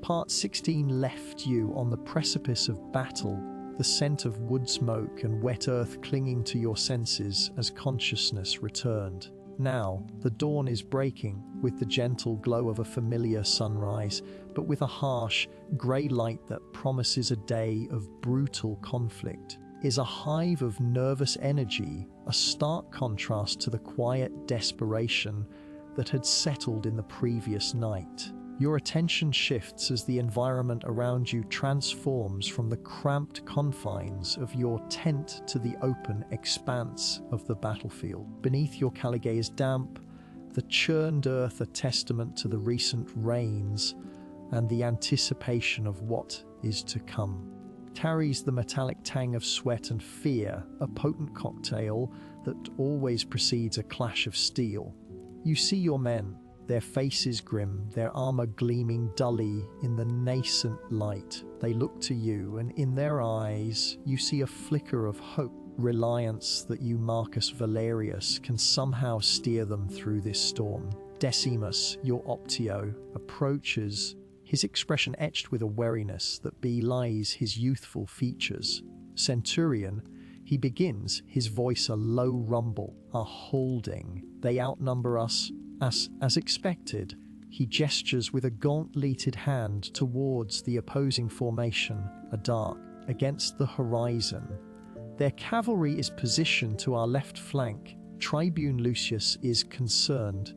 Speaker 1: Part 16 left you on the precipice of battle, the scent of wood smoke and wet earth clinging to your senses as consciousness returned. Now, the dawn is breaking with the gentle glow of a familiar sunrise, but with a harsh, grey light that promises a day of brutal conflict. Is a hive of nervous energy, a stark contrast to the quiet desperation that had settled in the previous night. Your attention shifts as the environment around you transforms from the cramped confines of your tent to the open expanse of the battlefield. Beneath your caligay is damp, the churned earth a testament to the recent rains and the anticipation of what is to come. Carries the metallic tang of sweat and fear, a potent cocktail that always precedes a clash of steel. You see your men, their faces grim, their armor gleaming dully in the nascent light. They look to you, and in their eyes you see a flicker of hope, reliance that you, Marcus Valerius, can somehow steer them through this storm. Decimus, your Optio, approaches, his expression etched with a wariness that belies his youthful features. Centurion, he begins, his voice a low rumble, a holding. They outnumber us. As expected, he gestures with a gauntleted hand towards the opposing formation, a dark, against the horizon. Their cavalry is positioned to our left flank. Tribune Lucius is concerned.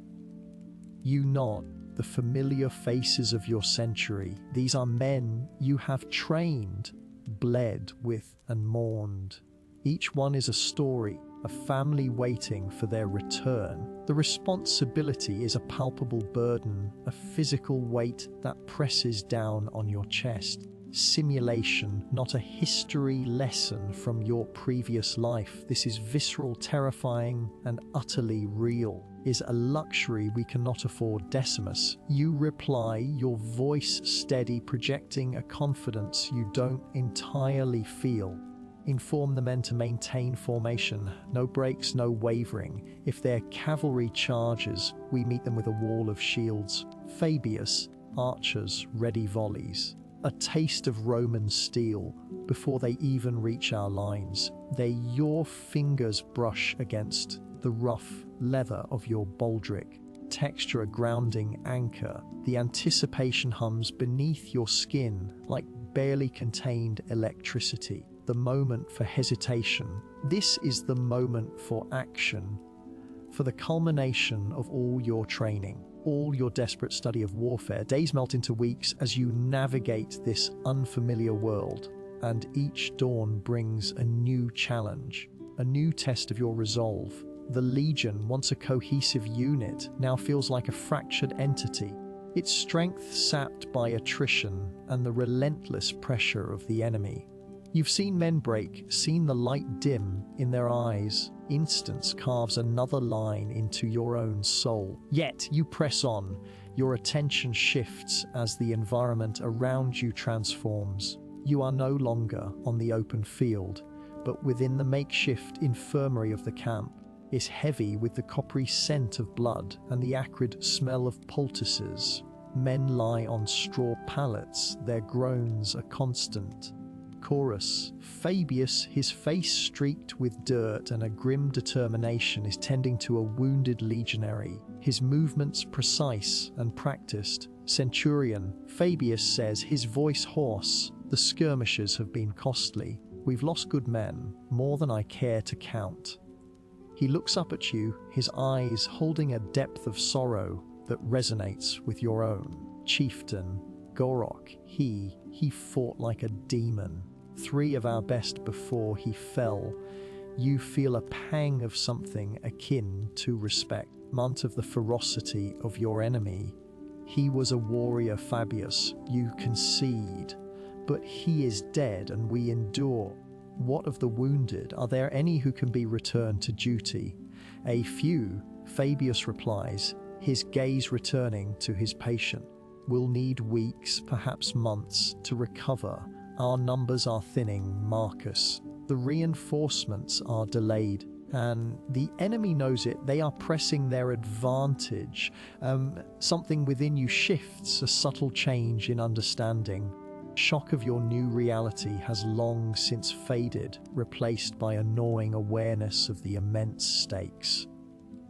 Speaker 1: You nod, the familiar faces of your century. These are men you have trained, bled with and mourned. Each one is a story, a family waiting for their return. The responsibility is a palpable burden, a physical weight that presses down on your chest. Simulation, not a history lesson from your previous life. This is visceral, terrifying, and utterly real. Is a luxury we cannot afford. Decimus, you reply, your voice steady, projecting a confidence you don't entirely feel. Inform the men to maintain formation. No breaks, no wavering. If their cavalry charges, we meet them with a wall of shields. Fabius, archers, ready volleys. A taste of Roman steel before they even reach our lines. Your fingers brush against the rough leather of your baldric. Texture a grounding anchor. The anticipation hums beneath your skin like barely contained electricity. The moment for hesitation. This is the moment for action, for the culmination of all your training, all your desperate study of warfare. Days melt into weeks as you navigate this unfamiliar world, and each dawn brings a new challenge, a new test of your resolve. The Legion, once a cohesive unit, now feels like a fractured entity, its strength sapped by attrition and the relentless pressure of the enemy. You've seen men break, seen the light dim in their eyes. Instance carves another line into your own soul. Yet you press on. Your attention shifts as the environment around you transforms. You are no longer on the open field, but within the makeshift infirmary of the camp. Is heavy with the coppery scent of blood and the acrid smell of poultices. Men lie on straw pallets, their groans are constant. Chorus. Fabius, his face streaked with dirt and a grim determination, is tending to a wounded legionary, his movements precise and practiced. Centurion. Fabius says, his voice hoarse, the skirmishes have been costly. We've lost good men, more than I care to count. He looks up at you, his eyes holding a depth of sorrow that resonates with your own. Chieftain. Gorok. He fought like a demon. 3 of our best before he fell. You feel a pang of something akin to respect. Month of the ferocity of your enemy. He was a warrior, Fabius, you concede. But he is dead and we endure. What of the wounded? Are there any who can be returned to duty? A few, Fabius replies, his gaze returning to his patient. Will need weeks, perhaps months, to recover. Our numbers are thinning, Marcus. The reinforcements are delayed, and the enemy knows it. They are pressing their advantage. Something within you shifts, a subtle change in understanding. Shock of your new reality has long since faded, replaced by a gnawing awareness of the immense stakes.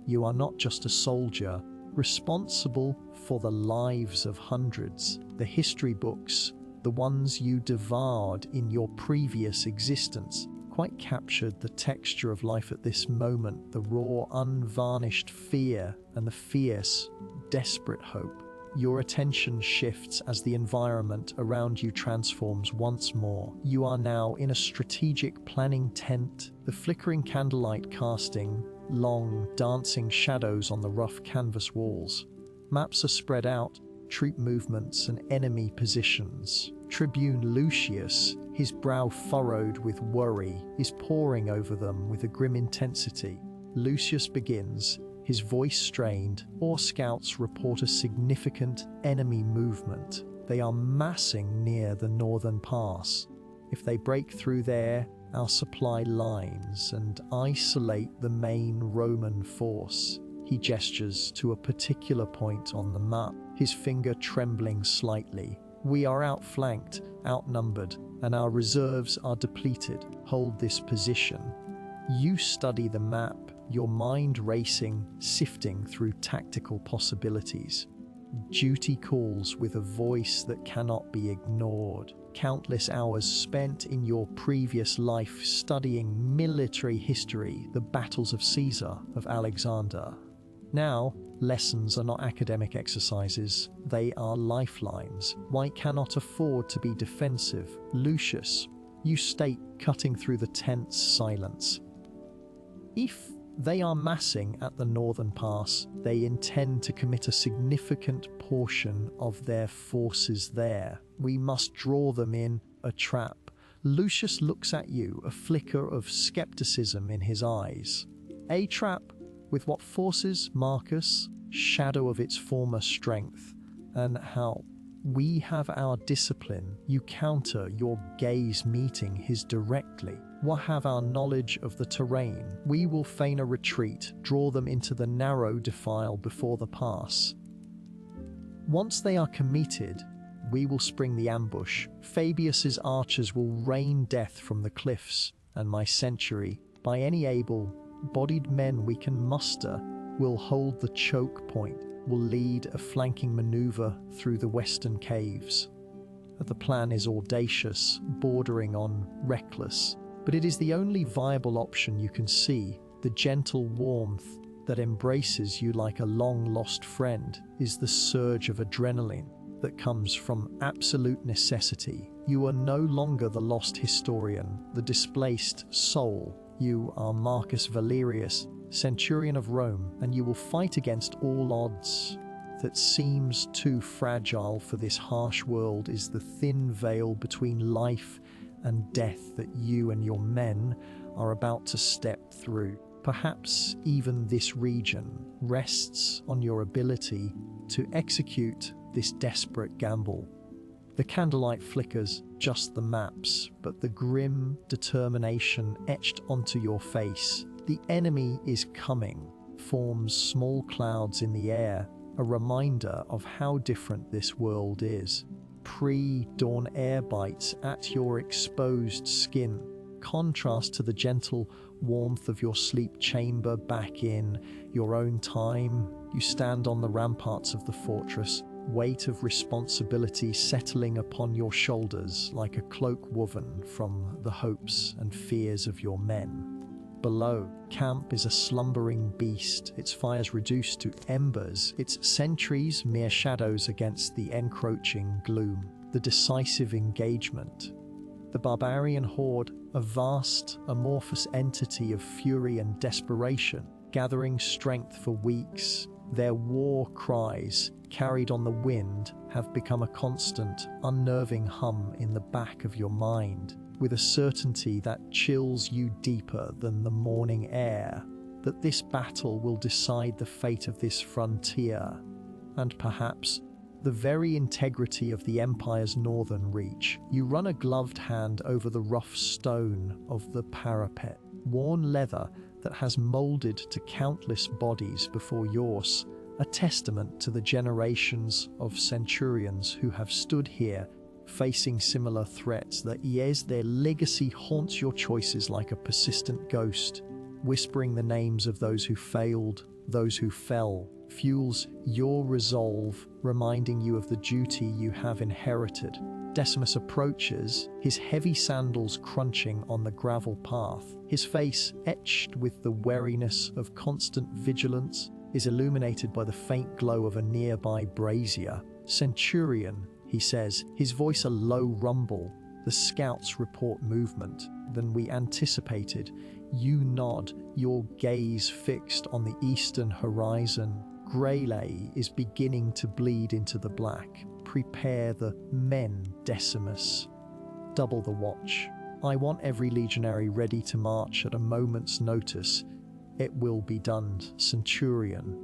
Speaker 1: You are not just a soldier, responsible for the lives of hundreds. The history books, the ones you devoured in your previous existence, quite captured the texture of life at this moment, the raw, unvarnished fear and the fierce, desperate hope. Your attention shifts as the environment around you transforms once more. You are now in a strategic planning tent, the flickering candlelight casting long, dancing shadows on the rough canvas walls. Maps are spread out, troop movements and enemy positions. Tribune Lucius, his brow furrowed with worry, is poring over them with a grim intensity. Lucius begins, his voice strained. All scouts report a significant enemy movement. They are massing near the northern pass. If they break through there, our supply lines, and isolate the main Roman force. He gestures to a particular point on the map, his finger trembling slightly. We are outflanked, outnumbered, and our reserves are depleted. Hold this position. You study the map, your mind racing, sifting through tactical possibilities. Duty calls with a voice that cannot be ignored. Countless hours spent in your previous life studying military history, the battles of Caesar, of Alexander. Now, lessons are not academic exercises, they are lifelines. Why cannot afford to be defensive? Lucius, you state, cutting through the tense silence. If they are massing at the northern pass, they intend to commit a significant portion of their forces there. We must draw them in a trap. Lucius looks at you, a flicker of skepticism in his eyes. A trap? With what forces, Marcus? Shadow of its former strength. And how? We have our discipline. You counter, your gaze meeting his directly. What have our knowledge of the terrain? We will feign a retreat, draw them into the narrow defile before the pass. Once they are committed, we will spring the ambush. Fabius's archers will rain death from the cliffs, and my century, by any able-bodied men we can muster, will hold the choke point, will lead a flanking maneuver through the western caves. The plan is audacious, bordering on reckless, but it is the only viable option you can see. The gentle warmth that embraces you like a long-lost friend is the surge of adrenaline that comes from absolute necessity. You are no longer the lost historian, the displaced soul. You are Marcus Valerius, Centurion of Rome, and you will fight against all odds. That seems too fragile for this harsh world is the thin veil between life and death that you and your men are about to step through. Perhaps even this region rests on your ability to execute this desperate gamble. The candlelight flickers, just the maps, but the grim determination etched onto your face. The enemy is coming, forms small clouds in the air, a reminder of how different this world is. Pre-dawn air bites at your exposed skin, contrast to the gentle warmth of your sleep chamber back in your own time. You stand on the ramparts of the fortress, weight of responsibility settling upon your shoulders like a cloak woven from the hopes and fears of your men. Below, camp is a slumbering beast, its fires reduced to embers, its sentries mere shadows against the encroaching gloom. The decisive engagement. The barbarian horde, a vast, amorphous entity of fury and desperation, gathering strength for weeks. Their war cries, carried on the wind, have become a constant, unnerving hum in the back of your mind, with a certainty that chills you deeper than the morning air, that this battle will decide the fate of this frontier, and perhaps the very integrity of the Empire's northern reach. You run a gloved hand over the rough stone of the parapet, worn leather that has molded to countless bodies before yours, a testament to the generations of Centurions who have stood here facing similar threats. That yes, their legacy haunts your choices like a persistent ghost, whispering the names of those who failed, those who fell, fuels your resolve, reminding you of the duty you have inherited. Decimus approaches, his heavy sandals crunching on the gravel path. His face, etched with the wariness of constant vigilance, is illuminated by the faint glow of a nearby brazier. "Centurion," he says, his voice a low rumble. "The scouts report movement than we anticipated." You nod, your gaze fixed on the eastern horizon. Greyley is beginning to bleed into the black. "Prepare the men, Decimus. Double the watch. I want every legionary ready to march at a moment's notice." "It will be done, Centurion."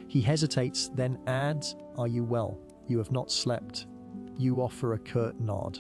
Speaker 1: He hesitates, then adds, "Are you well? You have not slept." You offer a curt nod.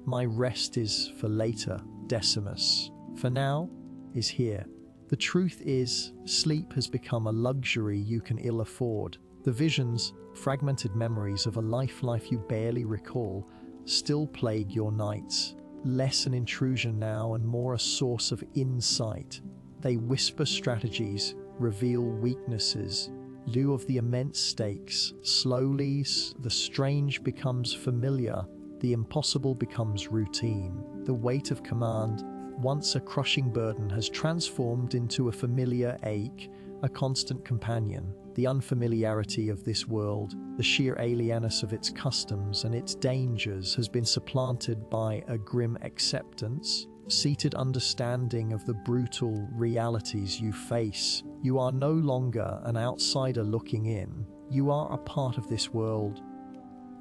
Speaker 1: "My rest is for later, Decimus. For now is here." The truth is, sleep has become a luxury you can ill afford. The visions, fragmented memories of a life you barely recall, still plague your nights. Less an intrusion now and more a source of insight. They whisper strategies, reveal weaknesses. Lieu of the immense stakes, slowly the strange becomes familiar, the impossible becomes routine. The weight of command, once a crushing burden, has transformed into a familiar ache, a constant companion. The unfamiliarity of this world, the sheer alienness of its customs and its dangers has been supplanted by a grim acceptance, seated understanding of the brutal realities you face. You are no longer an outsider looking in. You are a part of this world.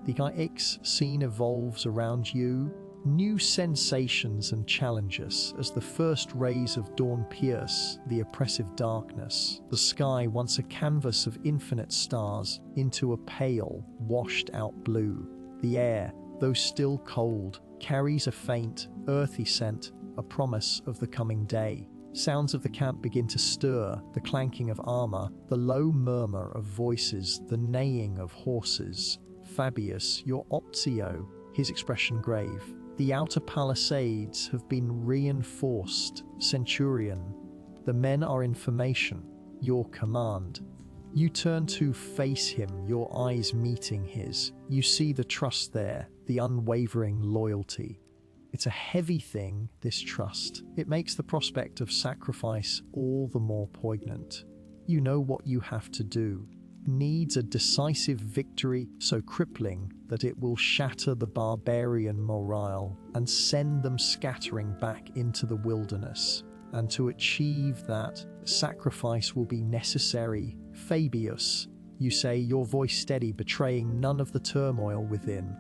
Speaker 1: The IX scene evolves around you. New sensations and challenges as the first rays of dawn pierce the oppressive darkness. The sky, once a canvas of infinite stars, into a pale, washed-out blue. The air, though still cold, carries a faint, earthy scent, a promise of the coming day. Sounds of the camp begin to stir, the clanking of armor, the low murmur of voices, the neighing of horses. "Fabius, your optio," his expression grave. "The outer palisades have been reinforced, Centurion. The men are in formation, your command." You turn to face him, your eyes meeting his. You see the trust there, the unwavering loyalty. It's a heavy thing, this trust. It makes the prospect of sacrifice all the more poignant. You know what you have to do. Needs a decisive victory so crippling that it will shatter the barbarian morale and send them scattering back into the wilderness. And to achieve that, sacrifice will be necessary. "Fabius," you say, your voice steady, betraying none of the turmoil within.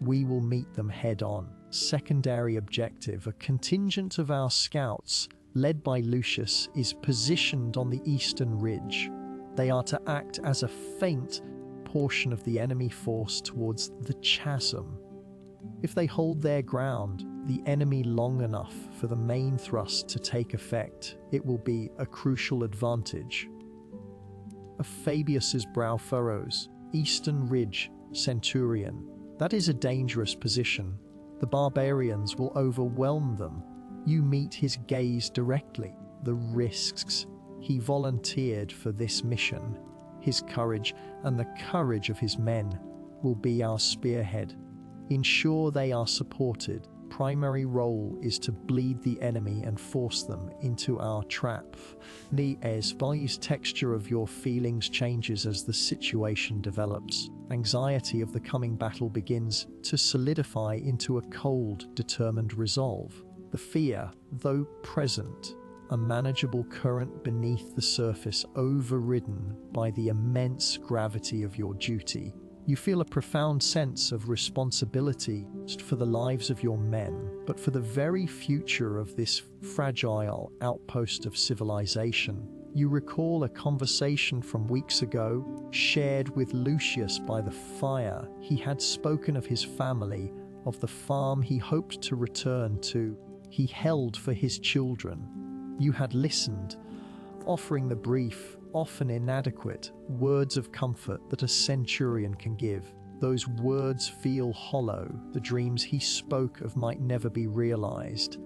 Speaker 1: "We will meet them head on." Secondary objective: a contingent of our scouts, led by Lucius, is positioned on the eastern ridge. They are to act as a feint portion of the enemy force towards the chasm. If they hold their ground, the enemy long enough for the main thrust to take effect, it will be a crucial advantage. Fabius's brow furrows. "Eastern ridge, Centurion. That is a dangerous position. The barbarians will overwhelm them." You meet his gaze directly. The risks. He volunteered for this mission. His courage and the courage of his men will be our spearhead. Ensure they are supported. Primary role is to bleed the enemy and force them into our trap. The values texture of your feelings changes as the situation develops. Anxiety of the coming battle begins to solidify into a cold, determined resolve. The fear, though present, a manageable current beneath the surface, overridden by the immense gravity of your duty. You feel a profound sense of responsibility for the lives of your men, but for the very future of this fragile outpost of civilization. You recall a conversation from weeks ago, shared with Lucius by the fire. He had spoken of his family, of the farm he hoped to return to. He held for his children. You had listened, offering the brief, often inadequate, words of comfort that a centurion can give. Those words feel hollow. The dreams he spoke of might never be realized.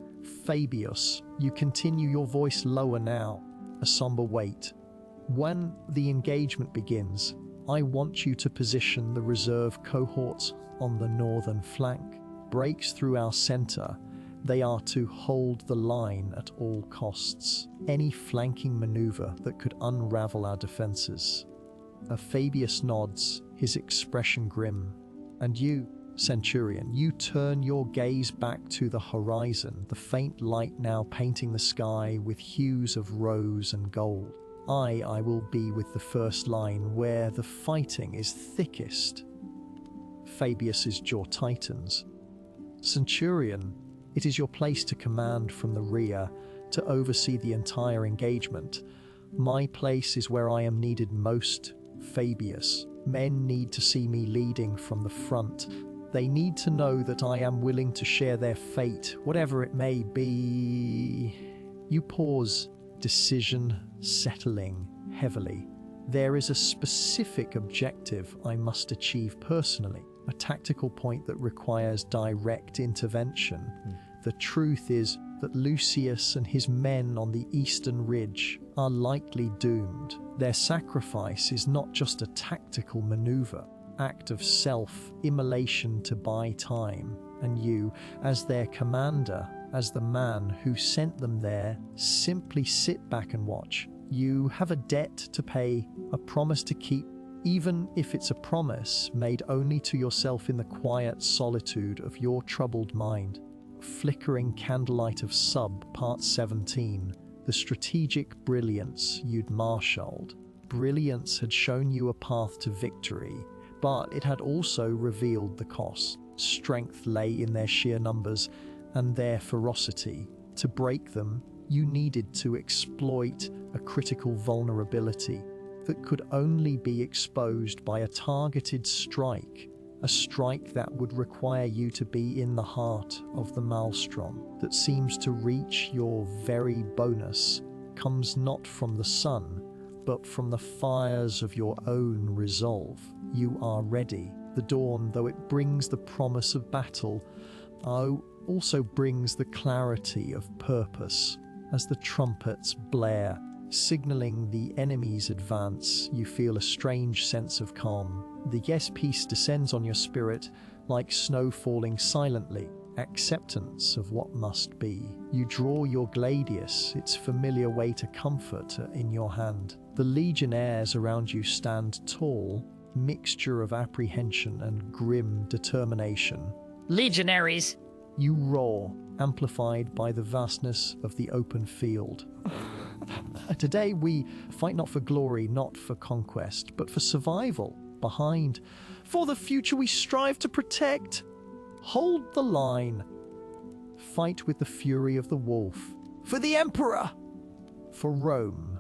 Speaker 1: Fabius, you continue, your voice lower now, a somber weight. When the engagement begins, I want you to position the reserve cohorts on the northern flank. Breaks through our center. They are to hold the line at all costs. Any flanking maneuver that could unravel our defenses. Fabius nods, his expression grim. And you, Centurion, you turn your gaze back to the horizon, the faint light now painting the sky with hues of rose and gold. I will be with the first line where the fighting is thickest. Fabius's jaw tightens. Centurion, it is your place to command from the rear, to oversee the entire engagement. My place is where I am needed most, Fabius. Men need to see me leading from the front. They need to know that I am willing to share their fate, whatever it may be. You pause, decision settling heavily. There is a specific objective I must achieve personally, a tactical point that requires direct intervention. The truth is that Lucius and his men on the eastern ridge are likely doomed. Their sacrifice is not just a tactical maneuver, act of self-immolation to buy time, and you, as their commander, as the man who sent them there, simply sit back and watch. You have a debt to pay, a promise to keep, even if it's a promise made only to yourself in the quiet solitude of your troubled mind. Flickering candlelight of Sub, Part 17, the strategic brilliance you'd marshaled. Brilliance had shown you a path to victory, but it had also revealed the cost. Strength lay in their sheer numbers and their ferocity. To break them, you needed to exploit a critical vulnerability that could only be exposed by a targeted strike, a strike that would require you to be in the heart of the maelstrom that seems to reach your very bonus, comes not from the sun, but from the fires of your own resolve. You are ready. The dawn, though it brings the promise of battle, also brings the clarity of purpose. As the trumpets blare, signaling the enemy's advance, you feel a strange sense of calm. The yes-peace descends on your spirit like snow falling silently, acceptance of what must be. You draw your gladius, its familiar weight a comfort in your hand. The legionnaires around you stand tall, mixture of apprehension and grim determination.
Speaker 3: Legionaries!
Speaker 1: You roar, amplified by the vastness of the open field. Today we fight not for glory, not for conquest, but for survival. Behind, for the future we strive to protect. Hold the line. Fight with the fury of the wolf. For the Emperor! For Rome.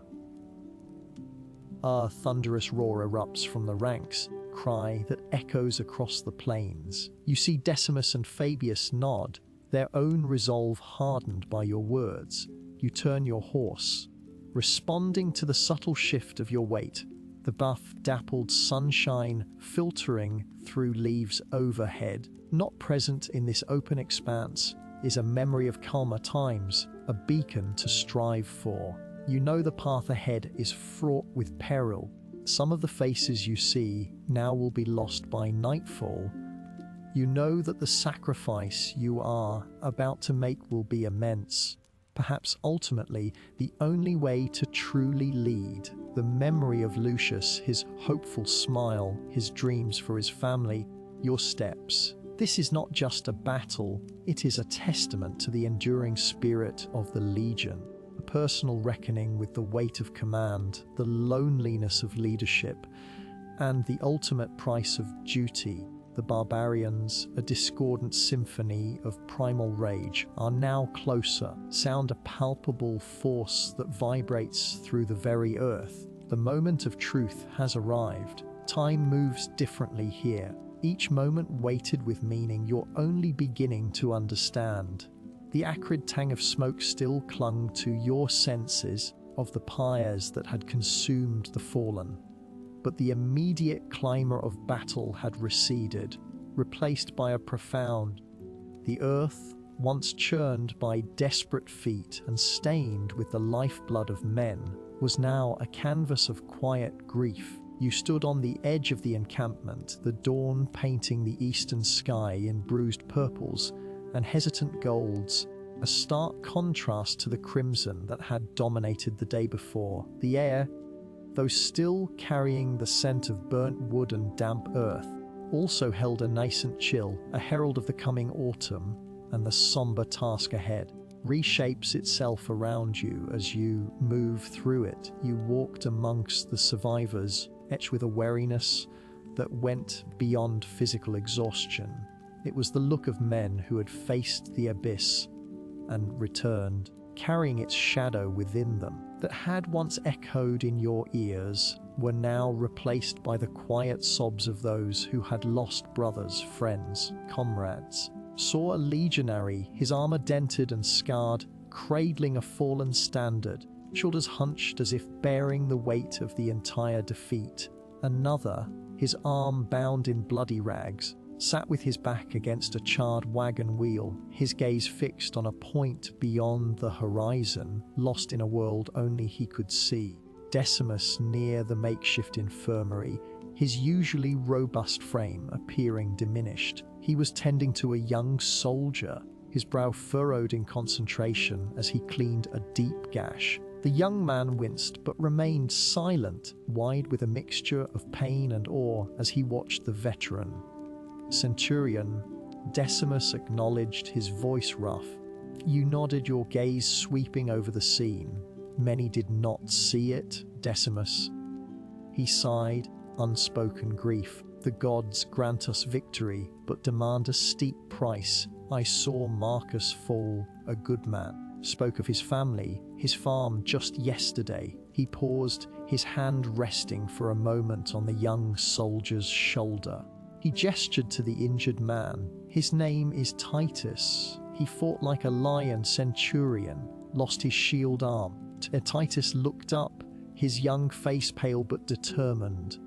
Speaker 1: A thunderous roar erupts from the ranks, cry that echoes across the plains. You see Decimus and Fabius nod, their own resolve hardened by your words. You turn your horse, responding to the subtle shift of your weight, the buff, dappled sunshine filtering through leaves overhead. Not present in this open expanse is a memory of calmer times, a beacon to strive for. You know the path ahead is fraught with peril. Some of the faces you see now will be lost by nightfall. You know that the sacrifice you are about to make will be immense. Perhaps ultimately the only way to truly lead. The memory of Lucius, his hopeful smile, his dreams for his family, your steps. This is not just a battle, it is a testament to the enduring spirit of the Legion. A personal reckoning with the weight of command, the loneliness of leadership, and the ultimate price of duty. The barbarians, a discordant symphony of primal rage, are now closer, sound a palpable force that vibrates through the very earth. The moment of truth has arrived. Time moves differently here. Each moment weighted with meaning you're only beginning to understand. The acrid tang of smoke still clung to your senses of the pyres that had consumed the fallen. But the immediate clamour of battle had receded, replaced by a profound. The earth, once churned by desperate feet and stained with the lifeblood of men, was now a canvas of quiet grief. You stood on the edge of the encampment, the dawn painting the eastern sky in bruised purples and hesitant golds, a stark contrast to the crimson that had dominated the day before. The air, though still carrying the scent of burnt wood and damp earth, also held a nascent chill, a herald of the coming autumn and the somber task ahead. Reshapes itself around you as you move through it. You walked amongst the survivors, etched with a wariness that went beyond physical exhaustion. It was the look of men who had faced the abyss and returned, carrying its shadow within them, that had once echoed in your ears, were now replaced by the quiet sobs of those who had lost brothers, friends, comrades. Saw a legionary, his armor dented and scarred, cradling a fallen standard, shoulders hunched as if bearing the weight of the entire defeat. Another, his arm bound in bloody rags, sat with his back against a charred wagon wheel, his gaze fixed on a point beyond the horizon, lost in a world only he could see. Decimus near the makeshift infirmary, his usually robust frame appearing diminished. He was tending to a young soldier, his brow furrowed in concentration as he cleaned a deep gash. The young man winced but remained silent, wide with a mixture of pain and awe as he watched the veteran. Centurion, Decimus acknowledged, his voice rough. You nodded, your gaze sweeping over the scene. Many did not see it, Decimus. He sighed, unspoken grief. The gods grant us victory, but demand a steep price. I saw Marcus fall, a good man. Spoke of his family, his farm just yesterday. He paused, his hand resting for a moment on the young soldier's shoulder. He gestured to the injured man. His name is Titus. He fought like a lion centurion, lost his shield arm. Titus looked up, his young face pale but determined.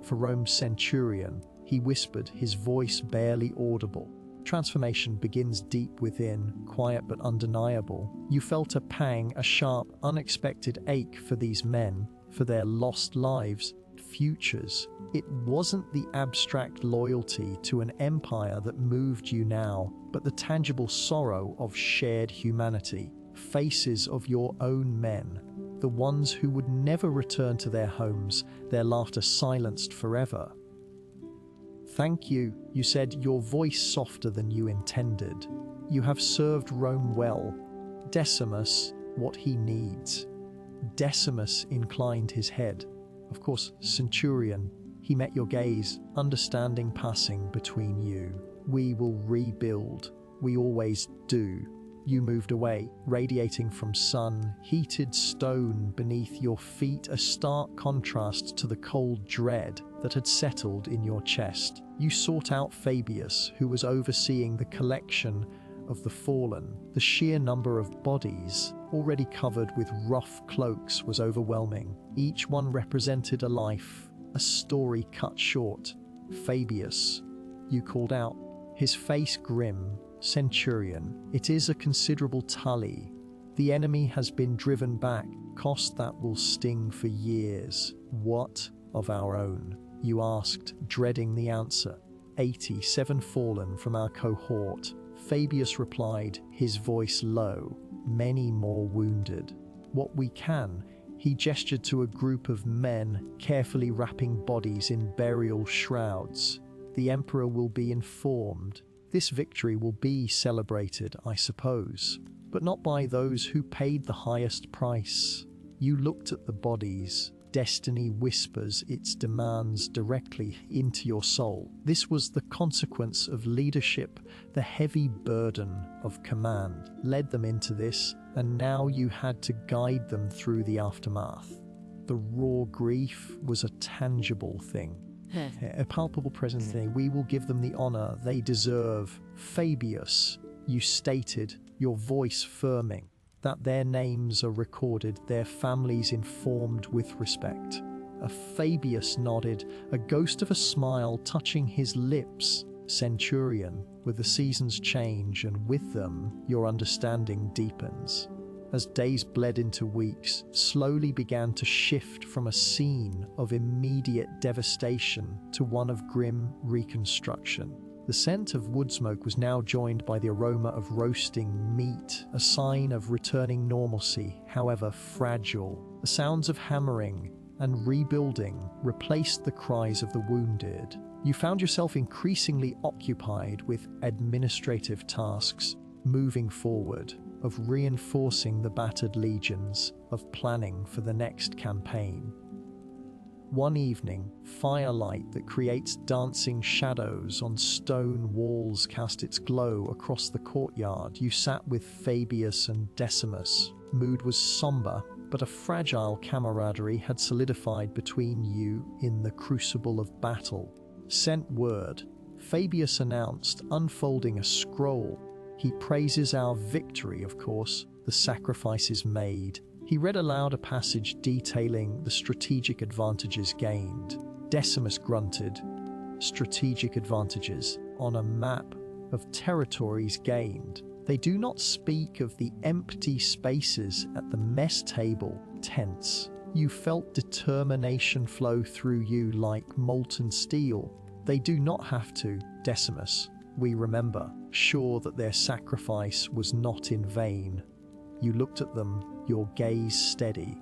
Speaker 1: For Rome's centurion, he whispered, his voice barely audible. Transformation begins deep within, quiet but undeniable. You felt a pang, a sharp, unexpected ache for these men, for their lost lives, futures. It wasn't the abstract loyalty to an empire that moved you now, but the tangible sorrow of shared humanity. Faces of your own men, the ones who would never return to their homes, their laughter silenced forever. Thank you, you said, your voice softer than you intended. You have served Rome well. Decimus, what he needs. Decimus inclined his head. Of course, Centurion, he met your gaze, understanding passing between you. We will rebuild. We always do. You moved away, radiating from sun-heated stone beneath your feet, a stark contrast to the cold dread that had settled in your chest. You sought out Fabius, who was overseeing the collection of the fallen. The sheer number of bodies, already covered with rough cloaks, was overwhelming. Each one represented a life, a story cut short. Fabius, you called out, his face grim. Centurion, it is a considerable tally. The enemy has been driven back, cost that will sting for years. What of our own? You asked, dreading the answer. 87 fallen from our cohort. Fabius replied, his voice low. Many more wounded. What we can, he gestured to a group of men carefully wrapping bodies in burial shrouds. The emperor will be informed. This victory will be celebrated, I suppose, but not by those who paid the highest price. You looked at the bodies, destiny whispers its demands directly into your soul. This was the consequence of leadership. The heavy burden of command led them into this, and now you had to guide them through the aftermath. The raw grief was a tangible thing, a palpable presence. We will give them the honor they deserve. Fabius, you stated, your voice firming, that their names are recorded, their families informed with respect. Fabius nodded, a ghost of a smile touching his lips. Centurion, with the seasons change, and with them your understanding deepens. As days bled into weeks, slowly began to shift from a scene of immediate devastation to one of grim reconstruction. The scent of wood smoke was now joined by the aroma of roasting meat, a sign of returning normalcy, however fragile. The sounds of hammering and rebuilding replaced the cries of the wounded. You found yourself increasingly occupied with administrative tasks, moving forward, of reinforcing the battered legions, of planning for the next campaign. One evening, firelight that creates dancing shadows on stone walls cast its glow across the courtyard. You sat with Fabius and Decimus. Mood was somber, but a fragile camaraderie had solidified between you in the crucible of battle. Sent word, Fabius announced, unfolding a scroll. He praises our victory, of course, the sacrifices made. He read aloud a passage detailing the strategic advantages gained. Decimus grunted. Strategic advantages on a map of territories gained. They do not speak of the empty spaces at the mess table. Tense. You felt determination flow through you like molten steel. They do not have to, Decimus. We remember, sure that their sacrifice was not in vain. You looked at them, your gaze steady.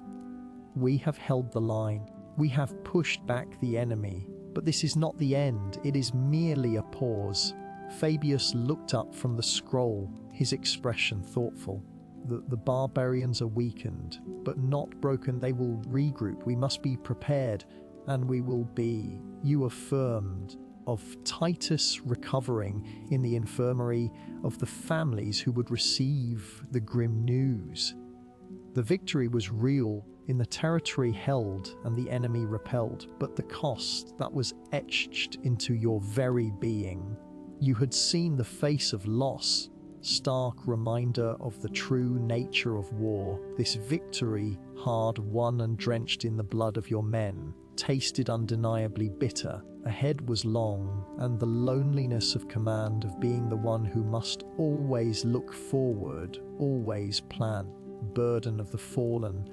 Speaker 1: We have held the line. We have pushed back the enemy. But this is not the end. It is merely a pause. Fabius looked up from the scroll, his expression thoughtful. The barbarians are weakened, but not broken. They will regroup. We must be prepared, and we will be, you affirmed, of Titus recovering in the infirmary, of the families who would receive the grim news. The victory was real in the territory held and the enemy repelled, but the cost that was etched into your very being. You had seen the face of loss, stark reminder of the true nature of war. This victory, hard won and drenched in the blood of your men, tasted undeniably bitter. Ahead was long, and the loneliness of command, of being the one who must always look forward, always plan. Burden of the fallen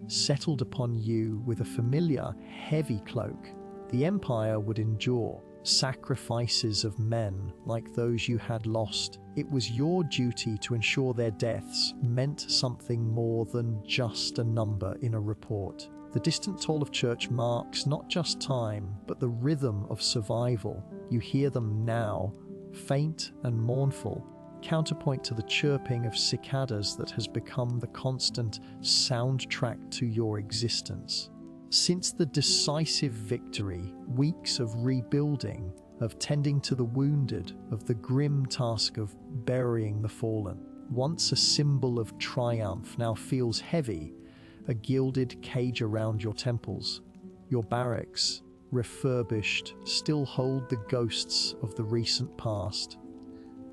Speaker 1: settled upon you with a familiar, heavy cloak. The empire would endure sacrifices of men like those you had lost. It was your duty to ensure their deaths meant something more than just a number in a report. The distant toll of church marks not just time, but the rhythm of survival. You hear them now, faint and mournful, counterpoint to the chirping of cicadas that has become the constant soundtrack to your existence. Since the decisive victory, weeks of rebuilding, of tending to the wounded, of the grim task of burying the fallen, once a symbol of triumph, now feels heavy, a gilded cage around your temples. Your barracks, refurbished, still hold the ghosts of the recent past.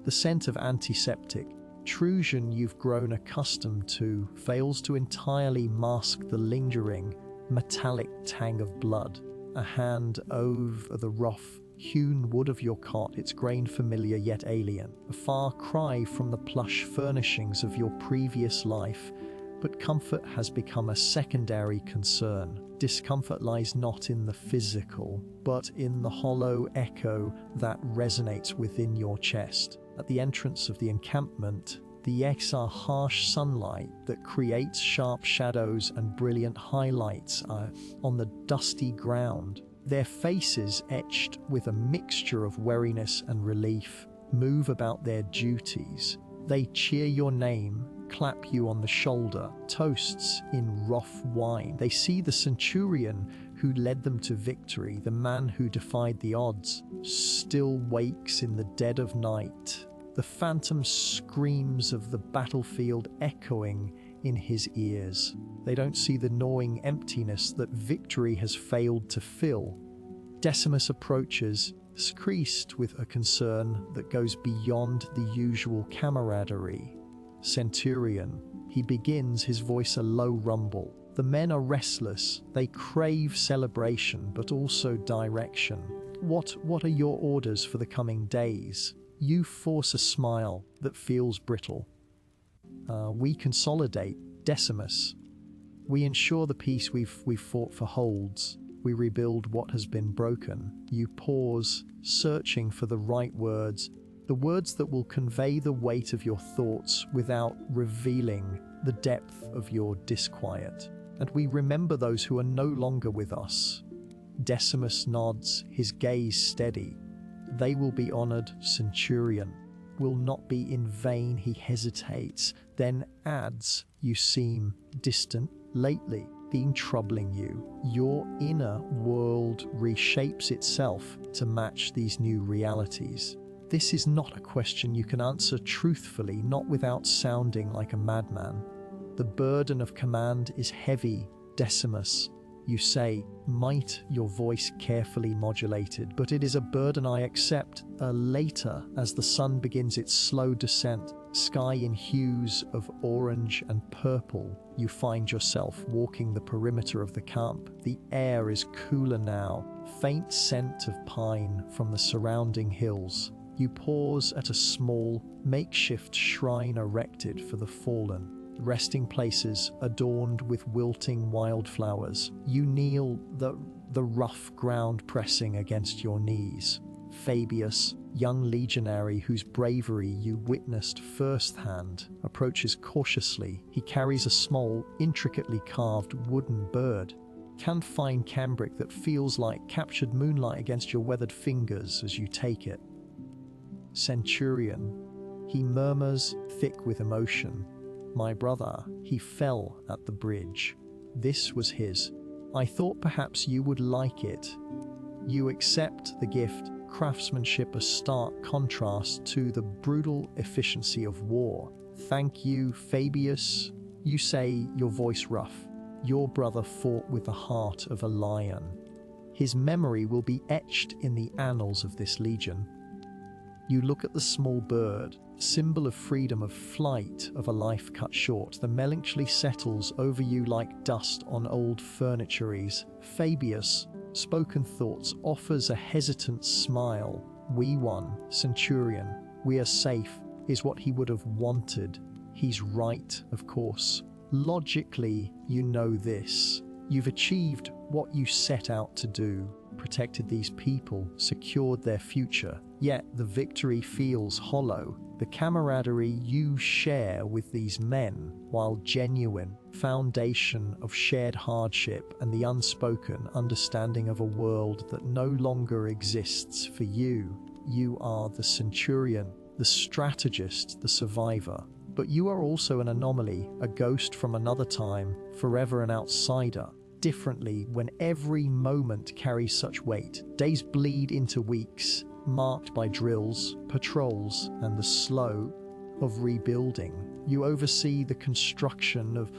Speaker 1: The scent of antiseptic, Trusion you've grown accustomed to, fails to entirely mask the lingering, metallic tang of blood. A hand over the rough, hewn wood of your cot, its grain familiar yet alien. A far cry from the plush furnishings of your previous life, but comfort has become a secondary concern. Discomfort lies not in the physical, but in the hollow echo that resonates within your chest. At the entrance of the encampment, the exar harsh sunlight that creates sharp shadows and brilliant highlights on the dusty ground. Their faces, etched with a mixture of wariness and relief, move about their duties. They cheer your name, clap you on the shoulder, toasts in rough wine. They see the centurion who led them to victory, the man who defied the odds, still wakes in the dead of night, the phantom screams of the battlefield echoing in his ears. They don't see the gnawing emptiness that victory has failed to fill. Decimus approaches, creased with a concern that goes beyond the usual camaraderie. Centurion, he begins, his voice a low rumble. The men are restless. They crave celebration, but also direction. What are your orders for the coming days? You force a smile that feels brittle. We consolidate, Decimus. We ensure the peace we've fought for holds. We rebuild what has been broken. You pause, searching for the right words, the words that will convey the weight of your thoughts without revealing the depth of your disquiet. And we remember those who are no longer with us. Decimus nods, his gaze steady. They will be honored, Centurion. Will not be in vain, he hesitates, then adds, you seem distant lately, been troubling you. Your inner world reshapes itself to match these new realities. This is not a question you can answer truthfully, not without sounding like a madman. The burden of command is heavy, Decimus. You say, might, your voice carefully modulated, but it is a burden I accept. Later, as the sun begins its slow descent, sky in hues of orange and purple, you find yourself walking the perimeter of the camp. The air is cooler now, faint scent of pine from the surrounding hills. You pause at a small, makeshift shrine erected for the fallen. Resting places adorned with wilting wildflowers. You kneel, the rough ground pressing against your knees. Fabius, young legionary whose bravery you witnessed firsthand, approaches cautiously. He carries a small, intricately carved wooden bird. Can find cambric that feels like captured moonlight against your weathered fingers as you take it. Centurion, he murmurs, thick with emotion. My brother, he fell at the bridge. This was his. I thought perhaps you would like it. You accept the gift, craftsmanship a stark contrast to the brutal efficiency of war. Thank you, Fabius. You say, your voice rough. Your brother fought with the heart of a lion. His memory will be etched in the annals of this legion. You look at the small bird, symbol of freedom, of flight, of a life cut short. The melancholy settles over you like dust on old furnituries. Fabius, spoken thoughts, offers a hesitant smile. We won, Centurion. We are safe, is what he would have wanted. He's right, of course. Logically, you know this. You've achieved what you set out to do, protected these people, secured their future. Yet the victory feels hollow. The camaraderie you share with these men, while genuine, foundation of shared hardship and the unspoken understanding of a world that no longer exists for you. You are the Centurion, the strategist, the survivor. But you are also an anomaly, a ghost from another time, forever an outsider. Differently, when every moment carries such weight, days bleed into weeks, marked by drills, patrols, and the slow of rebuilding. You oversee the construction of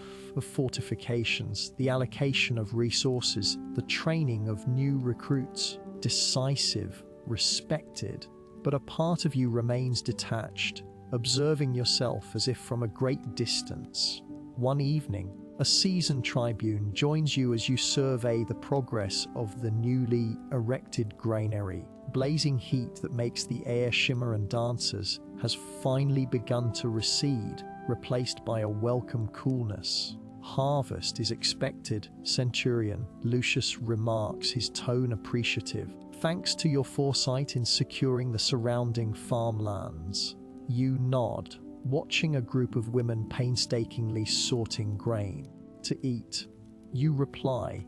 Speaker 1: fortifications, the allocation of resources, the training of new recruits. Decisive, respected, but a part of you remains detached, observing yourself as if from a great distance. One evening, a seasoned tribune joins you as you survey the progress of the newly erected granary. Blazing heat that makes the air shimmer and dances has finally begun to recede, replaced by a welcome coolness. Harvest is expected, Centurion, Lucius remarks, his tone appreciative. Thanks to your foresight in securing the surrounding farmlands. You nod, watching a group of women painstakingly sorting grain to eat. You reply,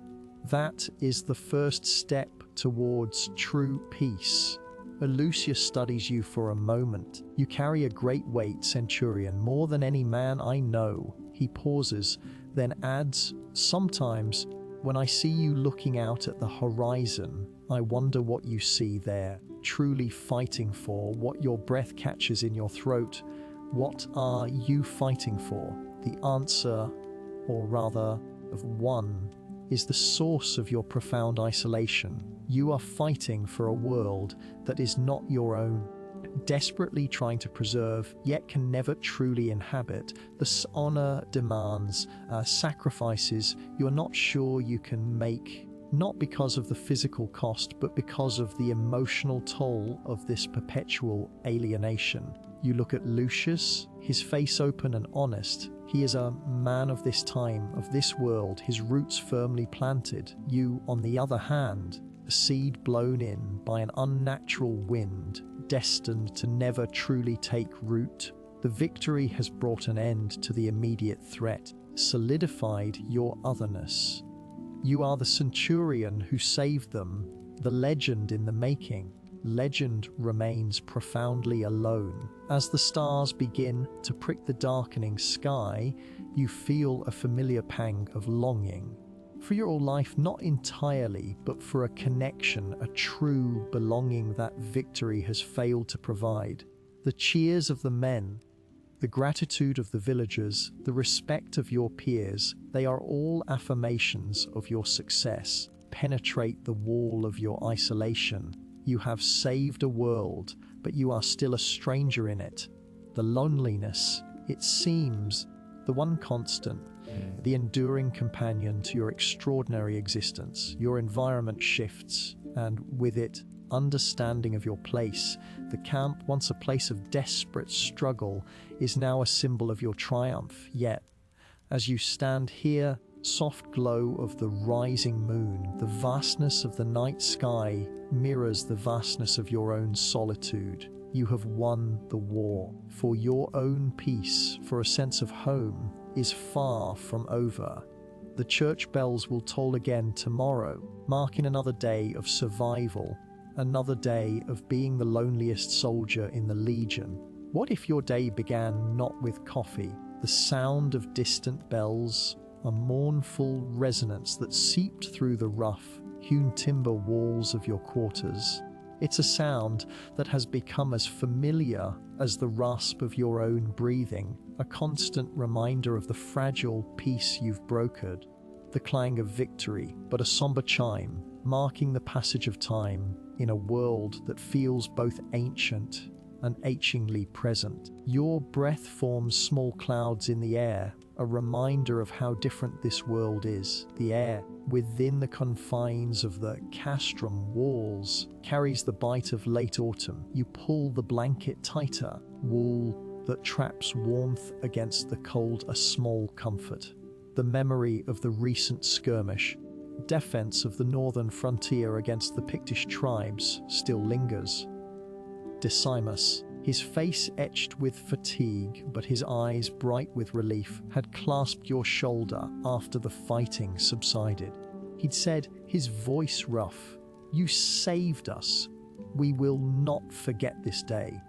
Speaker 1: that is the first step towards true peace. Lucius studies you for a moment. You carry a great weight, Centurion, more than any man I know. He pauses, then adds, sometimes, when I see you looking out at the horizon, I wonder what you see there, truly fighting for, what your breath catches in your throat. What are you fighting for? The answer, or rather, of one, is the source of your profound isolation. You are fighting for a world that is not your own, desperately trying to preserve, yet can never truly inhabit. The honor demands sacrifices you're not sure you can make, not because of the physical cost, but because of the emotional toll of this perpetual alienation. You look at Lucius, his face open and honest. He is a man of this time, of this world, his roots firmly planted. You, on the other hand, a seed blown in by an unnatural wind, destined to never truly take root. The victory has brought an end to the immediate threat, solidified your otherness. You are the Centurion who saved them, the legend in the making. Legend remains profoundly alone. As the stars begin to prick the darkening sky, you feel a familiar pang of longing. For your life, not entirely, but for a connection, a true belonging that victory has failed to provide. The cheers of the men, the gratitude of the villagers, the respect of your peers, they are all affirmations of your success. Penetrate the wall of your isolation. You have saved a world, but you are still a stranger in it. The loneliness, it seems, the one constant, the enduring companion to your extraordinary existence. Your environment shifts, and with it, understanding of your place. The camp, once a place of desperate struggle, is now a symbol of your triumph. Yet, as you stand here, soft glow of the rising moon, the vastness of the night sky mirrors the vastness of your own solitude. You have won the war. For your own peace, for a sense of home, is far from over. The church bells will toll again tomorrow, marking another day of survival, another day of being the loneliest soldier in the Legion. What if your day began not with coffee, the sound of distant bells, a mournful resonance that seeped through the rough, hewn timber walls of your quarters? It's a sound that has become as familiar as the rasp of your own breathing, a constant reminder of the fragile peace you've brokered. The clang of victory, but a somber chime, marking the passage of time in a world that feels both ancient and achingly present. Your breath forms small clouds in the air, a reminder of how different this world is. The air, within the confines of the castrum walls, carries the bite of late autumn. You pull the blanket tighter, wool that traps warmth against the cold, a small comfort. The memory of the recent skirmish, defense of the northern frontier against the Pictish tribes, still lingers. Decimus, his face etched with fatigue, but his eyes bright with relief, had clasped your shoulder after the fighting subsided. He'd said, his voice rough, "You saved us. We will not forget this day."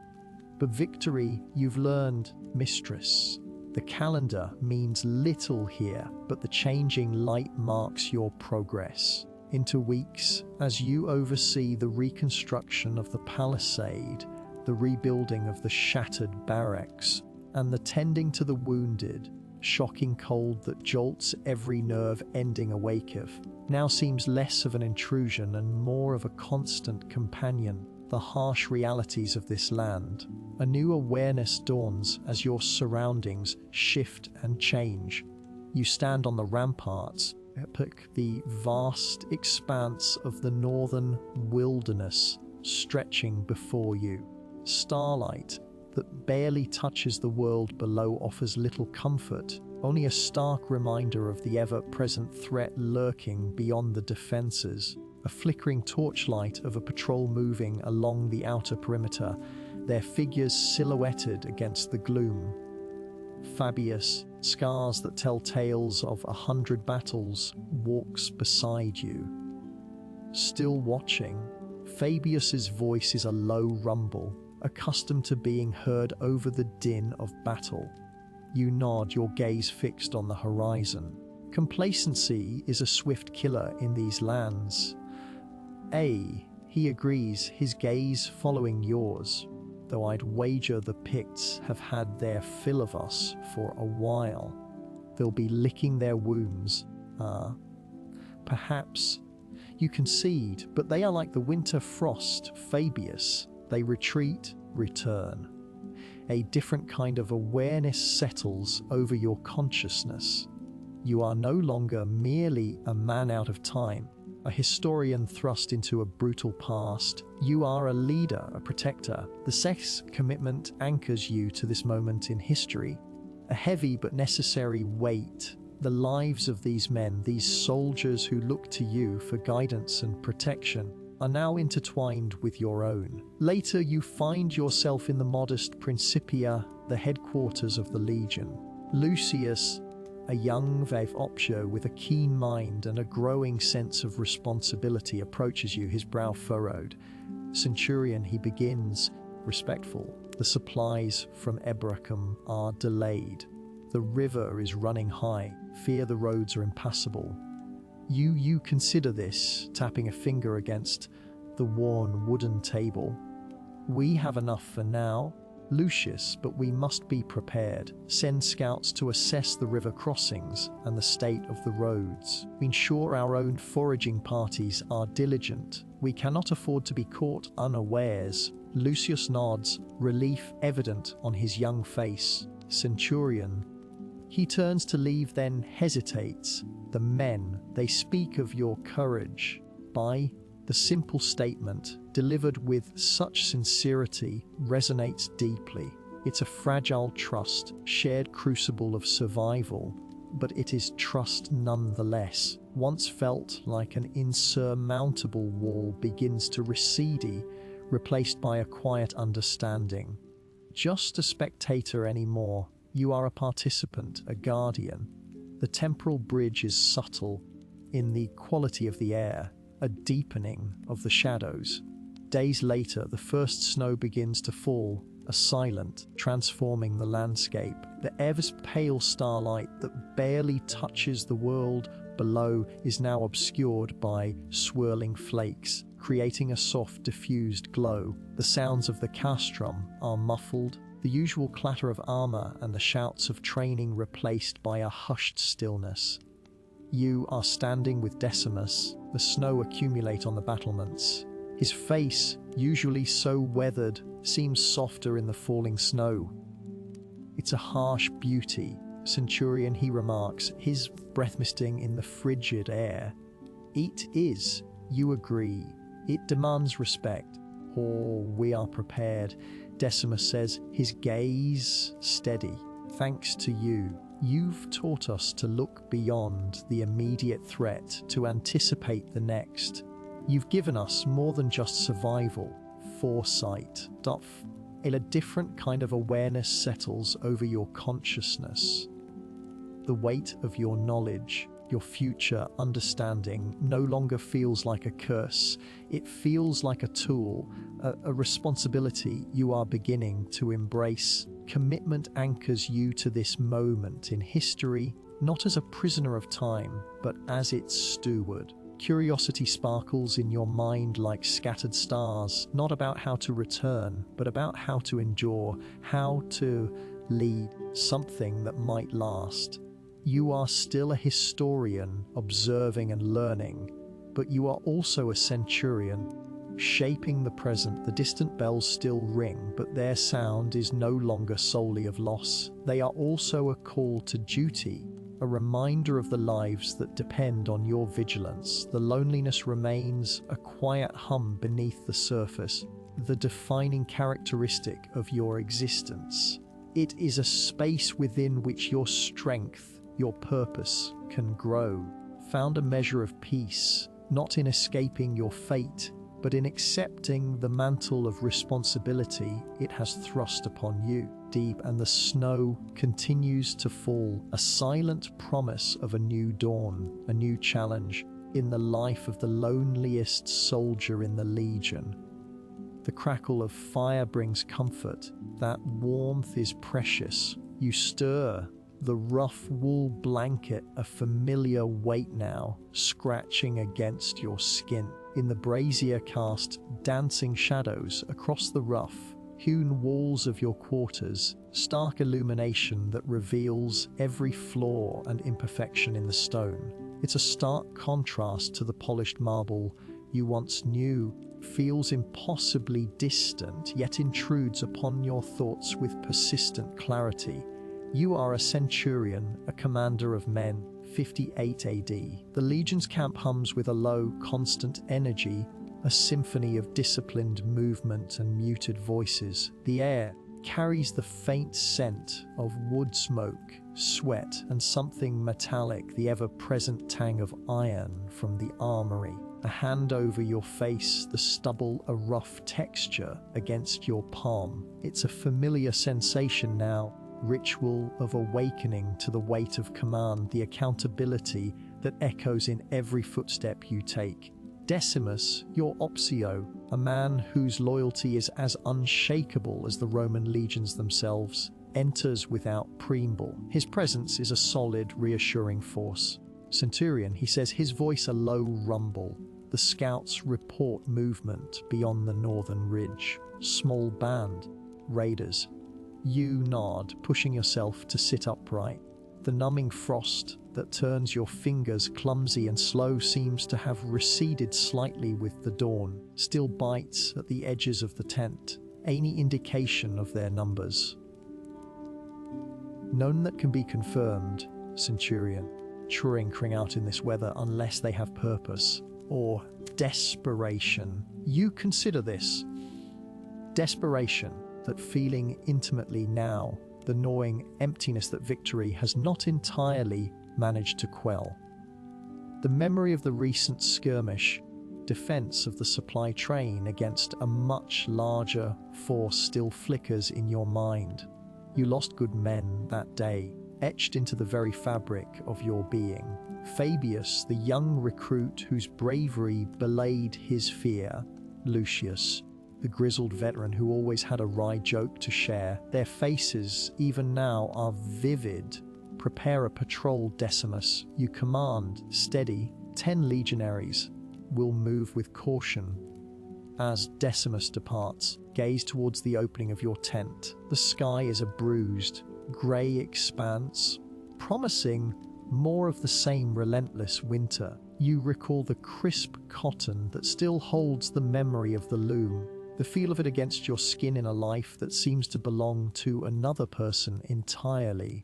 Speaker 1: But victory, you've learned, mistress. The calendar means little here, but the changing light marks your progress. Into weeks, as you oversee the reconstruction of the palisade, the rebuilding of the shattered barracks, and the tending to the wounded, shocking cold that jolts every nerve ending a wake of, now seems less of an intrusion and more of a constant companion. The harsh realities of this land. A new awareness dawns as your surroundings shift and change. You stand on the ramparts, the vast expanse of the northern wilderness stretching before you. Starlight that barely touches the world below offers little comfort, only a stark reminder of the ever-present threat lurking beyond the defenses. A flickering torchlight of a patrol moving along the outer perimeter, their figures silhouetted against the gloom. Fabius, scars that tell tales of 100 battles, walks beside you. Still watching, Fabius's voice is a low rumble, accustomed to being heard over the din of battle. You nod, your gaze fixed on the horizon. Complacency is a swift killer in these lands. He agrees, his gaze following yours, though I'd wager the Picts have had their fill of us for a while. They'll be licking their wounds. Perhaps. You concede, but they are like the winter frost, Fabius. They retreat, return. A different kind of awareness settles over your consciousness. You are no longer merely a man out of time, a historian thrust into a brutal past. You are a leader, a protector. The sex commitment anchors you to this moment in history. A heavy but necessary weight. The lives of these men, these soldiers who look to you for guidance and protection, are now intertwined with your own. Later, you find yourself in the modest Principia, the headquarters of the Legion. Lucius, a young Vev Optio with a keen mind and a growing sense of responsibility, approaches you, his brow furrowed. Centurion, he begins, respectful. The supplies from Ebracum are delayed. The river is running high. Fear the roads are impassable. You consider this, tapping a finger against the worn wooden table. We have enough for now, Lucius, but we must be prepared. Send scouts to assess the river crossings and the state of the roads. Ensure our own foraging parties are diligent. We cannot afford to be caught unawares. Lucius nods, relief evident on his young face. Centurion. He turns to leave, then hesitates. The men, they speak of your courage. By the simple statement, delivered with such sincerity, resonates deeply. It's a fragile trust, shared crucible of survival, but it is trust nonetheless. Once felt like an insurmountable wall begins to recede, replaced by a quiet understanding. Just a spectator anymore. You are a participant, a guardian. The temporal bridge is subtle in the quality of the air, a deepening of the shadows. Days later, the first snow begins to fall, a silent, transforming the landscape. The ever-pale starlight that barely touches the world below is now obscured by swirling flakes, creating a soft, diffused glow. The sounds of the castrum are muffled, the usual clatter of armor and the shouts of training replaced by a hushed stillness. You are standing with Decimus. The snow accumulates on the battlements. His face, usually so weathered, seems softer in the falling snow. It's a harsh beauty, Centurion, he remarks, his breath misting in the frigid air. It is, you agree. It demands respect. Oh, we are prepared, Decimus says, his gaze steady. Thanks to you. You've taught us to look beyond the immediate threat, to anticipate the next. You've given us more than just survival, foresight. A different kind of awareness settles over your consciousness. The weight of your knowledge, your future understanding, no longer feels like a curse. It feels like a tool, a responsibility you are beginning to embrace. Commitment anchors you to this moment in history, not as a prisoner of time, but as its steward. Curiosity sparkles in your mind like scattered stars, not about how to return, but about how to endure, how to lead something that might last. You are still a historian, observing and learning, but you are also a centurion, shaping the present. The distant bells still ring, but their sound is no longer solely of loss. They are also a call to duty, a reminder of the lives that depend on your vigilance. The loneliness remains a quiet hum beneath the surface, the defining characteristic of your existence. It is a space within which your strength, your purpose can grow. Found a measure of peace, not in escaping your fate, but in accepting the mantle of responsibility it has thrust upon you. Deep, and the snow continues to fall, a silent promise of a new dawn, a new challenge. in the life of the loneliest soldier in the Legion. The crackle of fire brings comfort. That warmth is precious. You stir the rough wool blanket, a familiar weight now, scratching against your skin. In the brazier cast dancing shadows across the rough hewn walls of your quarters, stark illumination that reveals every flaw and imperfection in the stone. It's a stark contrast to the polished marble you once knew, feels impossibly distant, yet intrudes upon your thoughts with persistent clarity. You are a Centurion, a commander of men, 58 AD. The Legion's camp hums with a low, constant energy, a symphony of disciplined movement and muted voices. The air carries the faint scent of wood smoke, sweat, and something metallic, the ever-present tang of iron from the armory. A hand over your face, the stubble a rough texture against your palm. It's a familiar sensation now, ritual of awakening to the weight of command, the accountability that echoes in every footstep you take. Decimus, your Opsio, a man whose loyalty is as unshakable as the Roman legions themselves, enters without preamble. His presence is a solid, reassuring force. Centurion, he says, his voice a low rumble. The scouts report movement beyond the northern ridge. Small band, raiders. You nod, pushing yourself to sit upright. The numbing frost that turns your fingers clumsy and slow seems to have receded slightly with the dawn, still bites at the edges of the tent, any indication of their numbers. None that can be confirmed, Centurion, trinkling out in this weather unless they have purpose or desperation. You consider this desperation, that feeling intimately now, the gnawing emptiness that victory has not entirely managed to quell. The memory of the recent skirmish, defense of the supply train against a much larger force still flickers in your mind. You lost good men that day, etched into the very fabric of your being. Fabius, the young recruit whose bravery belied his fear. Lucius, the grizzled veteran who always had a wry joke to share. Their faces, even now, are vivid. Prepare a patrol, Decimus. You command, steady. 10 legionaries will move with caution. As Decimus departs, gaze towards the opening of your tent. The sky is a bruised, grey expanse, promising more of the same relentless winter. You recall the crisp cotton that still holds the memory of the loom, the feel of it against your skin in a life that seems to belong to another person entirely.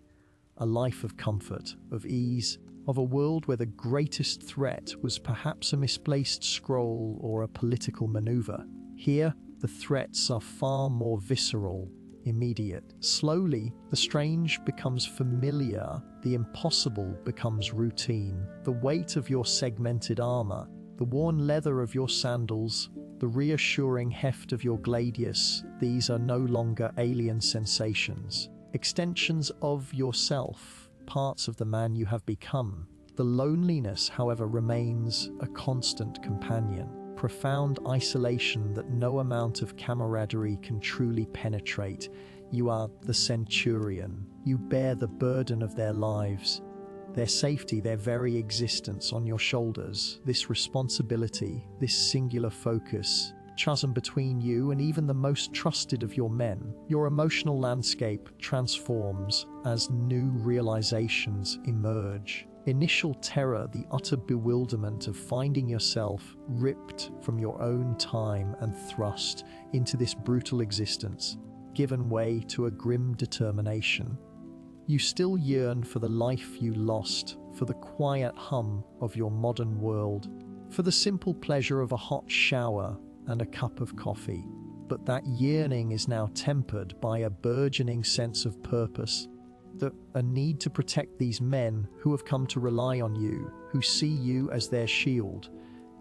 Speaker 1: A life of comfort, of ease, of a world where the greatest threat was perhaps a misplaced scroll or a political maneuver. Here, the threats are far more visceral, immediate. Slowly, the strange becomes familiar, the impossible becomes routine. The weight of your segmented armor, the worn leather of your sandals, the reassuring heft of your gladius, these are no longer alien sensations. Extensions of yourself, parts of the man you have become. The loneliness, however, remains a constant companion. Profound isolation that no amount of camaraderie can truly penetrate. You are the Centurion. You bear the burden of their lives, their safety, their very existence on your shoulders. This responsibility, this singular focus, chasm between you and even the most trusted of your men. Your emotional landscape transforms as new realizations emerge. Initial terror, the utter bewilderment of finding yourself ripped from your own time and thrust into this brutal existence, given way to a grim determination. You still yearn for the life you lost, for the quiet hum of your modern world, for the simple pleasure of a hot shower and a cup of coffee. But that yearning is now tempered by a burgeoning sense of purpose, a need to protect these men who have come to rely on you, who see you as their shield.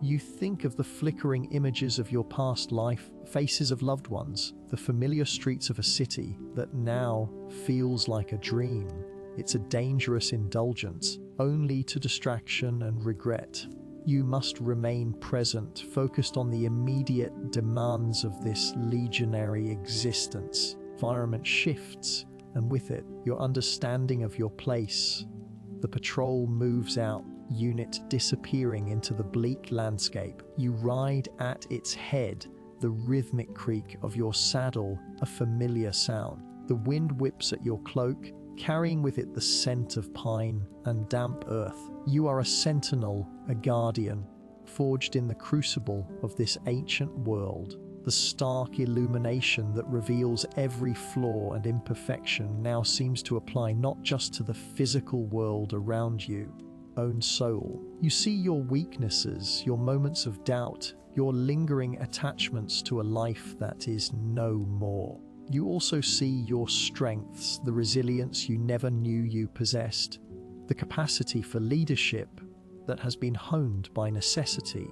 Speaker 1: You think of the flickering images of your past life, faces of loved ones, the familiar streets of a city that now feels like a dream. It's a dangerous indulgence, only to distraction and regret. You must remain present, focused on the immediate demands of this legionary existence. Environment shifts, and with it, your understanding of your place. The patrol moves out, unit disappearing into the bleak landscape. You ride at its head, the rhythmic creak of your saddle, a familiar sound. The wind whips at your cloak, carrying with it the scent of pine and damp earth. You are a sentinel, a guardian, forged in the crucible of this ancient world. The stark illumination that reveals every flaw and imperfection now seems to apply not just to the physical world around you, own soul. You see your weaknesses, your moments of doubt, your lingering attachments to a life that is no more. You also see your strengths, the resilience you never knew you possessed, the capacity for leadership that has been honed by necessity.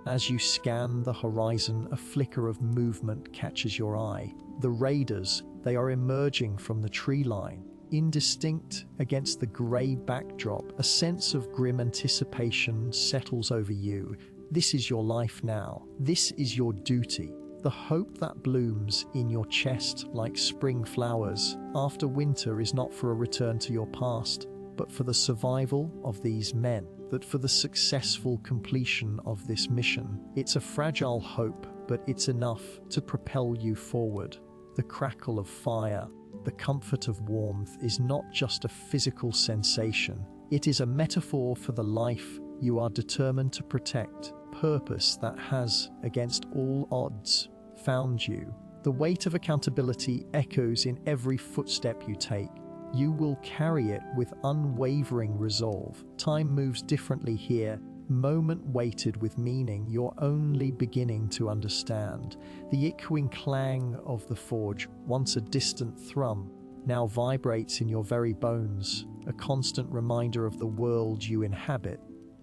Speaker 1: As you scan the horizon, a flicker of movement catches your eye. The raiders, they are emerging from the tree line. Indistinct against the grey backdrop, a sense of grim anticipation settles over you. This is your life now. This is your duty. The hope that blooms in your chest like spring flowers after winter is not for a return to your past, but for the survival of these men, that for the successful completion of this mission. It's a fragile hope, but it's enough to propel you forward. The crackle of fire, the comfort of warmth is not just a physical sensation. It is a metaphor for the life you are determined to protect, purpose that has, against all odds, found you. The weight of accountability echoes in every footstep you take. You will carry it with unwavering resolve. Time moves differently here, moment weighted with meaning you're only beginning to understand. The echoing clang of the forge, once a distant thrum, now vibrates in your very bones, a constant reminder of the world you inhabit.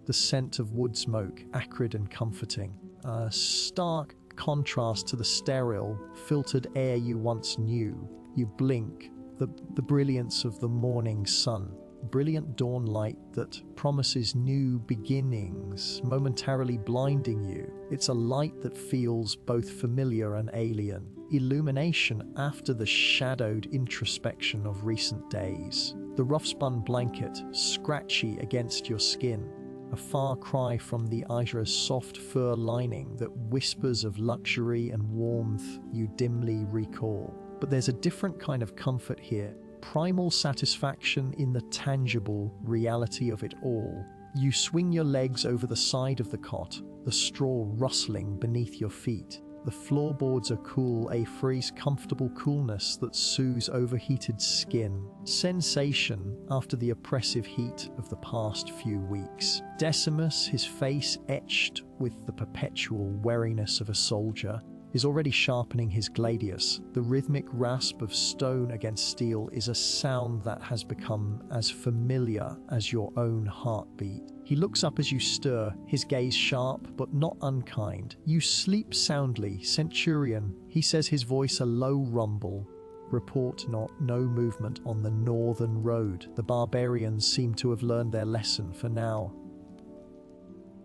Speaker 1: The scent of wood smoke, acrid and comforting, a stark contrast to the sterile, filtered air you once knew. You blink, the brilliance of the morning sun, brilliant dawn light that promises new beginnings, momentarily blinding you. It's a light that feels both familiar and alien. Illumination after the shadowed introspection of recent days. The rough-spun blanket, scratchy against your skin, a far cry from the Aja's soft fur lining that whispers of luxury and warmth you dimly recall. But there's a different kind of comfort here, primal satisfaction in the tangible reality of it all. You swing your legs over the side of the cot, the straw rustling beneath your feet. The floorboards are cool, a freeze comfortable coolness that soothes overheated skin. Sensation after the oppressive heat of the past few weeks. Decimus, his face etched with the perpetual wariness of a soldier, is already sharpening his gladius. The rhythmic rasp of stone against steel is a sound that has become as familiar as your own heartbeat. He looks up as you stir, his gaze sharp but not unkind. You sleep soundly, Centurion, he says, his voice a low rumble. Report not, no movement on the northern road. The barbarians seem to have learned their lesson for now.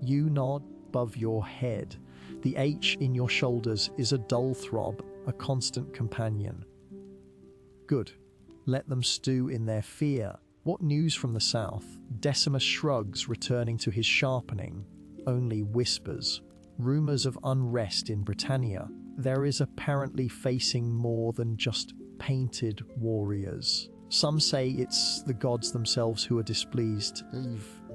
Speaker 1: You nod above your head. The H in your shoulders is a dull throb, a constant companion. Good. Let them stew in their fear. What news from the south? Decimus shrugs, returning to his sharpening. Only whispers. Rumors of unrest in Britannia. There is apparently facing more than just painted warriors. Some say it's the gods themselves who are displeased.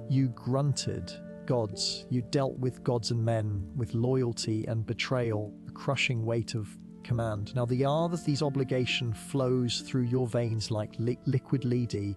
Speaker 1: You grunted. Gods. You dealt with gods and men, with loyalty and betrayal, a crushing weight of command. Now the these obligation flows through your veins like liquid leady,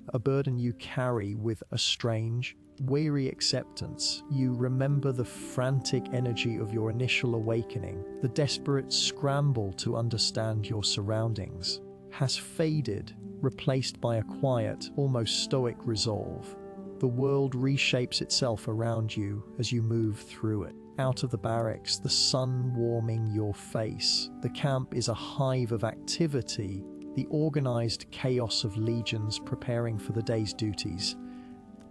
Speaker 1: a burden you carry with a strange, weary acceptance. You remember the frantic energy of your initial awakening. The desperate scramble to understand your surroundings has faded, replaced by a quiet, almost stoic resolve. The world reshapes itself around you as you move through it. Out of the barracks, the sun warming your face. The camp is a hive of activity, the organized chaos of legions preparing for the day's duties.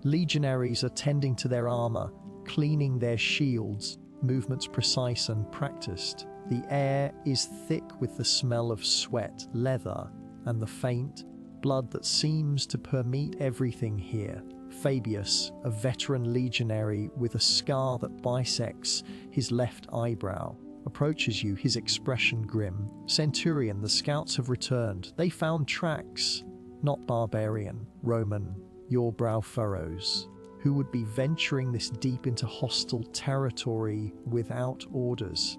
Speaker 1: Legionaries are tending to their armor, cleaning their shields, movements precise and practiced. The air is thick with the smell of sweat, leather, and the faint blood that seems to permeate everything here. Fabius, a veteran legionary with a scar that bisects his left eyebrow, approaches you, his expression grim. Centurion, the scouts have returned. They found tracks. Not barbarian, Roman, your brow furrows. Who would be venturing this deep into hostile territory without orders?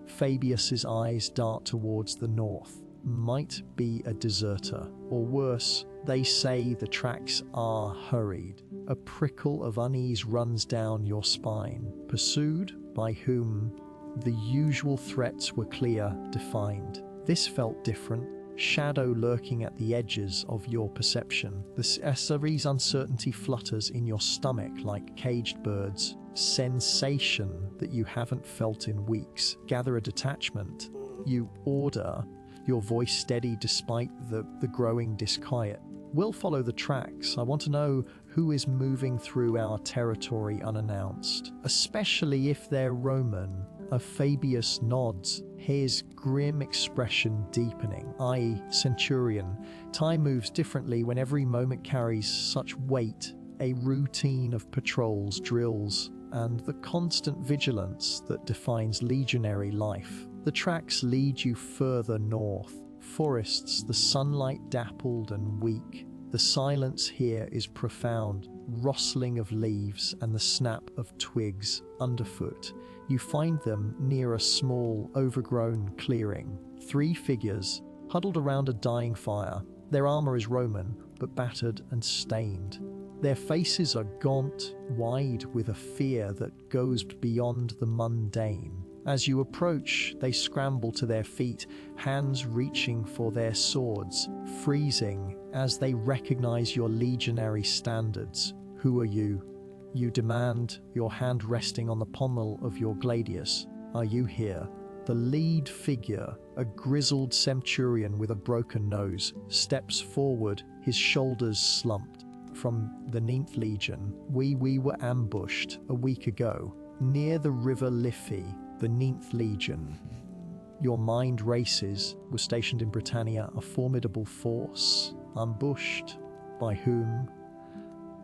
Speaker 1: Fabius's eyes dart towards the north. Might be a deserter, or worse, they say the tracks are hurried. A prickle of unease runs down your spine. Pursued? By whom? The usual threats were clear, defined. This felt different. Shadow lurking at the edges of your perception. The series uncertainty flutters in your stomach like caged birds. Sensation that you haven't felt in weeks. Gather a detachment. You order, your voice steady despite the growing disquiet. We'll follow the tracks. I want to know who is moving through our territory unannounced, especially if they're Roman. Fabius nods, his grim expression deepening. Centurion. Time moves differently when every moment carries such weight. A routine of patrols, drills, and the constant vigilance that defines legionary life. The tracks lead you further north. Forests, the sunlight dappled and weak. The silence here is profound. Rustling of leaves and the snap of twigs underfoot. You find them near a small, overgrown clearing. 3 figures, huddled around a dying fire. Their armor is Roman, but battered and stained. Their faces are gaunt, wide with a fear that goes beyond the mundane. As you approach, they scramble to their feet, hands reaching for their swords, freezing as they recognize your legionary standards. Who are you? You demand, your hand resting on the pommel of your gladius. Are you here? The lead figure, a grizzled centurion with a broken nose, steps forward, his shoulders slumped. From the 9th Legion, we were ambushed a week ago, near the river Liffey, the 9th Legion. Your mind races, was stationed in Britannia, a formidable force, ambushed. By whom?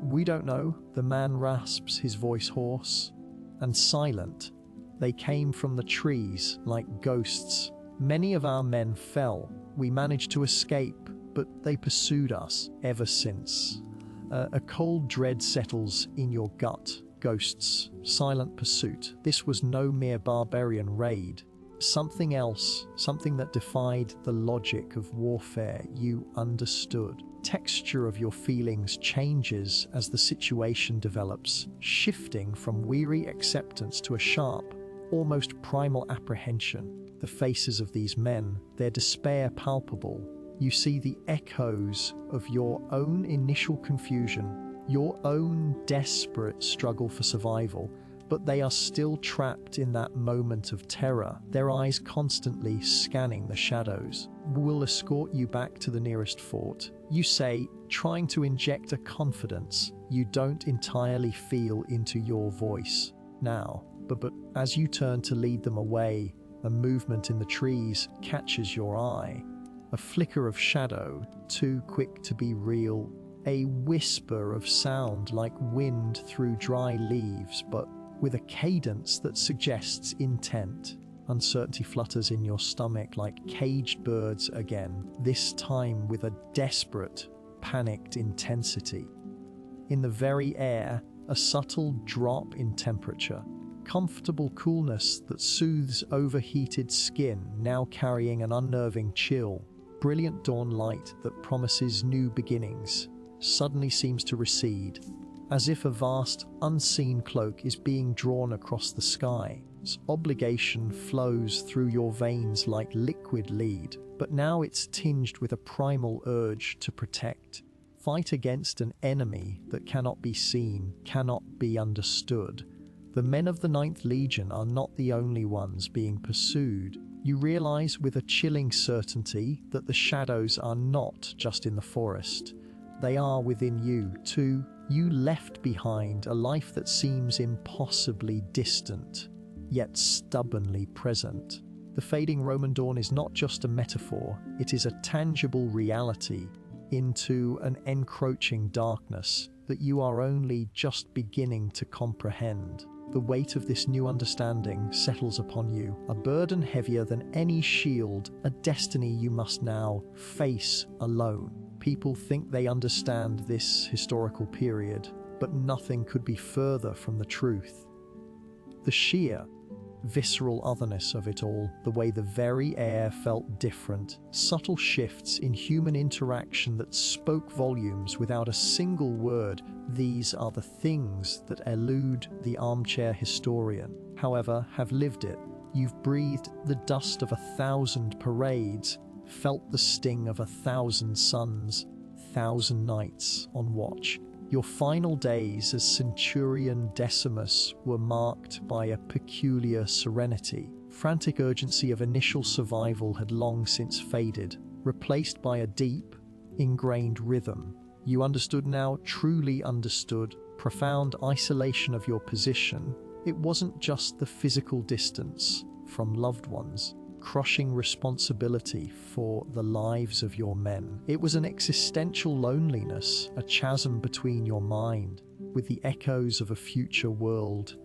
Speaker 1: We don't know. The man rasps, his voice hoarse and silent. They came from the trees like ghosts. Many of our men fell. We managed to escape, but they pursued us ever since. A cold dread settles in your gut. Ghosts, silent pursuit. This was no mere barbarian raid. Something else, something that defied the logic of warfare. You understood. Texture of your feelings changes as the situation develops, shifting from weary acceptance to a sharp, almost primal apprehension. The faces of these men, their despair palpable. You see the echoes of your own initial confusion, your own desperate struggle for survival, but they are still trapped in that moment of terror, their eyes constantly scanning the shadows. We'll escort you back to the nearest fort. You say, trying to inject a confidence you don't entirely feel into your voice now. But as you turn to lead them away, a movement in the trees catches your eye. A flicker of shadow, too quick to be real. A whisper of sound like wind through dry leaves, but with a cadence that suggests intent. Uncertainty flutters in your stomach like caged birds again, this time with a desperate, panicked intensity. In the very air, a subtle drop in temperature. Comfortable coolness that soothes overheated skin, now carrying an unnerving chill. Brilliant dawn light that promises new beginnings, suddenly seems to recede, as if a vast, unseen cloak is being drawn across the sky. Obligation flows through your veins like liquid lead, but now it's tinged with a primal urge to protect. Fight against an enemy that cannot be seen, cannot be understood. The men of the 9th Legion are not the only ones being pursued. You realize with a chilling certainty that the shadows are not just in the forest. They are within you too, You left behind a life that seems impossibly distant, yet stubbornly present. The fading Roman dawn is not just a metaphor, it is a tangible reality into an encroaching darkness that you are only just beginning to comprehend. The weight of this new understanding settles upon you, a burden heavier than any shield, a destiny you must now face alone. People think they understand this historical period, but nothing could be further from the truth. The sheer, visceral otherness of it all, the way the very air felt different, subtle shifts in human interaction that spoke volumes without a single word, these are the things that elude the armchair historian, however, have lived it. You've breathed the dust of 1,000 parades, felt the sting of 1,000 suns, 1,000 nights on watch. Your final days as Centurion Decimus were marked by a peculiar serenity. Frantic urgency of initial survival had long since faded, replaced by a deep, ingrained rhythm. You understood now, truly understood, profound isolation of your position. It wasn't just the physical distance from loved ones, crushing responsibility for the lives of your men. It was an existential loneliness, a chasm between your mind, with the echoes of a future world,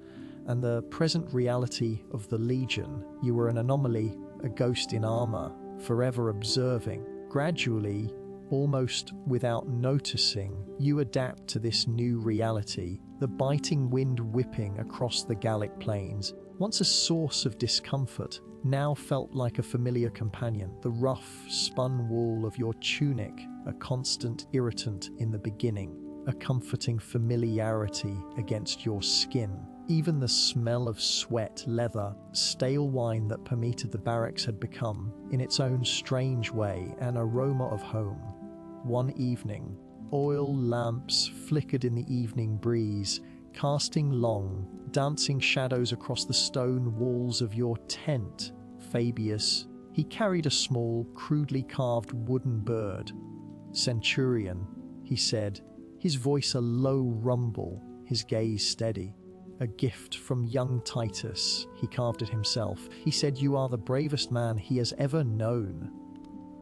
Speaker 1: and the present reality of the Legion. You were an anomaly, a ghost in armor, forever observing. Gradually, almost without noticing, you adapt to this new reality, the biting wind whipping across the Gallic plains. Once a source of discomfort, now felt like a familiar companion. The rough, spun wool of your tunic, a constant irritant in the beginning, a comforting familiarity against your skin. Even the smell of sweat, leather, stale wine that permeated the barracks had become, in its own strange way, an aroma of home. One evening, oil lamps flickered in the evening breeze, casting long, dancing shadows across the stone walls of your tent. Fabius, he carried a small, crudely carved wooden bird. Centurion, he said, his voice a low rumble, his gaze steady. A gift from young Titus, he carved it himself. He said, "You are the bravest man he has ever known."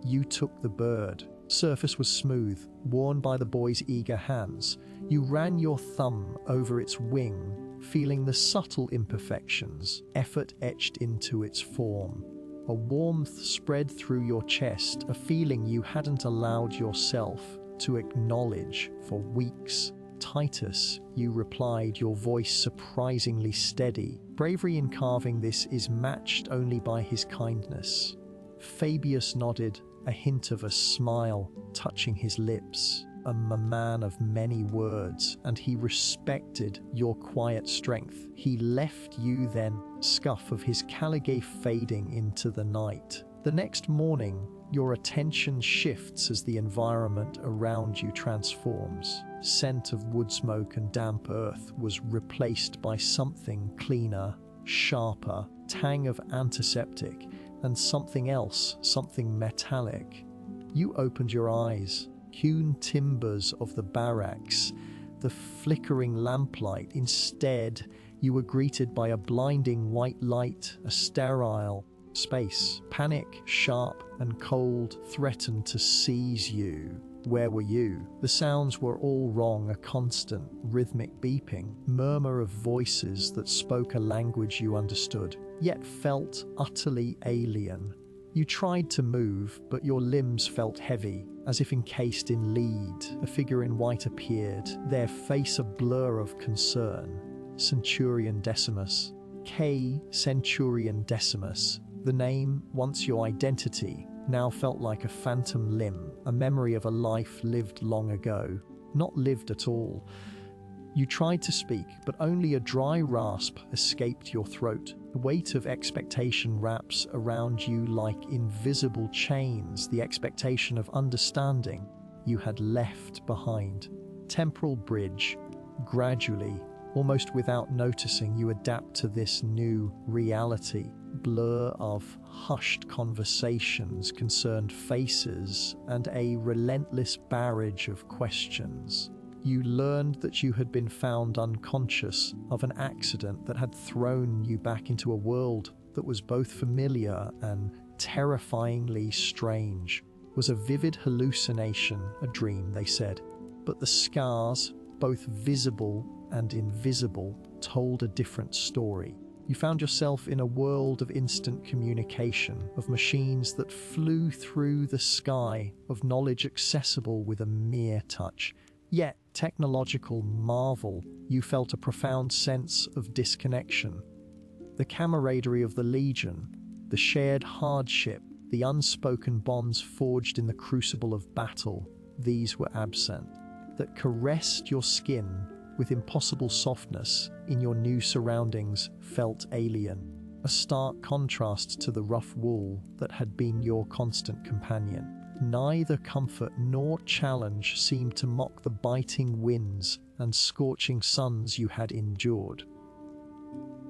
Speaker 1: You took the bird. Surface was smooth, worn by the boy's eager hands. You ran your thumb over its wing, feeling the subtle imperfections, effort etched into its form. A warmth spread through your chest, a feeling you hadn't allowed yourself to acknowledge for weeks. "Titus," you replied, your voice surprisingly steady. "Bravery in carving this is matched only by his kindness." Fabius nodded, a hint of a smile touching his lips. A man of many words, and he respected your quiet strength. He left you then, scuff of his caligae fading into the night. The next morning, your attention shifts as the environment around you transforms. Scent of wood smoke and damp earth was replaced by something cleaner, sharper, tang of antiseptic, and something else, something metallic. You opened your eyes. Hewn timbers of the barracks, the flickering lamplight. Instead, you were greeted by a blinding white light, a sterile space. Panic, sharp and cold, threatened to seize you. Where were you? The sounds were all wrong, a constant, rhythmic beeping, murmur of voices that spoke a language you understood, yet felt utterly alien. You tried to move, but your limbs felt heavy, as if encased in lead. A figure in white appeared, their face a blur of concern. Centurion Decimus. Centurion Decimus. The name, once your identity, now felt like a phantom limb, a memory of a life lived long ago, not lived at all. You tried to speak, but only a dry rasp escaped your throat. The weight of expectation wraps around you like invisible chains, the expectation of understanding you had left behind. Temporal bridge. Gradually, almost without noticing, you adapt to this new reality. Blur of hushed conversations, concerned faces, and a relentless barrage of questions. You learned that you had been found unconscious of an accident that had thrown you back into a world that was both familiar and terrifyingly strange. It was a vivid hallucination, a dream, they said, but the scars, both visible and invisible, told a different story. You found yourself in a world of instant communication, of machines that flew through the sky, of knowledge accessible with a mere touch. Yet, technological marvel, you felt a profound sense of disconnection. The camaraderie of the Legion, the shared hardship, the unspoken bonds forged in the crucible of battle, these were absent. That caressed your skin with impossible softness in your new surroundings felt alien, a stark contrast to the rough wool that had been your constant companion. Neither comfort nor challenge seemed to mock the biting winds and scorching suns you had endured.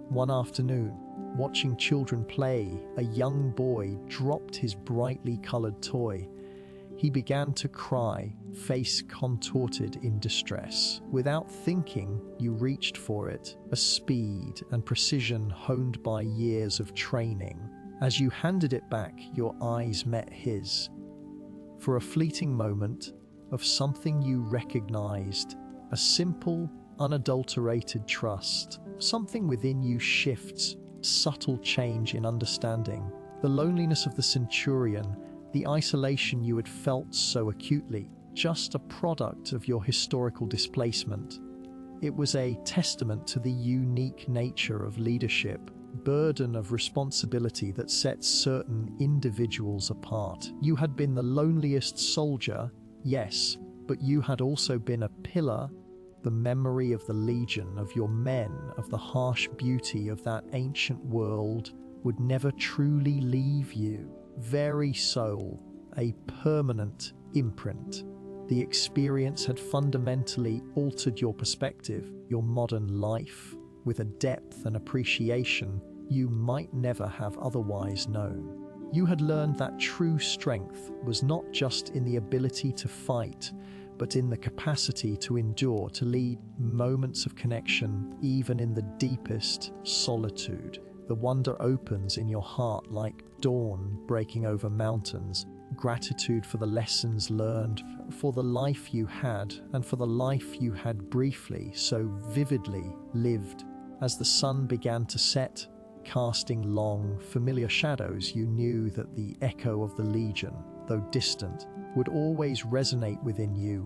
Speaker 1: One afternoon, watching children play, a young boy dropped his brightly colored toy. He began to cry, face contorted in distress. Without thinking, you reached for it, a speed and precision honed by years of training. As you handed it back, your eyes met his. For a fleeting moment, of something you recognized, a simple, unadulterated trust. Something within you shifts, subtle change in understanding. The loneliness of the Centurion, the isolation you had felt so acutely, just a product of your historical displacement. It was a testament to the unique nature of leadership, burden of responsibility that sets certain individuals apart. You had been the loneliest soldier, yes, but you had also been a pillar, the memory of the Legion, of your men, of the harsh beauty of that ancient world would never truly leave you. Very soul, a permanent imprint. The experience had fundamentally altered your perspective, your modern life, with a depth and appreciation you might never have otherwise known. You had learned that true strength was not just in the ability to fight, but in the capacity to endure, to lead moments of connection, even in the deepest solitude. The wonder opens in your heart like dawn breaking over mountains. Gratitude for the lessons learned, for the life you had, and for the life you had briefly, so vividly lived. As the sun began to set, casting long, familiar shadows, you knew that the echo of the Legion, though distant, would always resonate within you,